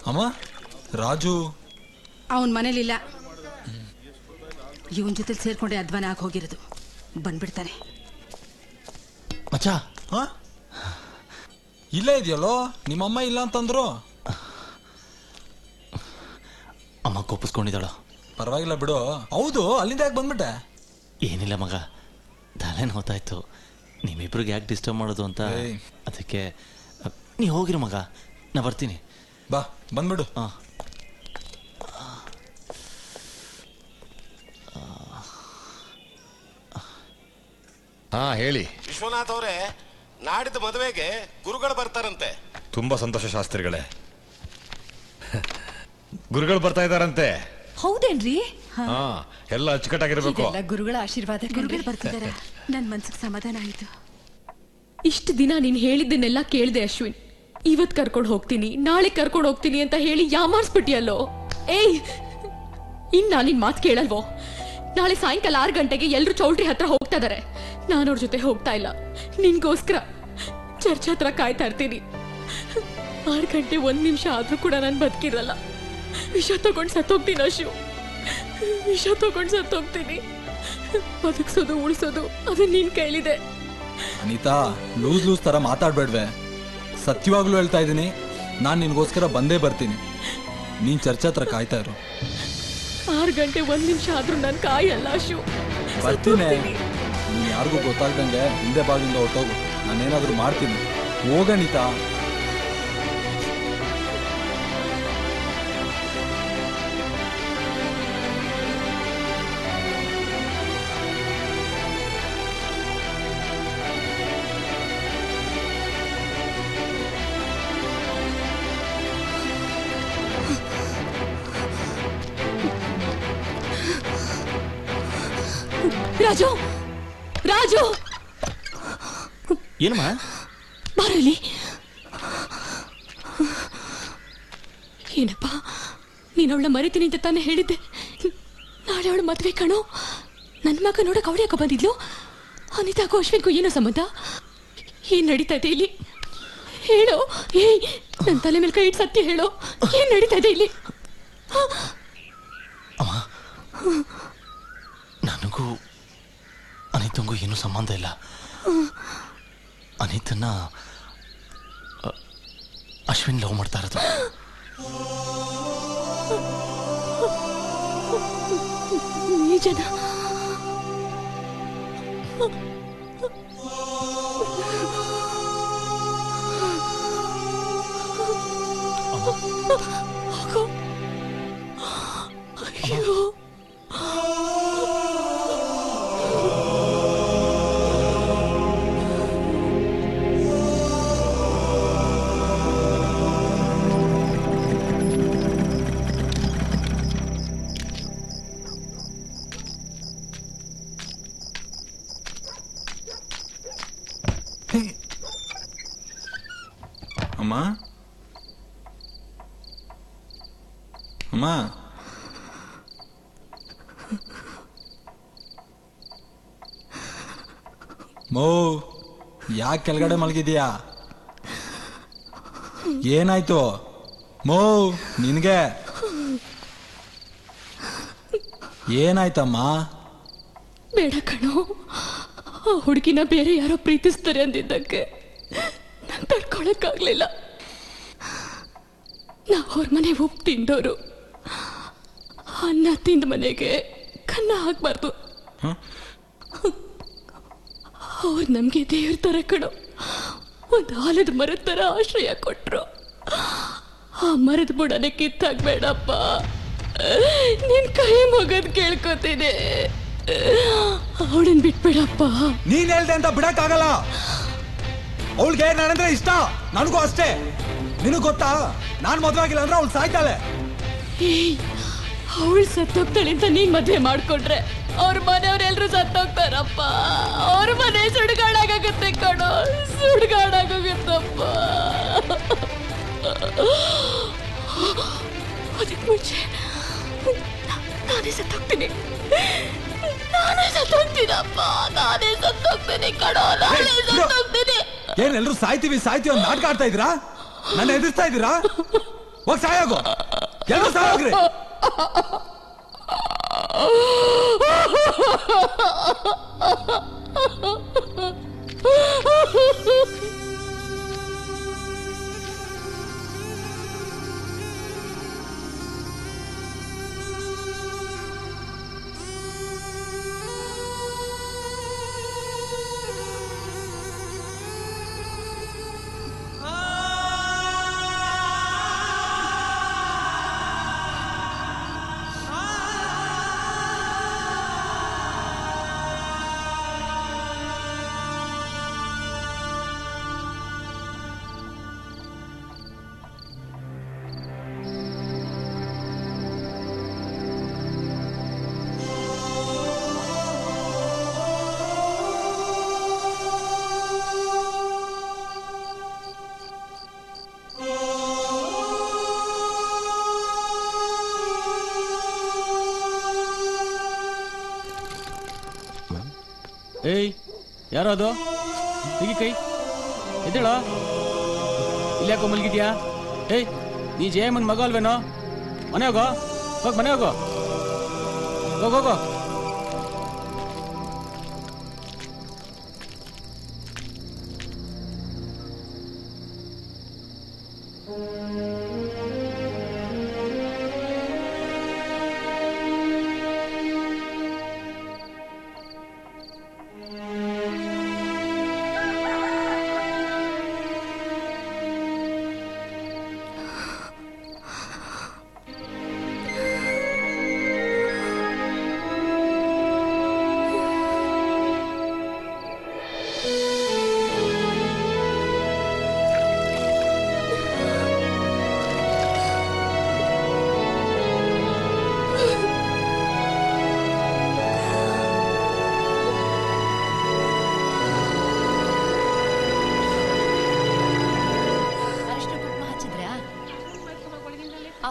ಅಮ್ಮ, ರಾಜು ಅವನ್ ಮನೇಲಿಲ್ಲ. ಇವನ್ ಜೊತೆ ಸೇರ್ಕೊಂಡೆ ಅಧ್ವಾನ ಆಗಿ ಹೋಗಿರೋದು. ಬಂದ್ಬಿಡ್ತಾನೆ. ಮಚ್ಚಾ, ಇಲ್ಲೇ ಇದೆಯಲ್ಲೋ. ನಿಮ್ಮಮ್ಮ ಇಲ್ಲ ಅಂತಂದ್ರು. ಅಮ್ಮ ಕೋಪಿಸ್ಕೊಂಡಿದ್ದಾಳ. ಪರವಾಗಿಲ್ಲ ಬಿಡು. ಹೌದು, ಅಲ್ಲಿಂದ ಯಾಕೆ ಬಂದ್ಬಿಟ್ಟೆ? ಏನಿಲ್ಲ ಮಗ, ತಲೆ ನೋತಾಯ್ತು. ನಿಮ್ಮಿಬ್ರಿಗೆ ಯಾಕೆ ಡಿಸ್ಟರ್ಬ್ ಮಾಡೋದು ಅಂತ. ಅದಕ್ಕೆ ನೀ ಹೋಗಿರು ಮಗ, ನಾ ಬರ್ತೀನಿ. ಬಾ, ಬಂದ್ಬಿಡು. ಹಾ, ಹೇಳಿ. ವಿಶ್ವನಾಥ್ ಅವರೇ, ನಾಡಿದ್ದು ಮದುವೆಗೆ ಗುರುಗಳು ಬರ್ತಾರಂತೆ. ತುಂಬಾ ಸಂತೋಷ ಶಾಸ್ತ್ರಿಗಳೇ. ಗುರುಗಳು ಬರ್ತಾ ಇದಾರಂತೆ. ಹೌದೇನ್ರಿ? ಹಾ, ಎಲ್ಲ ಅಚ್ಚುಕಟ್ಟಾಗಿರ್ಬೇಕು. ಗುರುಗಳ ಆಶೀರ್ವಾದ. ಗುರುಗಳು ಬರ್ತಿದಾರ. ನನ್ ಮನ್ಸಿಗೆ ಸಮಾಧಾನ ಆಯ್ತು. ಇಷ್ಟು ದಿನ ನೀನ್ ಹೇಳಿದ್ದನ್ನೆಲ್ಲ ಕೇಳ್ದೆ ಅಶ್ವಿನ್. ಇವತ್ ಕರ್ಕೊಂಡು ಹೋಗ್ತೀನಿ, ನಾಳೆ ಕರ್ಕೊಂಡು ಹೋಗ್ತೀನಿ ಅಂತ ಹೇಳಿ ಯಾಮಾರ್ಸ್ಬಿಟ್ಟಿಯಲ್ಲೋ. ಏಯ್, ಇನ್ ನಾನು ನಿನ್ ಮಾತು ಕೇಳಲ್ವೋ? ನಾಳೆ ಸಾಯಂಕಾಲ 6 ಗಂಟೆಗೆ ಎಲ್ರು ಚೌಲ್ಟ್ರಿ ಹತ್ರ ಹೋಗ್ತಾ ಇದಾರೆ. ನಾನು ಅವ್ರ ಜೊತೆ ಹೋಗ್ತಾ ಇಲ್ಲ. ನಿನ್ಗೋಸ್ಕರ ಚರ್ಚ್ ಹತ್ರ ಕಾಯ್ತಾ ಇರ್ತೀನಿ. 6 ಗಂಟೆ 1 ನಿಮಿಷ ಆದ್ರೂ ಕೂಡ ನಾನು ಬದುಕಿರಲ್ಲ. ವಿಷ ತಗೊಂಡು ಸತ್ತೋಗ್ತೀನಿ ಅಶು. ವಿಷ ತಗೊಂಡು ಸತ್ತೋಗ್ತೀನಿ. ಬದುಕ್ಸೋದು ಉಳಿಸೋದು ಅದು ನಿನ್ ಕೈಲಿದೆ. ಅನಿತಾ, ಲೂಸ್ ತರ ಮಾತಾಡ್ಬೇಡ್ವೆ. ಸತ್ಯವಾಗ್ಲೂ ಹೇಳ್ತಾ ಇದ್ದೀನಿ, ನಾನು ನಿನ್ಗೋಸ್ಕರ ಬಂದೇ ಬರ್ತೀನಿ. ನೀನ್ ಚರ್ಚೆ ಹತ್ರ ಕಾಯ್ತಾ ಇರು. 6 ಗಂಟೆ 1 ನಿಮಿಷ ಆದ್ರೂ ನಾನು ಕಾಯಲ್ಲ ಅಶು. ಬರ್ತೀನಿ. ನೀನ್ ಯಾರಿಗೂ ಗೊತ್ತಾಗ್ದಂಗೆ ಹಿಂದೆ ಬಾಗಿಂದ ಹೊಟ್ಟೋಗು. ನಾನೇನಾದ್ರೂ ಮಾಡ್ತೀನಿ. ಹೋಗಣಿತಾ. ರಾಜು, ರಾಜು, ಏನಮ್ಮ? ಬರಲಿ. ಏನಪ್ಪ, ನೀನು ಅವಳ ಮರಿತೀನಿ ಅಂತ ತಾನೇ ಹೇಳಿದ್ದೆ. ನಾಳೆ ಅವಳು ಮದ್ವೆ ಕಣೋ. ನನ್ನ ಮಗ ನೋಡಕ್ ಅವಳು ಯಾಕೆ ಬಂದಿದ್ಲು? ಅನಿತಾಗೂ ಅಶ್ವಿನ್ಗೂ ಏನೋ ಸಂಬಂಧ? ಏನ್ ನಡೀತಾ ಇದೆ ಇಲ್ಲಿ? ಹೇಳೋ. ಏಯ್, ನನ್ನ ತಲೆ ಮೇಲೆ ಕೈ ಇಟ್ಟು ಸತ್ಯ ಹೇಳೋ. ಏನ್ ನಡೀತಾ ಇದೆ ಇಲ್ಲಿ? ನನಗೂ ಅನಿತಂಗೂ ಏನೂ ಸಂಬಂಧ ಇಲ್ಲ. ಅನಿತನ್ನ ಅಶ್ವಿನ್ ಲವ್ ಮಾಡ್ತಾ ಇರೋದು. ನಿಜನ? ಅಯ್ಯೋ, ಅಮ್ಮ, ಅಮ್ಮ, ಮೋ, ಯಾಕೆ ಕೆಳಗಡೆ ಮಲಗಿದ್ಯಾ? ಏನಾಯ್ತು ಮೋ ನಿನ್ಗೆ? ಏನಾಯ್ತಮ್ಮ? ಬೇಡ ಕಣೋ, ಆ ಹುಡುಗಿನ ಬೇರೆ ಯಾರೋ ಪ್ರೀತಿಸ್ತಾರೆ ಅಂದಿದ್ದಕ್ಕೆ ನಾನು ತಡ್ಕೊಳಕ್ಕಾಗ್ಲಿಲ್ಲ. ನಾವು ಅವ್ರ ಮನೆ ಉಪ್ಪು ತಿಂದವರು. ಅನ್ನ ತಿಂದ ಮನೆಗೆ ಕನ್ನ ಹಾಕ್ಬಾರ್ದು. ಅವ್ರು ನಮ್ಗೆ ದೇವ್ರ ತರ ಕಣೋ. ಒಂದು ಆಲದ ಮರದ ತರ ಆಶ್ರಯ ಕೊಟ್ರು. ಆ ಮರದ ಬುಡನೆ ಕಿತ್ತಾಕ್ಬೇಡಪ್ಪ. ನಿನ್ ಕೈ ಮುಗದ್ ಕೇಳ್ಕೊತೀನಿ. ಅವಳನ್ ಬಿಟ್ಬೇಡಪ್ಪ. ನೀನ್ ಹೇಳ್ದೆ ಅಂತ ಬಿಡಕ್ಕಾಗಲ್ಲ. ಅವಳಿಗೆ ನಾನಂದ್ರೆ ಇಷ್ಟ, ನನಗೂ ಅಷ್ಟೇ. ನಿನಗ್ ಗೊತ್ತಾ, ನಾನ್ ಮದ್ವೆ ಆಗಿಲ್ಲ ಅಂದ್ರೆ ಅವಳು ಸಾಯ್ತಾಳೆ. ಅವಳು ಸತ್ತೋಗ್ತಾಳೆ ಅಂತ ನೀನ್ ಮದ್ವೆ ಮಾಡ್ಕೊಂಡ್ರೆ ಅವ್ರ ಮನೆಯವ್ರೆಲ್ರು ಸತ್ತೋಗ್ತಾರಪ್ಪ. ಅವ್ರ ಮನೆ ಸುಡ್ಗಾಡಾಗತ್ತೆ ಕಣೋ, ಸುಡ್ಗಾಡಾಗೋಗತ್ತಪ್ಪ. ಅದಕ್ಕೆ ಮುಂಚೆ ನಾನೇ ಸತ್ತೋಗ್ತೀನಿ. ನಾನೇ ಸತ್ತೋಗ್ತೀನಪ್ಪ, ನಾನೇ ಸತ್ತೋಗ್ತೀನಿ ಕಣೋ, ನಾನೇ ಸತ್ತೋಗ್ತೀನಿ. ಏನ್ ಎಲ್ರು ಸಾಯ್ತೀವಿ ಅಂತ ನಾಟಕ ಆಡ್ತಾ ಇದ್ದೀರಾ? ನನ್ನ ಎದುರಿಸ್ತಾ ಇದ್ದೀರಾ? ಹೋಗ್ ಸಾಯೋಗು, ಎಲ್ರು ಸಾಯೋಗ್ರಿ. ಏಯ್, ಯಾರೋ ಅದು? ತೆಗಿ ಕೈ, ಎದ್ದೇಳ. ಇಲ್ಯಾಕೋ ಮಲ್ಗಿದ್ಯಾ? ಏಯ್, ನೀ ಜಯಮ್ಮನ್ ಮಗ ಅಲ್ವೇನೋ? ಮನೆ ಹೋಗೋ, ಹೋಗ್ ಮನೆ ಹೋಗೋ, ಹೋಗೋ.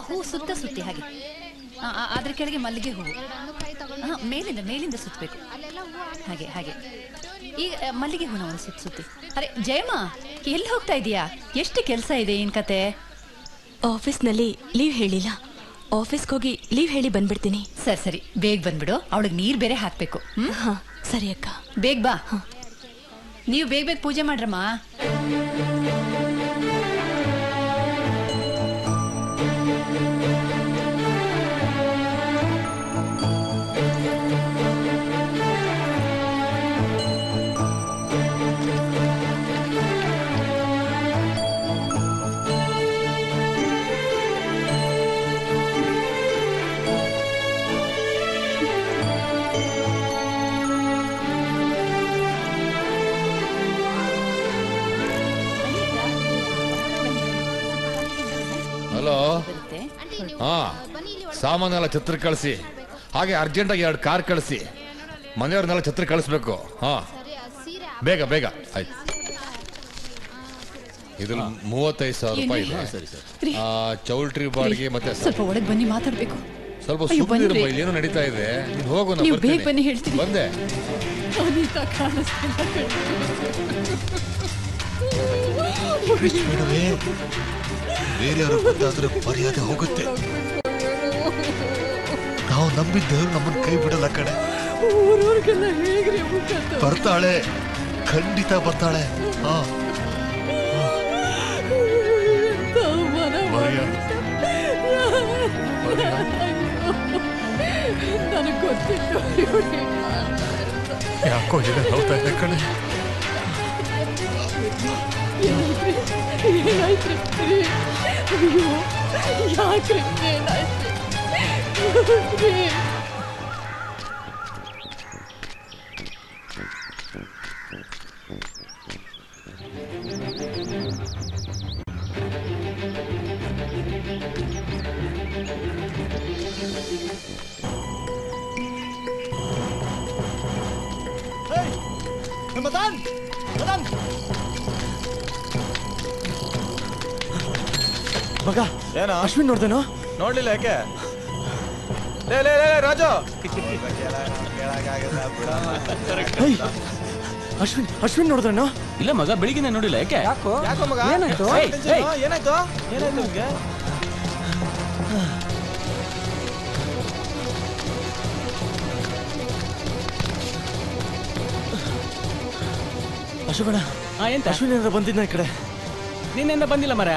ಹೂ ಸುತ್ತ ಸುತ್ತಿ ಹಾಗೆ, ಅದ್ರ ಕೆಳಗೆ ಮಲ್ಲಿಗೆ ಹೂವು, ಮೇಲಿಂದ ಸುತ್ತಬೇಕು ಹಾಗೆ ಹಾಗೆ. ಈಗ ಮಲ್ಲಿಗೆ ಹೂನ ಒಂದು ಸುತ್ತಿ. ಅರೆ ಜಯಮ್ಮ, ಎಲ್ಲಿ ಹೋಗ್ತಾ ಇದೀಯಾ? ಎಷ್ಟು ಕೆಲಸ ಇದೆ, ಏನ್ ಕತೆ? ಆಫೀಸ್ನಲ್ಲಿ ಲೀವ್ ಹೇಳಿಲ್ಲ, ಆಫೀಸ್ಗೆ ಹೋಗಿ ಲೀವ್ ಹೇಳಿ ಬಂದ್ಬಿಡ್ತೀನಿ. ಸರಿ ಬೇಗ ಬಂದ್ಬಿಡು, ಅವಳಿಗೆ ನೀರ್ ಬೇರೆ ಹಾಕ್ಬೇಕು. ಸರಿ ಅಕ್ಕ, ಬೇಗ ಬಾ. ನೀವು ಬೇಗ ಪೂಜೆ ಮಾಡ್ರಮ್ಮ. ಹಾ, ಸಾಮಾನೆಲ್ಲ ಛತ್ರ ಕಳಿಸಿ, ಹಾಗೆ ಅರ್ಜೆಂಟಾಗಿ 2 ಕಾರ್ ಕಳಿಸಿ, ಮನೆಯವ್ರನ್ನೆಲ್ಲ ಛತ್ರ ಕಳಿಸ್ಬೇಕು. ಹಾ, ಬೇಗ ಬೇಗ. ಆಯ್ತು, ಇದ್ರಲ್ಲಿ 35,000 ರೂಪಾಯಿ ಇದೆ. ಚೌಲ್ಟ್ರಿ ಬಾಡಿಗೆ ಮತ್ತೆ ಸ್ವಲ್ಪ ಒಳಗೆ ಬನ್ನಿ, ಮಾತಾಡ್ಬೇಕು. ಸ್ವಲ್ಪ ಸುಮ್ಮನೆ ಏನೋ ನಡೀತಾ ಇದೆ, ನೀನು ಹೋಗು. ನೀವು ಬೇಗ ಬನ್ನಿ, ಹೇಳ್ತೀನಿ. ಬಂದೆ. ಬೇರೆಯವರು ಗೊತ್ತಾದ್ರೆ ಮರ್ಯಾದೆ ಹೋಗುತ್ತೆ. ನಾವು ನಂಬಿದ್ದವರು ನಮ್ಮನ್ನು ಕೈ ಬಿಡಲ್ಲ ಕಣೆ. ಬರ್ತಾಳೆ, ಖಂಡಿತ ಬರ್ತಾಳೆ. ನನಗೆ ಗೊತ್ತಿತ್ತು ಯಾಕೋ ಈಗ ನೋಡ್ತಾ ಇದ್ದೆ ಕಣೆ. ಏನಾಯ್ತು? ಯಾಕ್ರಿ ಏನಾಯ್ತು? ಮಗ, ಏನೋ ಅಶ್ವಿನ್ ನೋಡ್ದೇನೋ? ನೋಡ್ಲಿಲ್ಲ, ಯಾಕೆ? ಲೇ ಲೇ ಲೇ ರಾಜು, ಅಶ್ವಿನ್ ಅಶ್ವಿನ್ ನೋಡಿದ್ರಣ್ಣ? ಇಲ್ಲ ಮಗ, ಬೆಳಿಗ್ಗೆ ನೋಡಿಲ್ಲ. ಯಾಕೆ? ಯಾಕೋ ಮಗ? ಏನಾಯ್ತು? ಏನಾಯ್ತು ನಿಮ್ಗೆ? ಅಶೋಕಣ್ಣ, ಎಂತ? ಅಶ್ವಿನ್ ಏನಾರ ಬಂದಿದ್ನ ಈ ಕಡೆ? ನಿನ್ನೆಂದ ಬಂದಿಲ್ಲ ಮರ.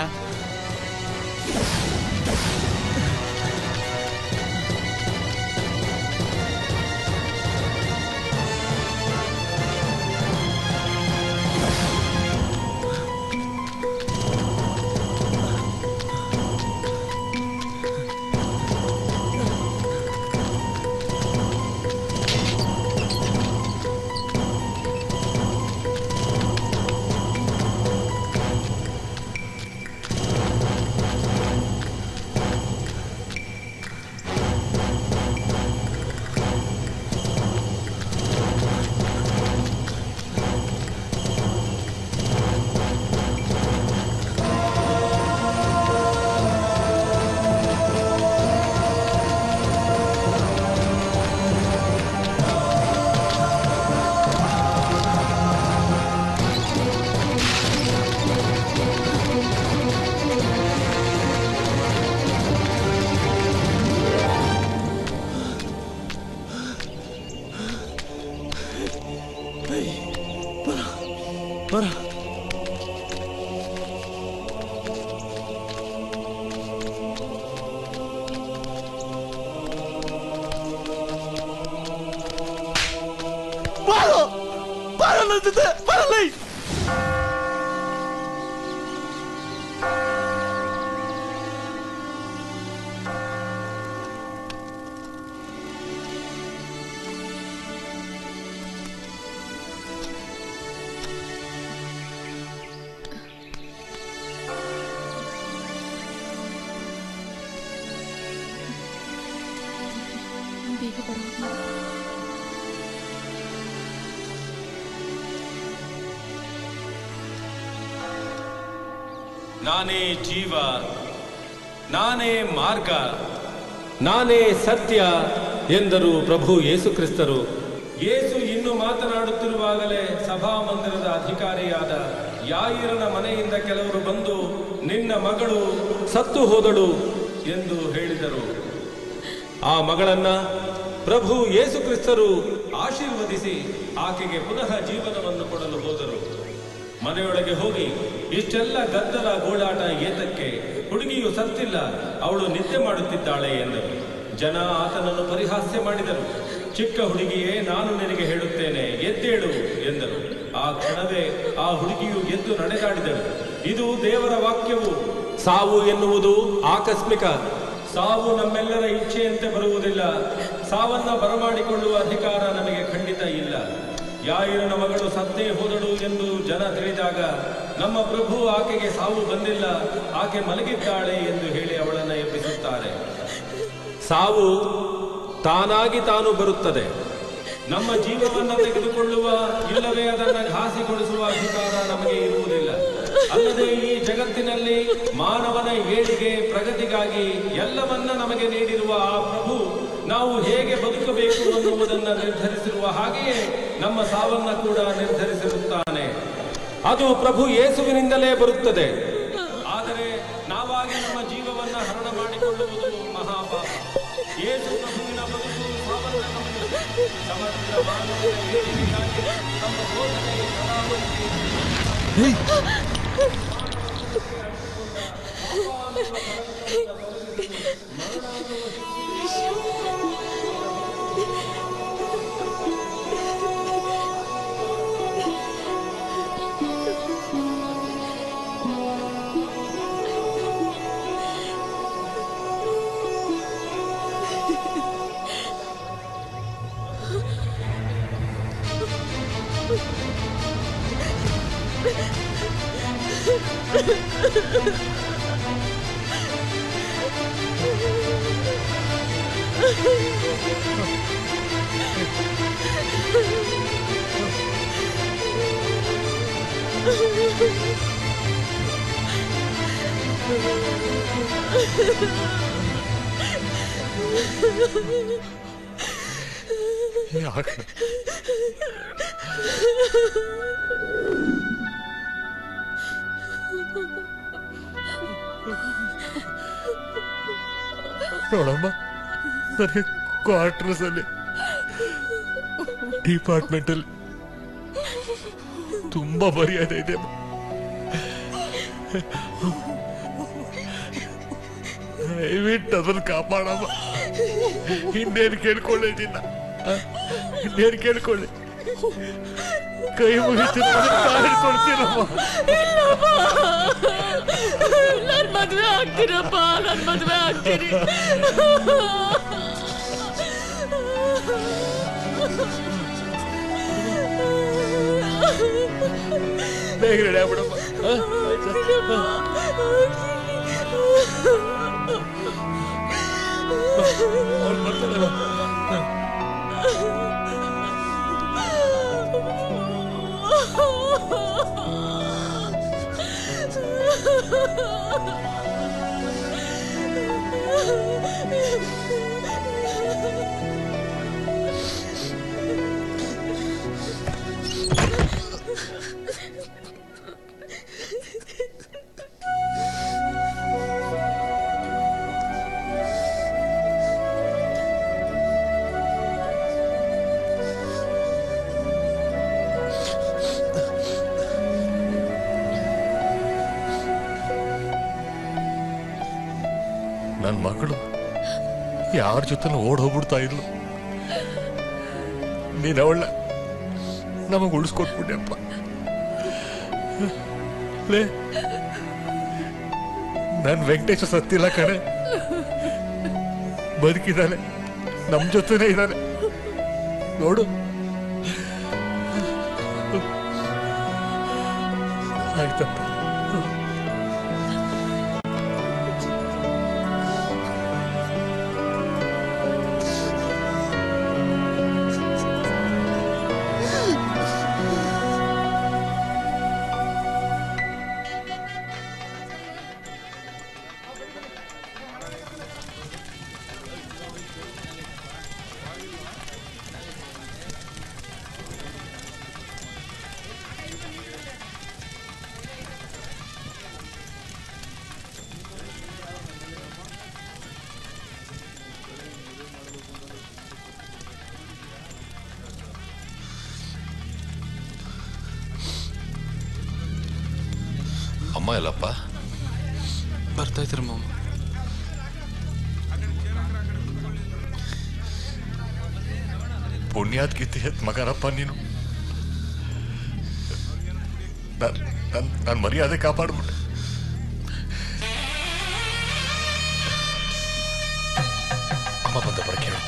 ನಾನೇ ಜೀವ, ನಾನೇ ಮಾರ್ಗ, ನಾನೇ ಸತ್ಯ ಎಂದರು ಪ್ರಭು ಯೇಸು ಕ್ರಿಸ್ತರು. ಯೇಸು ಇನ್ನು ಮಾತನಾಡುತ್ತಿರುವಾಗಲೇ ಸಭಾಮಂದಿರದ ಅಧಿಕಾರಿಯಾದ ಯಾಯಿರನ ಮನೆಯಿಂದ ಕೆಲವರು ಬಂದು, ನಿನ್ನ ಮಗಳು ಸತ್ತು ಹೋದಳು ಎಂದು ಹೇಳಿದರು. ಆ ಮಗಳನ್ನ ಪ್ರಭು ಯೇಸು ಕ್ರಿಸ್ತರು ಆಶೀರ್ವದಿಸಿ ಆಕೆಗೆ ಪುನಃ ಜೀವನವನ್ನು ಕೊಡಲು ಹೋದರು. ಮನೆಯೊಳಗೆ ಹೋಗಿ, ಇಷ್ಟೆಲ್ಲ ಗದ್ದಲ ಗೋಳಾಟ ಏತಕ್ಕೆ? ಹುಡುಗಿಯು ಸತ್ತಿಲ್ಲ, ಅವಳು ನಿದ್ದೆ ಮಾಡುತ್ತಿದ್ದಾಳೆ ಎಂದರು. ಜನ ಆತನನ್ನು ಪರಿಹಾಸ್ಯ ಮಾಡಿದರು. ಚಿಕ್ಕ ಹುಡುಗಿಯೇ, ನಾನು ನಿನಗೆ ಹೇಳುತ್ತೇನೆ, ಎದ್ದೇಳು ಎಂದರು. ಆ ಕ್ಷಣವೇ ಆ ಹುಡುಗಿಯು ಎದ್ದು ನಡೆದಾಡಿದಳು. ಇದು ದೇವರ ವಾಕ್ಯವು. ಸಾವು ಎನ್ನುವುದು ಆಕಸ್ಮಿಕ. ಸಾವು ನಮ್ಮೆಲ್ಲರ ಇಚ್ಛೆಯಂತೆ ಬರುವುದಿಲ್ಲ. ಸಾವನ್ನ ಬರಮಾಡಿಕೊಳ್ಳುವ ಅಧಿಕಾರ ನಮಗೆ ಖಂಡಿತ ಇಲ್ಲ. ಯಾಯಿರನ ಮಗಳು ಸತ್ತೇ ಹೋದಳು ಎಂದು ಜನ ತಿಳಿದಾಗ ನಮ್ಮ ಪ್ರಭು ಆಕೆಗೆ ಸಾವು ಬಂದಿಲ್ಲ, ಆಕೆ ಮಲಗಿದ್ದಾಳೆ ಎಂದು ಹೇಳಿ ಅವಳನ್ನು ಎಬ್ಬಿಸುತ್ತಾರೆ. ಸಾವು ತಾನಾಗಿ ತಾನು ಬರುತ್ತದೆ. ನಮ್ಮ ಜೀವವನ್ನು ತೆಗೆದುಕೊಳ್ಳುವ ಇಲ್ಲವೇ ಅದನ್ನು ಘಾಸಿಗೊಳಿಸುವ ಅಧಿಕಾರ ನಮಗೆ ಇರುವುದಿಲ್ಲ. ಅಲ್ಲದೆ ಈ ಜಗತ್ತಿನಲ್ಲಿ ಮಾನವನ ಏಳಿಗೆ, ಪ್ರಗತಿಗಾಗಿ ಎಲ್ಲವನ್ನ ನಮಗೆ ನೀಡಿರುವ ಆ ಪ್ರಭು ನಾವು ಹೇಗೆ ಬದುಕಬೇಕು ಅನ್ನುವುದನ್ನು ನಿರ್ಧರಿಸಿರುವ ಹಾಗೆಯೇ ನಮ್ಮ ಸಾವನ್ನ ಕೂಡ ನಿರ್ಧರಿಸಿರುತ್ತಾನೆ. ಅದು ಪ್ರಭು ಯೇಸುವಿನಿಂದಲೇ ಬರುತ್ತದೆ. ಆದರೆ ನಾವಾಗಿ ನಮ್ಮ ಜೀವವನ್ನ ಹರಣ ಮಾಡಿಕೊಳ್ಳುವುದು ಮಹಾಪಾಪ. ಯೇಸು ಪ್ರಭುವಿನ ಬದುಕು ಸಾವನ್ನ ನಮಗೆ ಸಮಗ್ರ ಮಾನವನ ಏಳಿಗೆಗಾಗಿ ನಮ್ಮ ಬೋಧನೆ ಯಾಕೆ ನೋಡಮ್ಮ, ನನಗೆ ಕ್ವಾರ್ಟರ್ಸ್ ಅಲ್ಲಿ ಡಿಪಾರ್ಟ್ಮೆಂಟ್ ಅಲ್ಲಿ ತುಂಬಾ ಮರ್ಯಾದೆ ಇದೆ. ದಯವಿಟ್ಟು ಅದನ್ನು ಕಾಪಾಡಮ್ಮ. ಇನ್ನೇನು ಕೇಳ್ಕೊಳ್ಳಿದ್ದೀನ, ಇನ್ನೇನು ಕೇಳ್ಕೊಳ್ಳಿ, ಕೈ ಮುಗಿತು ಕೊಡ್ತೀನಮ್ಮ. ನನ್ ಮದ್ವೆ ಆಗ್ತೀರಪ್ಪ, ನನ್ ಮದ್ವೆ ಆಗ್ತೀರಿ. ಬೇಗ ರೆಡಿ ಆಗ್ಬಿಡಮ್ಮ. ಅವ್ರು ಬರ್ತಾರೆ. ನನ್ನ ಮಗಳು ಯಾರ ಜೊತೆ ಓಡ್ ಹೋಗ್ಬಿಡ್ತಾ ಇದ್ಲು. ನೀನ್ ಅವಳ ನಮಗ್ ಉಳಿಸ್ಕೊಟ್ಬಿಟ್ಟೆಪ್ಪ. ಲೇ, ನನ್ ವೆಂಕಟೇಶ ಸತ್ತಿಲ್ಲ ಕಣೆ, ಬದುಕಿದ್ದಾನೆ, ನಮ್ ಜೊತೆನೇ ಇದ್ದಾನೆ ನೋಡು. ಆಯ್ತಪ್ಪ. ಅಮ್ಮ ಎಲ್ಲಪ್ಪ? ಬರ್ತಾ ಇದ್ರ ಮಾಮ. ಪುಣ್ಯಾತ್ ಗೀತೆ ಎತ್ ಮಗನಪ್ಪ ನೀನು. ನಾನು ಮರ್ಯಾದೆ ಕಾಪಾಡ್ಬಿಟ್ಟೆ. ಅಮ್ಮ ಬಂದ ಬರಕ್ಕೆ ಹೇಳು.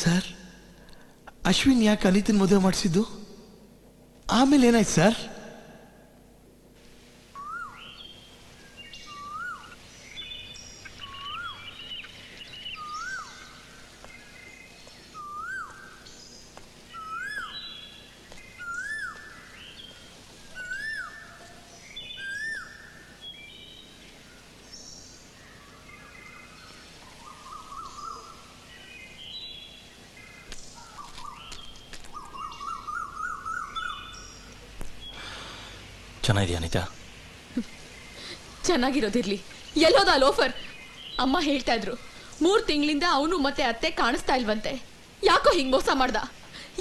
ಸರ್, ಅಶ್ವಿನ್ ಯಾಕೆ ಅನಿತಿನ ಮದುವೆ ಮಾಡಿಸಿದ್ದು? ಆಮೇಲೆ ಏನಾಯ್ತು ಸರ್? ಚೆನ್ನಾಗಿದೆಯಾ ಅನಿತಾ? ಚೆನ್ನಾಗಿರೋದಿರ್ಲಿ, ಎಲ್ಲೋದ ಲೋಫರ್? ಅಮ್ಮ ಹೇಳ್ತಾ ಇದ್ರು 3 ತಿಂಗಳಿಂದ ಅವನು ಮತ್ತೆ ಅತ್ತೆ ಕಾಣಿಸ್ತಾ ಇಲ್ವಂತೆ. ಯಾಕೋ ಹಿಂಗ್ ಮೋಸ ಮಾಡ್ದ?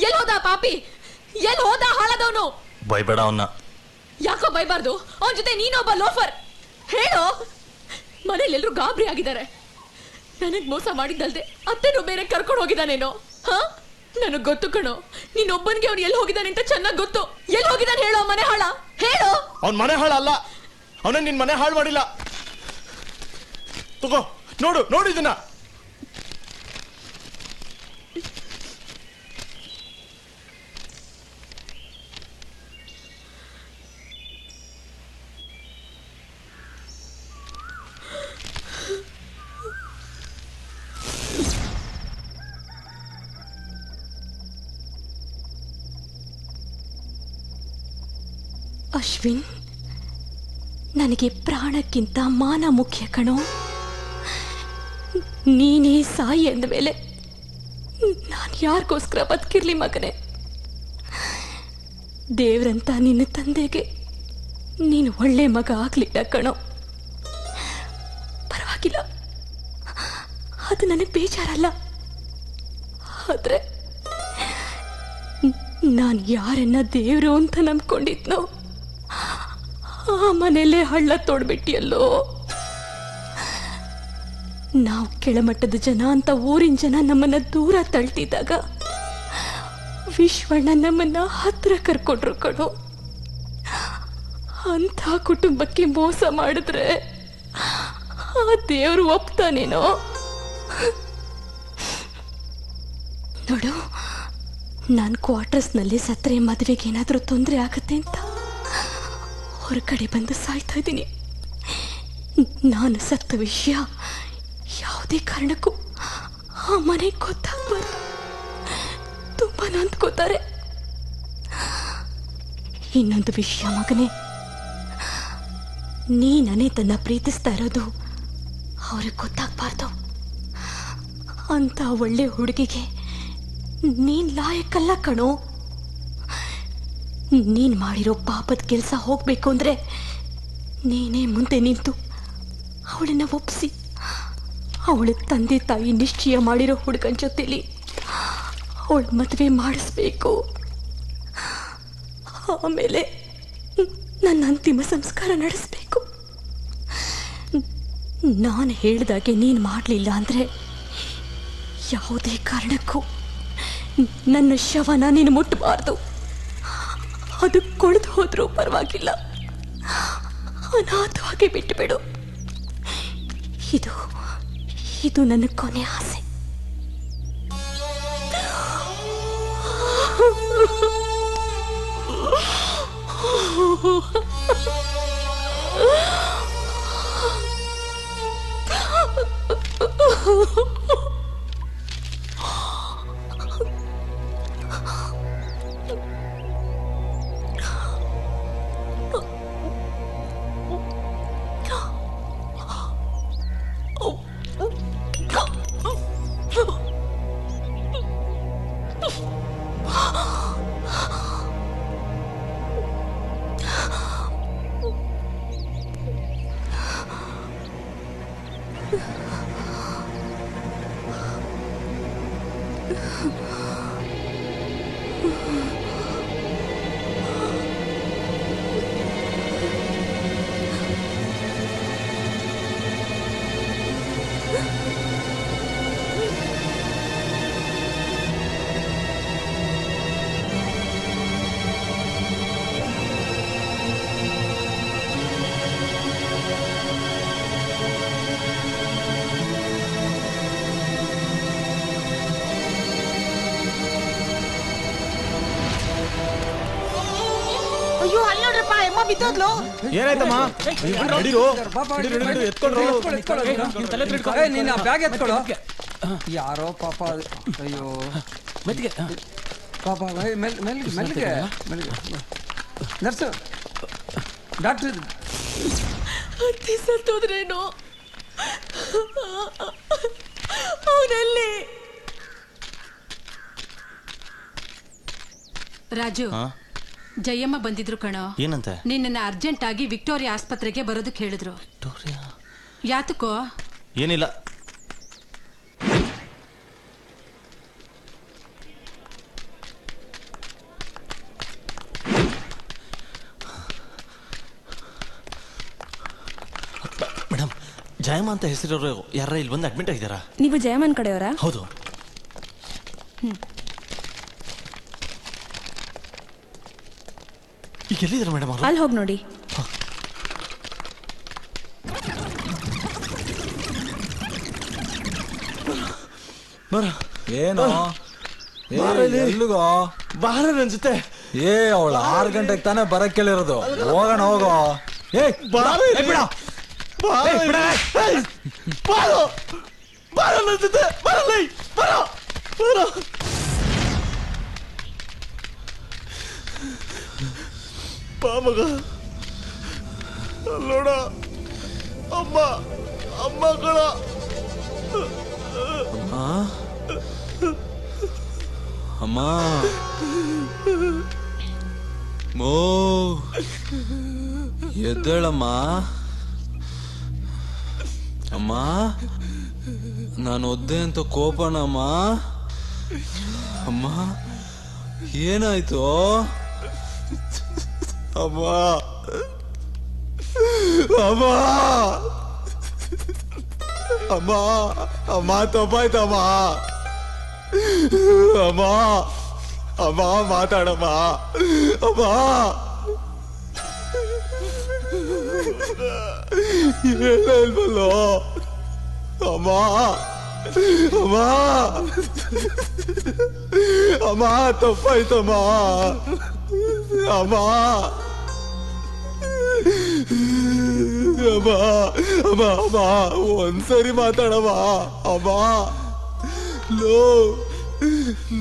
ಎಲ್ಲೋದ ಪಾಪಿ? ಎಲ್ಲಿ ಹೋದ ಹಾಳದವನು? ಬೈಬೇಡ ಅವನ್ನ. ಯಾಕೋ ಬೈಬಾರ್ದು? ಅವನ ಜೊತೆ ನೀನೊಬ್ಬ ಲೋಫರ್. ಹೇಳೋ. ಮನೇಲಿ ಎಲ್ರು ಗಾಬರಿ ಆಗಿದ್ದಾರೆ. ನನಗ್ ಮೋಸ ಮಾಡಿದ್ದಲ್ದೆ ಅತ್ತೆನೂ ಬೇರೆ ಕರ್ಕೊಂಡು ಹೋಗಿದ್ದಾನೇನೋ. ಹಾ, ನನಗ್ ಗೊತ್ತು ಕಣೋ. ನೀನೊಬ್ಬನ್ಗೆ ಅವ್ನು ಎಲ್ಲಿ ಹೋಗಿದ್ದಾನೆ ಅಂತ ಚೆನ್ನಾಗ್ ಗೊತ್ತು. ಎಲ್ಲಿ ಹೋಗಿದ್ದಾನೆ ಹೇಳೋ? ಮನೆ ಹಾಳ ಹೇಳೋ. ಅವ್ನ ಮನೆ ಹಾಳ ಅಲ್ಲ, ಅವನ ನಿನ್ ಮನೆ ಹಾಳು ಮಾಡಿಲ್ಲ. ತಗೋ ನೋಡು, ನೋಡಿದನ. ಅಶ್ವಿನ್, ನನಗೆ ಪ್ರಾಣಕ್ಕಿಂತ ಮಾನ ಮುಖ್ಯ ಕಣೋ. ನೀನೇ ಸಾಯಿ ಅಂದಮೇಲೆ ನಾನು ಯಾರಿಗೋಸ್ಕರ ಬದುಕಿರ್ಲಿ ಮಗನೇ? ದೇವ್ರಂತ ನಿನ್ನ ತಂದೆಗೆ ನೀನು ಒಳ್ಳೆ ಮಗ ಆಗ್ಲಿಲ್ಲ ಕಣೋ. ಪರವಾಗಿಲ್ಲ, ಅದು ನನಗೆ ಬೇಜಾರಲ್ಲ. ಆದ್ರೆ ನಾನು ಯಾರನ್ನ ದೇವ್ರು ಅಂತ ನಂಬ್ಕೊಂಡಿದ್ನೋ ಆ ಮನೆಯಲ್ಲೇ ಹಳ್ಳ ತೋಡ್ಬಿಟ್ಟಿಯಲ್ಲೋ. ನಾವು ಕೆಳಮಟ್ಟದ ಜನ ಅಂತ ಊರಿನ ಜನ ನಮ್ಮನ್ನ ದೂರ ತಳ್ತಿದ್ದಾಗ ವಿಶ್ವಣ್ಣ ನಮ್ಮನ್ನ ಹತ್ರ ಕರ್ಕೊಂಡ್ರು ಕಣೋ. ಅಂಥ ಕುಟುಂಬಕ್ಕೆ ಮೋಸ ಮಾಡಿದ್ರೆ ಆ ದೇವ್ರು ಒಪ್ತಾನೇನೋ? ನೋಡು, ನಾನು ಕ್ವಾರ್ಟರ್ಸ್ನಲ್ಲಿ ಸತ್ರೆ ಮದುವೆಗೆ ಏನಾದರೂ ತೊಂದರೆ ಆಗತ್ತೆ ಅಂತ ಹೊರಗಡೆ ಬಂದು ಸಾಯ್ತಾ ಇದ್ದೀನಿ. ನಾನು ಸತ್ತ ವಿಷಯ ಯಾವುದೇ ಕಾರಣಕ್ಕೂ ಆ ಮನೆಗೆ ಗೊತ್ತಾಗಬಾರ್ದು. ತುಂಬಾ ನೊಂದ್ಕೋತಾರೆ. ಇನ್ನೊಂದು ವಿಷಯ ಮಗನೇ, ನೀನೇ ತನ್ನ ಪ್ರೀತಿಸ್ತಾ ಇರೋದು ಅವ್ರಿಗೆ ಗೊತ್ತಾಗಬಾರ್ದು. ಅಂತ ಒಳ್ಳೆ ಹುಡುಗಿಗೆ ನೀನ್ ಲಾಯಕ್ಕಲ್ಲ ಕಣೋ. ನೀನ್ ಮಾಡಿರೋ ಪಾಪದ ಕೆಲಸ ಹೋಗ್ಬೇಕು ಅಂದ್ರೆ ನೀನೇ ಮುಂದೆ ನಿಂತು ಅವಳನ್ನ ಒಪ್ಪಿಸಿ ಅವಳ ತಂದೆ ತಾಯಿ ನಿಶ್ಚಯ ಮಾಡಿರೋ ಹುಡುಗನ ಜೊತೆಲಿ ಅವಳ ಮದುವೆ ಮಾಡಿಸ್ಬೇಕು. ಆಮೇಲೆ ನನ್ನ ಅಂತಿಮ ಸಂಸ್ಕಾರ ನಡೆಸಬೇಕು. ನಾನು ಹೇಳ್ದಾಗೆ ನೀನು ಮಾಡಲಿಲ್ಲ ಅಂದ್ರೆ ಯಾವುದೇ ಕಾರಣಕ್ಕೂ ನನ್ನ ಶವನ ನೀನು ಮುಟ್ಟಬಾರ್ದು. ಅದು ಕೊಳೆದು ಹೋದ್ರೂ ಪರವಾಗಿಲ್ಲ, ಅನಾಥವಾಗಿ ಬಿಟ್ಟುಬಿಡು. ಇದು ನನ್ನ ಕೊನೆ ಆಸೆ. ಅಯ್ಯೋ, ಅಲ್ಲಿ ನೋಡ್ರಪ್ಪ, ಅಮ್ಮ ಬಿದ್ದೋದ್ಲು. ಏನಾಯ್ತಮ್ಮ? ನಡೀರು, ಎತ್ಕೊಂಡ್ರು. ನೀನ್ ಬ್ಯಾಗ್ ಎತ್ಕೊಡು. ಯಾರೋ ಪಾಪ. ಅಯ್ಯೋ ಪಾಪ, ಮೆಲ್ಲಿಗೆ ನರ್ಸು, ಡಾಕ್ಟರ್ ಅತ್ತಿ ಸತ್ತೋದ್ರೇನು? ಅವನಲ್ಲಿ ರಾಜು, ಜಯಮ್ಮ ಬಂದಿದ್ರು ಕಣೋ. ಏನಂತೆ? ನಿನ್ನ ಅರ್ಜೆಂಟ್ ಆಗಿ ವಿಕ್ಟೋರಿಯಾ ಆಸ್ಪತ್ರೆಗೆ ಬರೋದಕ್ಕೆ ಹೇಳಿದ್ರು. ಯಾತಕ್ಕೋ? ಏನಿಲ್ಲ. ಮೇಡಮ್, ಜಯಮ್ಮ ಅಂತ ಹೆಸರಿರೋರು ಯಾರ ಇಲ್ಲಿ ಬಂದು ಅಡ್ಮಿಟ್ ಆಗಿದ್ದಾರಾ? ನೀವು ಜಯಮ್ಮನ್ ಕಡೆಯವರಾ? ಹೌದು. ಈಗ ಎಲ್ಲಿದ್ದಾರೆ ಮೇಡಮ್ ಅವರು? ಅಲ್ಲಿ ಹೋಗಿ ನೋಡಿ. ಏನೋ ಎಲ್ಲಿಗೋ ಬಾರ ನನ್ ಜೊತೆ. ಅವಳು 6 ಗಂಟೆಗೆ ತಾನೇ ಬರಕ್ ಕೇಳಿರೋದು. ಹೋಗೋಣ ಹೋಗೋ. ಮಗ ಅಲ್ಲೋಡ ಅಮ್ಮ ಅಮ್ಮ ಕಳ ಅಮ್ಮ ಮೋ ಎದ್ದೇಳಮ್ಮ. ಅಮ್ಮ ನಾನು ಒದ್ದೆ ಅಂತ ಕೋಪನಮ್ಮ. ಅಮ್ಮ ಏನಾಯ್ತು? ಅಮ್ಮ ಅಮ್ಮ ಅಮ್ಮ ಅಮ್ಮ ತಪ್ಪಾಯ್ತಮ್ಮ. ಅಮ್ಮ ಅಮ್ಮ ಮಾತಾಡಮ್ಮ. ಅಮ್ಮ ಇಲ್ವಲ್ಲೋ ಅಮ್ಮ ಅಮ್ಮ ಅಮ್ಮ ತಪ್ಪಾಯ್ತಮ್ಮ. ಅಮ್ಮ ಅಮ್ಮ ಅಮ್ಮ ಅಮ್ಮ ಒಂದ್ಸರಿ ಮಾತಾಡಮ್ಮ. ಅಮ್ಮ ಲೋ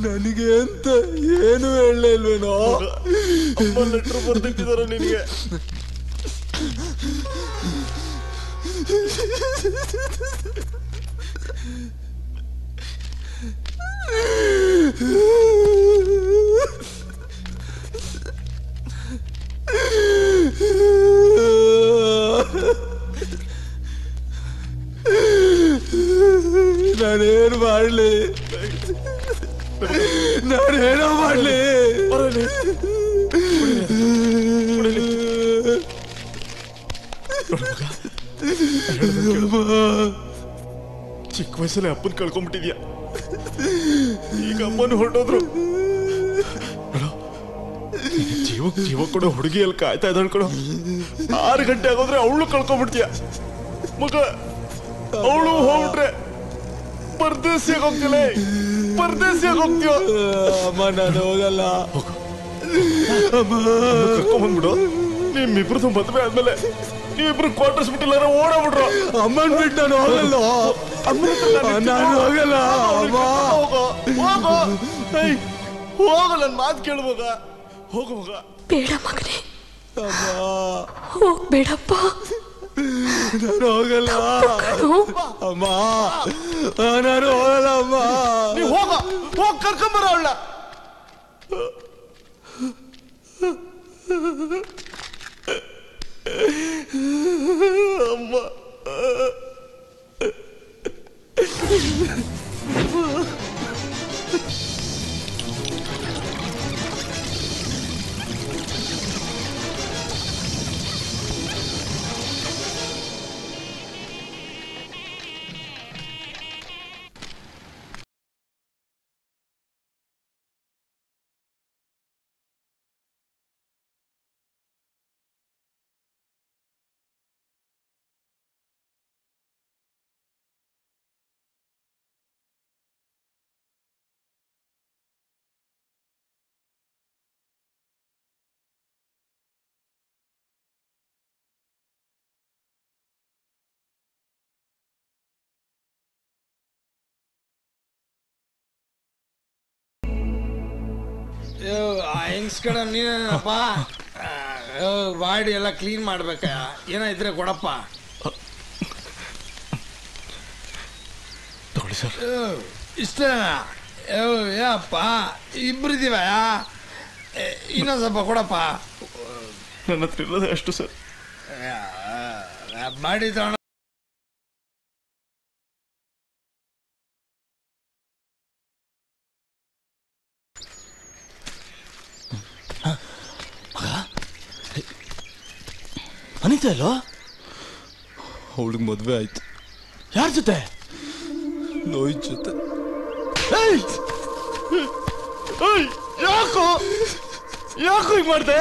ನನಗೆ ಅಂತ ಏನು ಹೇಳಲ್ವೇನೋ. ಅಮ್ಮ ಲೆಟ್ರ್ ಬರ್ದಿಟ್ಟಿದಾರ ನಿನಗೆ. ನಾನೇನು ಮಾಡ್ಲಿ? ನಾನೇನೋ ಮಾಡ್ಲಿ? ಚಿಕ್ಕ ವಯಸ್ಸಲ್ಲಿ ಅಪ್ಪನ ಕಳ್ಕೊಂಡ್ಬಿಟ್ಟಿದ್ಯಾ. ಈಗ ಅಮ್ಮನ ಹೊರಟೋದ್ರು. ಜೀವ ಕೊಡೋ ಹುಡುಗಿಯಲ್ಲಿ ಕಾಯ್ತಾ ಇದ್ದಾಳ ಕಣೋ. 6 ಗಂಟೆ ಆಗೋದ್ರೆ ಅವಳು ಕಳ್ಕೊಂಡ್ಬಿಡ್ತೀಯ ಮಗ. ಅವಳು ಹೋಗ್ಬಿಟ್ರೆ ಪರದೇಸಿಯಾಗ ಹೋಗ್ತಿಲ್ಲ. ಪರದೇಸಿಯಾಗ ಹೋಗ್ತೀವ. ಅಮ್ಮ ನಾನು ಹೋಗಲ್ಲ. ಅಮ್ಮ ಕರ್ಕೊಂಡ್ಬಂದ್ಬಿಡು. ನಿಮ್ಮಿಬ್ರದ್ದು ಮದುವೆ ಆದ್ಮೇಲೆ ನೀವಿಬ್ರು ಕ್ವಾರ್ಟರ್ಸ್ ಬಿಟ್ಟಿಲ್ಲ ಓಡಾಬಿಟ್ರು. ಅಮ್ಮನ್ ಬಿಟ್ಟು ನಾನು ಹೋಗಲ್ಲ. ನಾನು ಹೋಗಲ್ಲ. ಹೋಗ ನನ್ ಮಾತು ಕೇಳು ಮಗ. ಹೋಗು ಮಗ. ಬೇಡ ಮಗನೇ, ಹೋಗ್ಬೇಡಪ್ಪ. ನಾನು ಹೋಗಲ್ಲ ಅಮ್ಮ. ನಾನು ಹೋಗಲ್ಲ ಅಮ್ಮ. ನೀವು ಹೋಗ ಕರ್ಕೊಂಬರ ಅವಳ. ಅಮ್ಮ ಹೆಂಗ್ಸ್ ಕಡೆ ನೀನೇನಪ್ಪ ಬಾಡಿ ಎಲ್ಲ ಕ್ಲೀನ್ ಮಾಡ್ಬೇಕ. ಏನಾಯ್ತ್ರೆ ಕೊಡಪ್ಪ. ಇಷ್ಟ ಏನಪ್ಪ ಇಬ್ರಿದೀವ. ಇನ್ನೊಂದು ಸ್ವಲ್ಪ ಕೊಡಪ್ಪ. ನನ್ನ ಹತ್ರ ಇರೋದೇ ಅಷ್ಟು ಸರ್. ಮಾಡಿ ತಗೊಂಡು ಅನಿತಾ ಅಲ್ವಾ? ಅವಳಿಗೆ ಮದುವೆ ಆಯ್ತು. ಯಾರ ಜೊತೆ? ಲೋಹಿತ್ ಜೊತೆ. ಯಾಕೋ ಯಾಕೋ ಈಗ ಮಾಡ್ದೆ?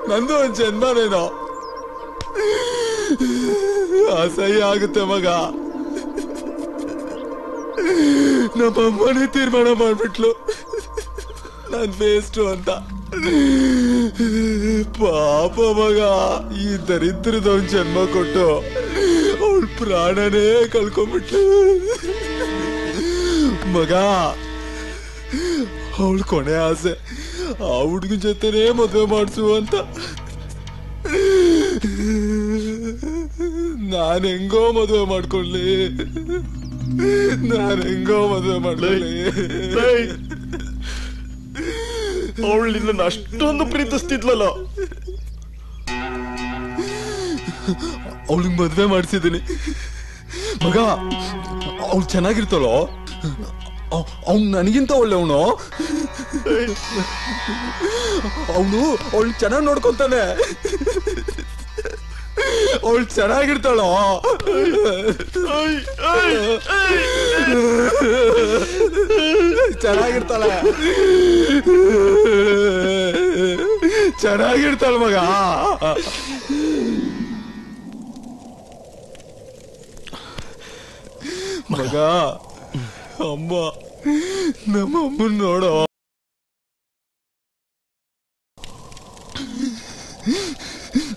ನಂದು ಒಂದು ಜನ್ಮನೇನೋ ಅಸಹ್ಯ ಆಗುತ್ತೆ ಮಗ. ನಮ್ಮಮ್ಮನೇ ತೀರ್ಮಾನ ಮಾಡ್ಬಿಟ್ಲು ನಾನ್ ವೇಸ್ಟು ಅಂತ. ಪಾಪ ಮಗ, ಈ ದರಿದ್ರದವನ್ ಜನ್ಮ ಕೊಟ್ಟು ಅವಳ ಪ್ರಾಣನೇ ಕಳ್ಕೊಂಡ್ಬಿಟ್ಲು ಮಗ. ಅವಳ ಕೊನೆ ಆಸೆ ಆ ಹುಡುಗನ ಜೊತೆನೇ ಮದುವೆ ಮಾಡಿಸು ಅಂತ. ನಾನು ಹೆಂಗೋ ಮದುವೆ ಮಾಡ್ಕೊಳ್ಳಿ, ನಾನು ಹೆಂಗೋ ಮದುವೆ ಮಾಡ್ಕೊಳ್ಳಿ. ಅವಳು ನಿನ್ನ ಅಷ್ಟೊಂದು ಪ್ರೀತಿಸ್ತಿದ್ಲಲ್ಲ. ಅವಳಿಗೆ ಮದುವೆ ಮಾಡಿಸಿದ್ದೀನಿ ಮಗ. ಅವಳು ಚೆನ್ನಾಗಿರ್ತಾಳೋ? ಅವ್ನು ನನಗಿಂತ ಒಳ್ಳೆಯವನು. ಅವನು ಅವಳು ಚೆನ್ನಾಗಿ ನೋಡ್ಕೊಂತಾನೆ. ಅವಳು ಚೆನ್ನಾಗಿರ್ತಾಳೋ? ಚೆನ್ನಾಗಿರ್ತಾಳೆ, ಚೆನ್ನಾಗಿರ್ತಾಳ ಮಗ. ಮಗ, ಅಮ್ಮ, ನಮ್ಮ ಅಮ್ಮನ್ ನೋಡೋ.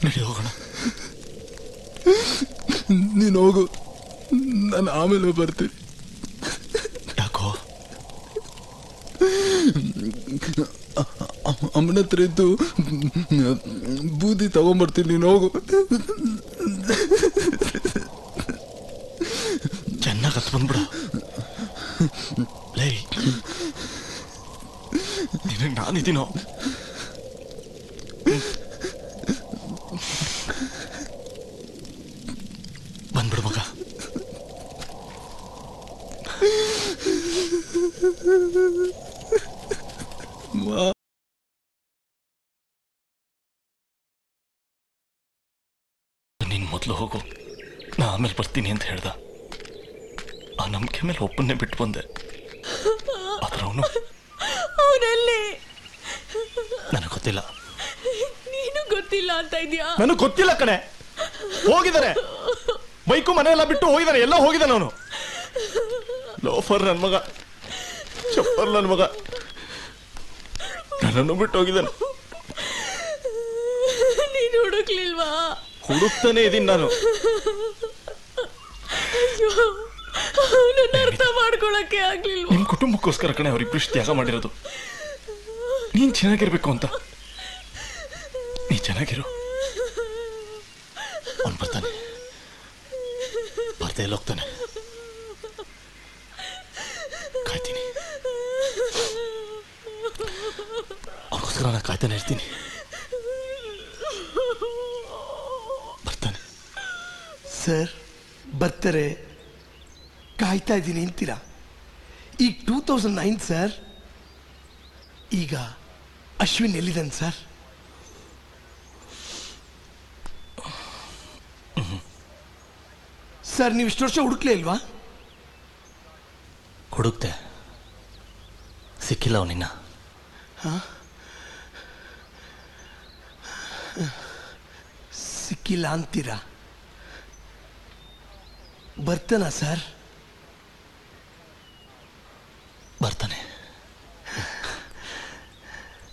ನಡಿ ಹೋಗೋಣ. ನೀನು ಹೋಗು, ನಾನು ಆಮೇಲೆ ಬರ್ತೀನಿ. ಯಾಕೋ? ಅಮ್ಮನ ಹತ್ರ ಇದ್ದು ಬೂದಿ ತಗೊಂಡ್ಬರ್ತೀನಿ, ನೀನು ಹೋಗು. ಚೆನ್ನಾಗಿ ಹತ್ತು ಬಂದ್ಬಿಡ. ಲೈ, ನಿನಗೆ ನಾನಿದ್ದೀನೋ? ಬಂದ್ಬಿಡು ಮಗ. ನೀನ್ ಮೊದಲು ಹೋಗು, ನಾ ಆಮೇಲೆ ಬರ್ತೀನಿ ಅಂತ ಹೇಳ್ದ. ಆ ನಂಬಿಕೆ ಮೇಲೆ ಒಪ್ಪನ್ನೇ ಬಿಟ್ಟು ಬಂದೆ. ಆದ್ರೆ ಅವನಲ್ಲಿ ನನಗೆ ಗೊತ್ತಿಲ್ಲ. ನೀನು ಗೊತ್ತಿಲ್ಲ ಅಂತ ಇದೆಯಾ? ನನಗೆ ಗೊತ್ತಿಲ್ಲ ಕಣೆ. ಹೋಗಿದ್ದಾರೆ, ಬೈಕು ಮನೆಯೆಲ್ಲ ಬಿಟ್ಟು ಹೋಗಿದ್ದಾನೆ. ಎಲ್ಲ ಹೋಗಿದ್ದಾನೆ ಅವನು. ಲೋಫರ್ ನನ್ನ ಮಗ, ಚಪ್ಪರ್ ನನ್ನ ಮಗ, ನನ್ನನ್ನು ಬಿಟ್ಟು ಹೋಗಿದ್ದಾನೆ. ನೀನು ಹುಡುಕ್ಲಿಲ್ವಾ? ಹುಡುಕ್ತಾನೆ ಇದೀನಿ ನಾನು. ಅವನನ್ನ ಅರ್ಥ ಮಾಡ್ಕೊಳಕ್ಕೆ ಆಗ್ಲಿಲ್ವಾ? ನಿನ್ ಕುಟುಂಬಕ್ಕೋಸ್ಕರ ಕಣೆ ಅವರಿಬ್ರು ತ್ಯಾಗ ಮಾಡಿರೋದು. ನೀನ್ ಚೆನ್ನಾಗಿರ್ಬೇಕು ಅಂತ. ನೀ ಚೆನ್ನಾಗಿರು. ಅವನು ಬರ್ತಾನೆ, ಬರ್ದೇ ಎಲ್ಲ ಹೋಗ್ತಾನೆ. ಕಾಯ್ತೀನಿ, ಅವನಿಗೋಸ್ಕರ ನಾನು ಕಾಯ್ತಾನೆ ಇರ್ತೀನಿ. ಬರ್ತಾನೆ. ಸರ್ ಬರ್ತಾರೆ, ಕಾಯ್ತಾ ಇದ್ದೀನಿ ಅಂತೀರಾ? ಈಗ 2009 ಸರ್. ಈಗ ಅಶ್ವಿನ್ ಎಲ್ಲಿದ್ದಾನೆ ಸರ್? ಸರ್ ನೀವು ಇಷ್ಟು ವರ್ಷ ಹುಡುಕ್ಲೇ ಇಲ್ವಾ? ಹುಡುಕ್ತೆ, ಸಿಕ್ಕಿಲ್ಲ ಅವನಿನ್ನ. ಸಿಕ್ಕಿಲ್ಲ ಅಂತೀರಾ? ಬರ್ತಾನ ಸರ್? ಬರ್ತಾನೆ.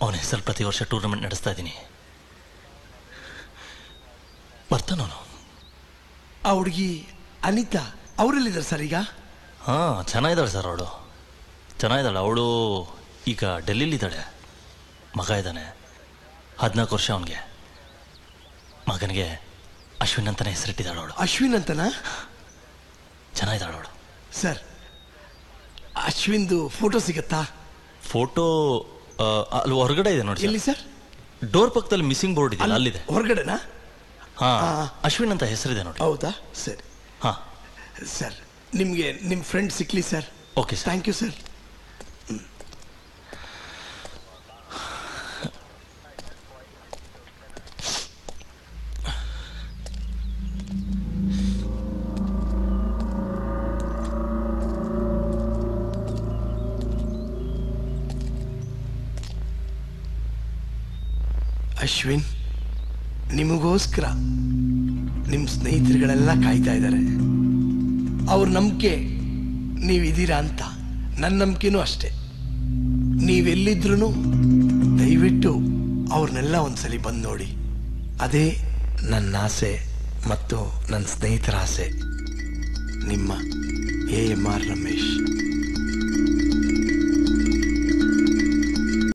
ಅವನ ಹೆಸರು ಪ್ರತಿ ವರ್ಷ ಟೂರ್ನಮೆಂಟ್ ನಡೆಸ್ತಾ ಇದ್ದೀನಿ. ಬರ್ತಾನವನು. ಆ ಹುಡುಗಿ ಅನಿತಾ ಅವರೆಲ್ಲಿದ್ದಾರೆ ಸರ್ ಈಗ? ಹಾಂ, ಚೆನ್ನಾಗಿದ್ದಾಳೆ ಸರ್. ಅವಳು ಚೆನ್ನಾಗಿದ್ದಾಳೆ. ಅವಳು ಈಗ ಡೆಲ್ಲಿಲಿದ್ದಾಳೆ. ಮಗ ಇದ್ದಾನೆ, 14 ವರ್ಷ ಅವನಿಗೆ. ಮಗನಿಗೆ ಅಶ್ವಿನ್ ಅಂತಾನೆ ಹೆಸರಿಟ್ಟಿದ್ದಾಳೆ ಅವಳು. ಅಶ್ವಿನ್ ಅಂತನಾ? ಚೆನ್ನಾಗಿದ್ದಾಳೆ ಅವಳು. ಸರ್ ಅಶ್ವಿನ್ದು ಫೋಟೋ ಸಿಗತ್ತಾ? ಫೋಟೋ ಅಲ್ಲಿ ಹೊರಗಡೆ ಇದೆ ನೋಡಿ. ಎಲ್ಲಿ ಸರ್? ಡೋರ್ ಪಕ್ಕದಲ್ಲಿ ಮಿಸ್ಸಿಂಗ್ ಬೋರ್ಡ್ ಇದೆ ಅಲ್ಲಿದೆ. ಹೊರಗಡೆನಾ? ಹಾ, ಅಶ್ವಿನ್ ಅಂತ ಹೆಸರಿದೆ ನೋಡಿ. ಹೌದಾ? ಸರಿ. ಹಾ ಸರ್, ನಿಮಗೆ ನಿಮ್ಮ ಫ್ರೆಂಡ್ ಸಿಕ್ಲಿ sir. Okay sir. Thank you sir. Ashwin, ನಿಮಗೋಸ್ಕರ ನಿಮ್ಮ ಸ್ನೇಹಿತರುಗಳೆಲ್ಲ ಕಾಯ್ತಾ ಇದ್ದಾರೆ. ಅವ್ರ ನಂಬಿಕೆ ನೀವಿದ್ದೀರಾ ಅಂತ ನನ್ನ ನಂಬಿಕೆನೂ ಅಷ್ಟೆ. ನೀವೆಲ್ಲಿದ್ರೂ ದಯವಿಟ್ಟು ಅವ್ರನ್ನೆಲ್ಲ ಒಂದ್ಸಲಿ ಬಂದು ನೋಡಿ. ಅದೇ ನನ್ನ ಆಸೆ ಮತ್ತು ನನ್ನ ಸ್ನೇಹಿತರ ಆಸೆ. ನಿಮ್ಮ AMR ರಮೇಶ್.